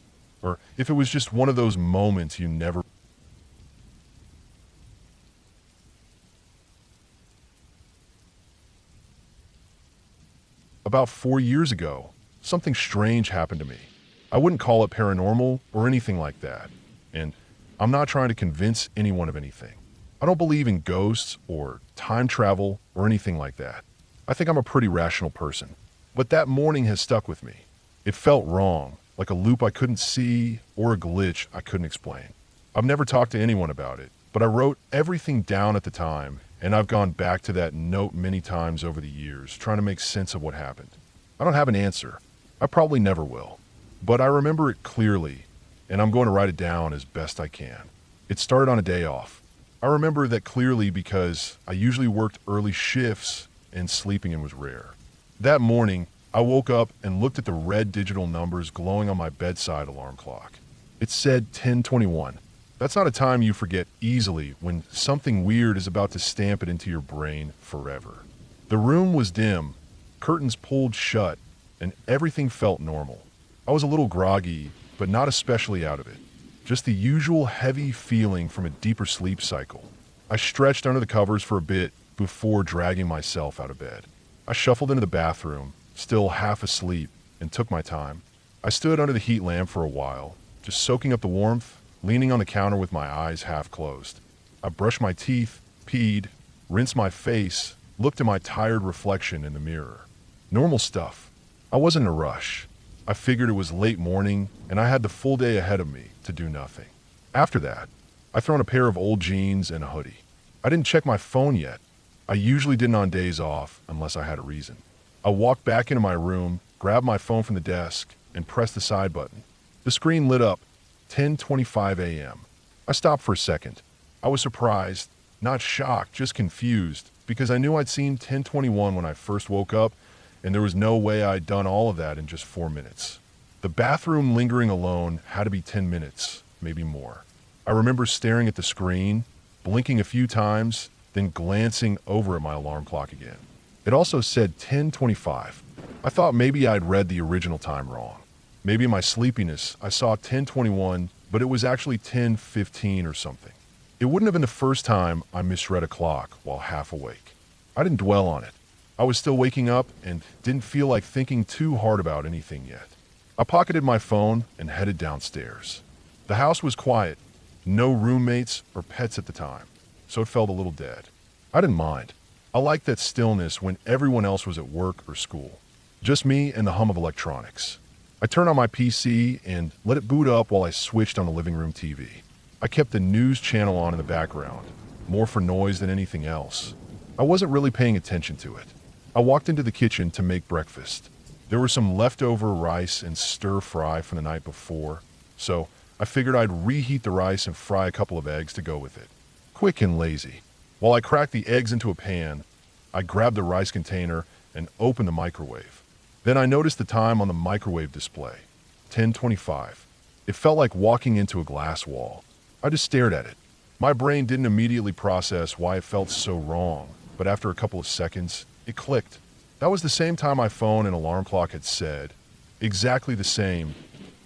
Or if it was just one of those moments you never... About 4 years ago, something strange happened to me. I wouldn't call it paranormal or anything like that. And I'm not trying to convince anyone of anything. I don't believe in ghosts or time travel or anything like that. I think I'm a pretty rational person. But that morning has stuck with me. It felt wrong. Like a loop I couldn't see or a glitch I couldn't explain. I've never talked to anyone about it, but I wrote everything down at the time, and I've gone back to that note many times over the years, trying to make sense of what happened. I don't have an answer. I probably never will. But I remember it clearly, and I'm going to write it down as best I can. It started on a day off. I remember that clearly because I usually worked early shifts and sleeping in was rare. That morning, I woke up and looked at the red digital numbers glowing on my bedside alarm clock. It said 10:21. That's not a time you forget easily when something weird is about to stamp it into your brain forever. The room was dim, curtains pulled shut, and everything felt normal. I was a little groggy, but not especially out of it. Just the usual heavy feeling from a deeper sleep cycle. I stretched under the covers for a bit before dragging myself out of bed. I shuffled into the bathroom, still half asleep, and took my time. I stood under the heat lamp for a while, just soaking up the warmth, leaning on the counter with my eyes half closed. I brushed my teeth, peed, rinsed my face, looked at my tired reflection in the mirror. Normal stuff. I wasn't in a rush. I figured it was late morning, and I had the full day ahead of me to do nothing. After that, I threw on a pair of old jeans and a hoodie. I didn't check my phone yet. I usually didn't on days off unless I had a reason. I walked back into my room, grabbed my phone from the desk, and pressed the side button. The screen lit up, 10:25 a.m. I stopped for a second. I was surprised, not shocked, just confused, because I knew I'd seen 10:21 when I first woke up, and there was no way I'd done all of that in just 4 minutes. The bathroom lingering alone had to be 10 minutes, maybe more. I remember staring at the screen, blinking a few times, then glancing over at my alarm clock again. It also said 10:25. I thought maybe I'd read the original time wrong. Maybe in my sleepiness, I saw 10:21, but it was actually 10:15 or something. It wouldn't have been the first time I misread a clock while half awake. I didn't dwell on it. I was still waking up and didn't feel like thinking too hard about anything yet. I pocketed my phone and headed downstairs. The house was quiet, no roommates or pets at the time, so it felt a little dead. I didn't mind. I liked that stillness when everyone else was at work or school. Just me and the hum of electronics. I turned on my PC and let it boot up while I switched on the living room TV. I kept the news channel on in the background, more for noise than anything else. I wasn't really paying attention to it. I walked into the kitchen to make breakfast. There was some leftover rice and stir fry from the night before, so I figured I'd reheat the rice and fry a couple of eggs to go with it. Quick and lazy. While I cracked the eggs into a pan, I grabbed the rice container and opened the microwave. Then I noticed the time on the microwave display, 10:25. It felt like walking into a glass wall. I just stared at it. My brain didn't immediately process why it felt so wrong, but after a couple of seconds, it clicked. That was the same time my phone and alarm clock had said. Exactly the same,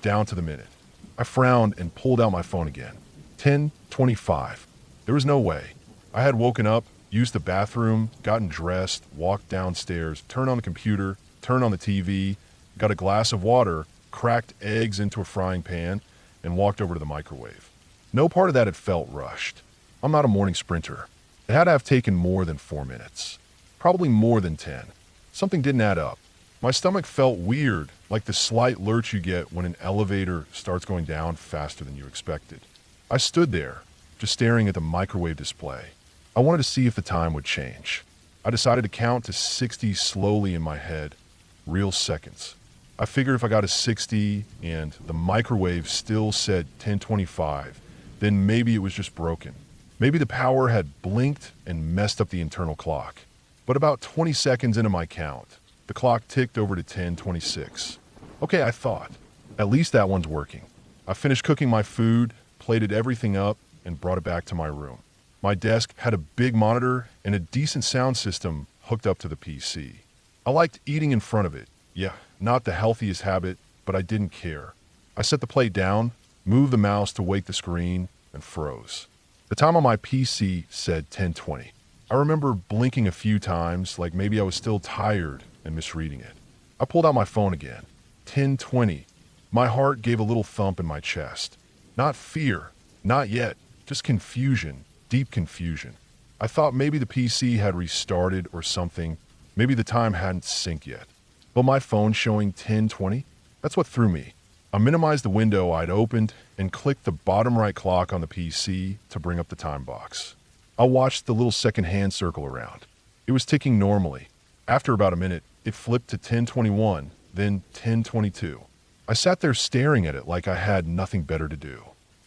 down to the minute. I frowned and pulled out my phone again. 10:25. There was no way. I had woken up, used the bathroom, gotten dressed, walked downstairs, turned on the computer, turned on the TV, got a glass of water, cracked eggs into a frying pan, and walked over to the microwave. No part of that had felt rushed. I'm not a morning sprinter. It had to have taken more than 4 minutes. Probably more than 10. Something didn't add up. My stomach felt weird, like the slight lurch you get when an elevator starts going down faster than you expected. I stood there, just staring at the microwave display. I wanted to see if the time would change. I decided to count to 60 slowly in my head, real seconds. I figured if I got to 60 and the microwave still said 10:25, then maybe it was just broken. Maybe the power had blinked and messed up the internal clock. But about 20 seconds into my count, the clock ticked over to 10:26. Okay, I thought. At least that one's working. I finished cooking my food, plated everything up, and brought it back to my room. My desk had a big monitor and a decent sound system hooked up to the PC. I liked eating in front of it. Yeah, not the healthiest habit, but I didn't care. I set the plate down, moved the mouse to wake the screen, and froze. The time on my PC said 10:20. I remember blinking a few times, like maybe I was still tired and misreading it. I pulled out my phone again. 10:20. My heart gave a little thump in my chest. Not fear, not yet, just confusion, deep confusion. I thought maybe the PC had restarted or something. Maybe the time hadn't synced yet. But my phone showing 10:20? That's what threw me. I minimized the window I'd opened and clicked the bottom right clock on the PC to bring up the time box. I watched the little second hand circle around. It was ticking normally. After about a minute, it flipped to 10:21, then 10:22. I sat there staring at it like I had nothing better to do.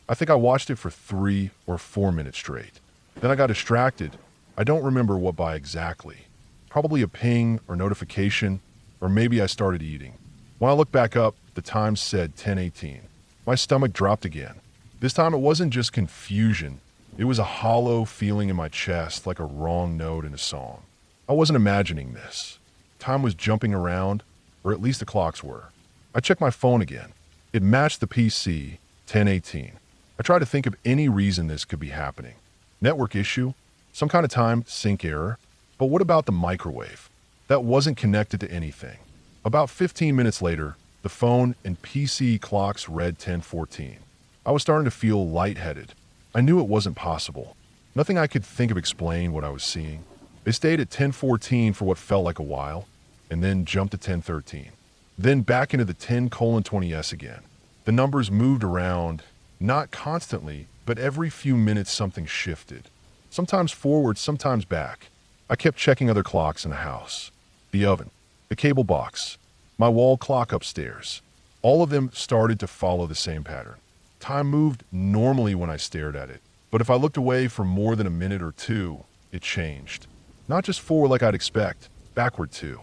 I think I watched it for 3 or 4 minutes straight. Then I got distracted. I don't remember what by exactly. Probably a ping or notification, or maybe I started eating. When I looked back up, the time said 10:18. My stomach dropped again. This time it wasn't just confusion. It was a hollow feeling in my chest, like a wrong note in a song. I wasn't imagining this. Time was jumping around, or at least the clocks were. I checked my phone again. It matched the PC, 10:18. I tried to think of any reason this could be happening. Network issue? Some kind of time sync error? But what about the microwave? That wasn't connected to anything. About 15 minutes later, the phone and PC clocks read 10:14. I was starting to feel lightheaded. I knew it wasn't possible. Nothing I could think of explained what I was seeing. They stayed at 10:14 for what felt like a while, and then jumped to 10:13. Then back into the 10:20s again. The numbers moved around, not constantly, but every few minutes something shifted. Sometimes forward, sometimes back. I kept checking other clocks in the house. The oven, the cable box, my wall clock upstairs. All of them started to follow the same pattern. Time moved normally when I stared at it, but if I looked away for more than a minute or two, it changed. Not just forward like I'd expect, backward too.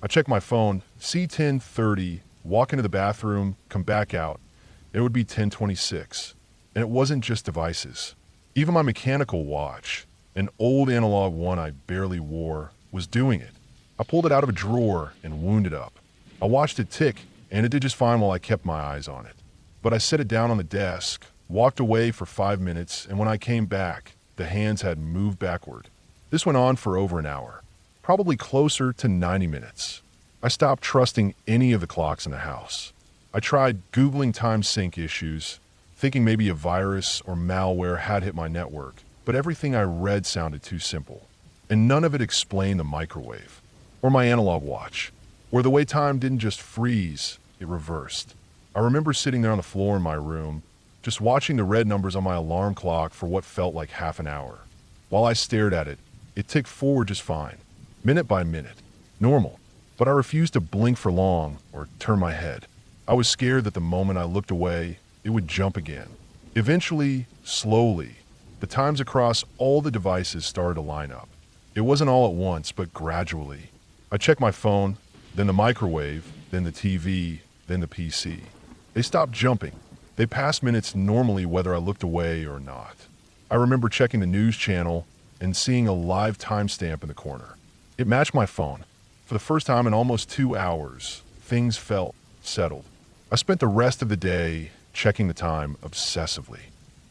I checked my phone, see 10:30, walk into the bathroom, come back out. It would be 10:26. And it wasn't just devices. Even my mechanical watch, an old analog one I barely wore, was doing it. I pulled it out of a drawer and wound it up. I watched it tick, and it did just fine while I kept my eyes on it. But I set it down on the desk, walked away for 5 minutes, and when I came back, the hands had moved backward. This went on for over an hour, probably closer to 90 minutes. I stopped trusting any of the clocks in the house. I tried Googling time sync issues, thinking maybe a virus or malware had hit my network, but everything I read sounded too simple. And none of it explained the microwave, or my analog watch, or the way time didn't just freeze, it reversed. I remember sitting there on the floor in my room, just watching the red numbers on my alarm clock for what felt like half an hour. While I stared at it, it ticked forward just fine, minute by minute, normal. But I refused to blink for long or turn my head. I was scared that the moment I looked away, it would jump again. Eventually, slowly, the times across all the devices started to line up. It wasn't all at once, but gradually. I checked my phone, then the microwave, then the TV, then the PC. They stopped jumping. They passed minutes normally whether I looked away or not. I remember checking the news channel and seeing a live timestamp in the corner. It matched my phone. For the first time in almost 2 hours, things felt settled. I spent the rest of the day checking the time obsessively.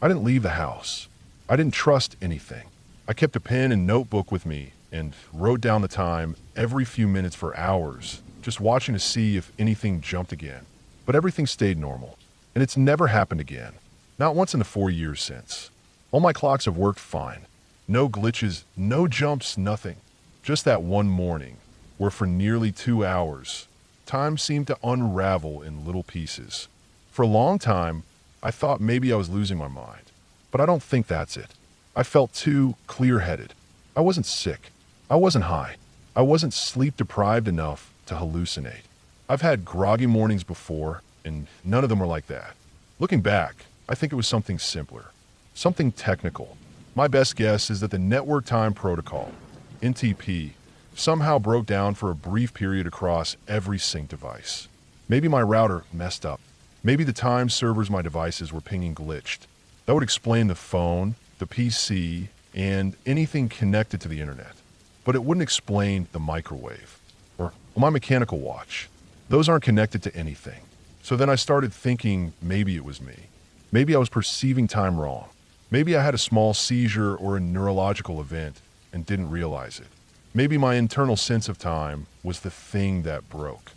I didn't leave the house. I didn't trust anything. I kept a pen and notebook with me and wrote down the time every few minutes for hours, just watching to see if anything jumped again. But everything stayed normal, and it's never happened again. Not once in the 4 years since. All my clocks have worked fine. No glitches, no jumps, nothing. Just that one morning, where for nearly 2 hours, time seemed to unravel in little pieces. For a long time, I thought maybe I was losing my mind. But I don't think that's it. I felt too clear-headed. I wasn't sick. I wasn't high. I wasn't sleep-deprived enough to hallucinate. I've had groggy mornings before, and none of them were like that. Looking back, I think it was something simpler. Something technical. My best guess is that the Network Time Protocol, NTP, somehow broke down for a brief period across every sync device. Maybe my router messed up. Maybe the time servers my devices were pinging glitched. That would explain the phone, the PC, and anything connected to the internet. But it wouldn't explain the microwave or my mechanical watch. Those aren't connected to anything. So then I started thinking maybe it was me. Maybe I was perceiving time wrong. Maybe I had a small seizure or a neurological event and didn't realize it. Maybe my internal sense of time was the thing that broke.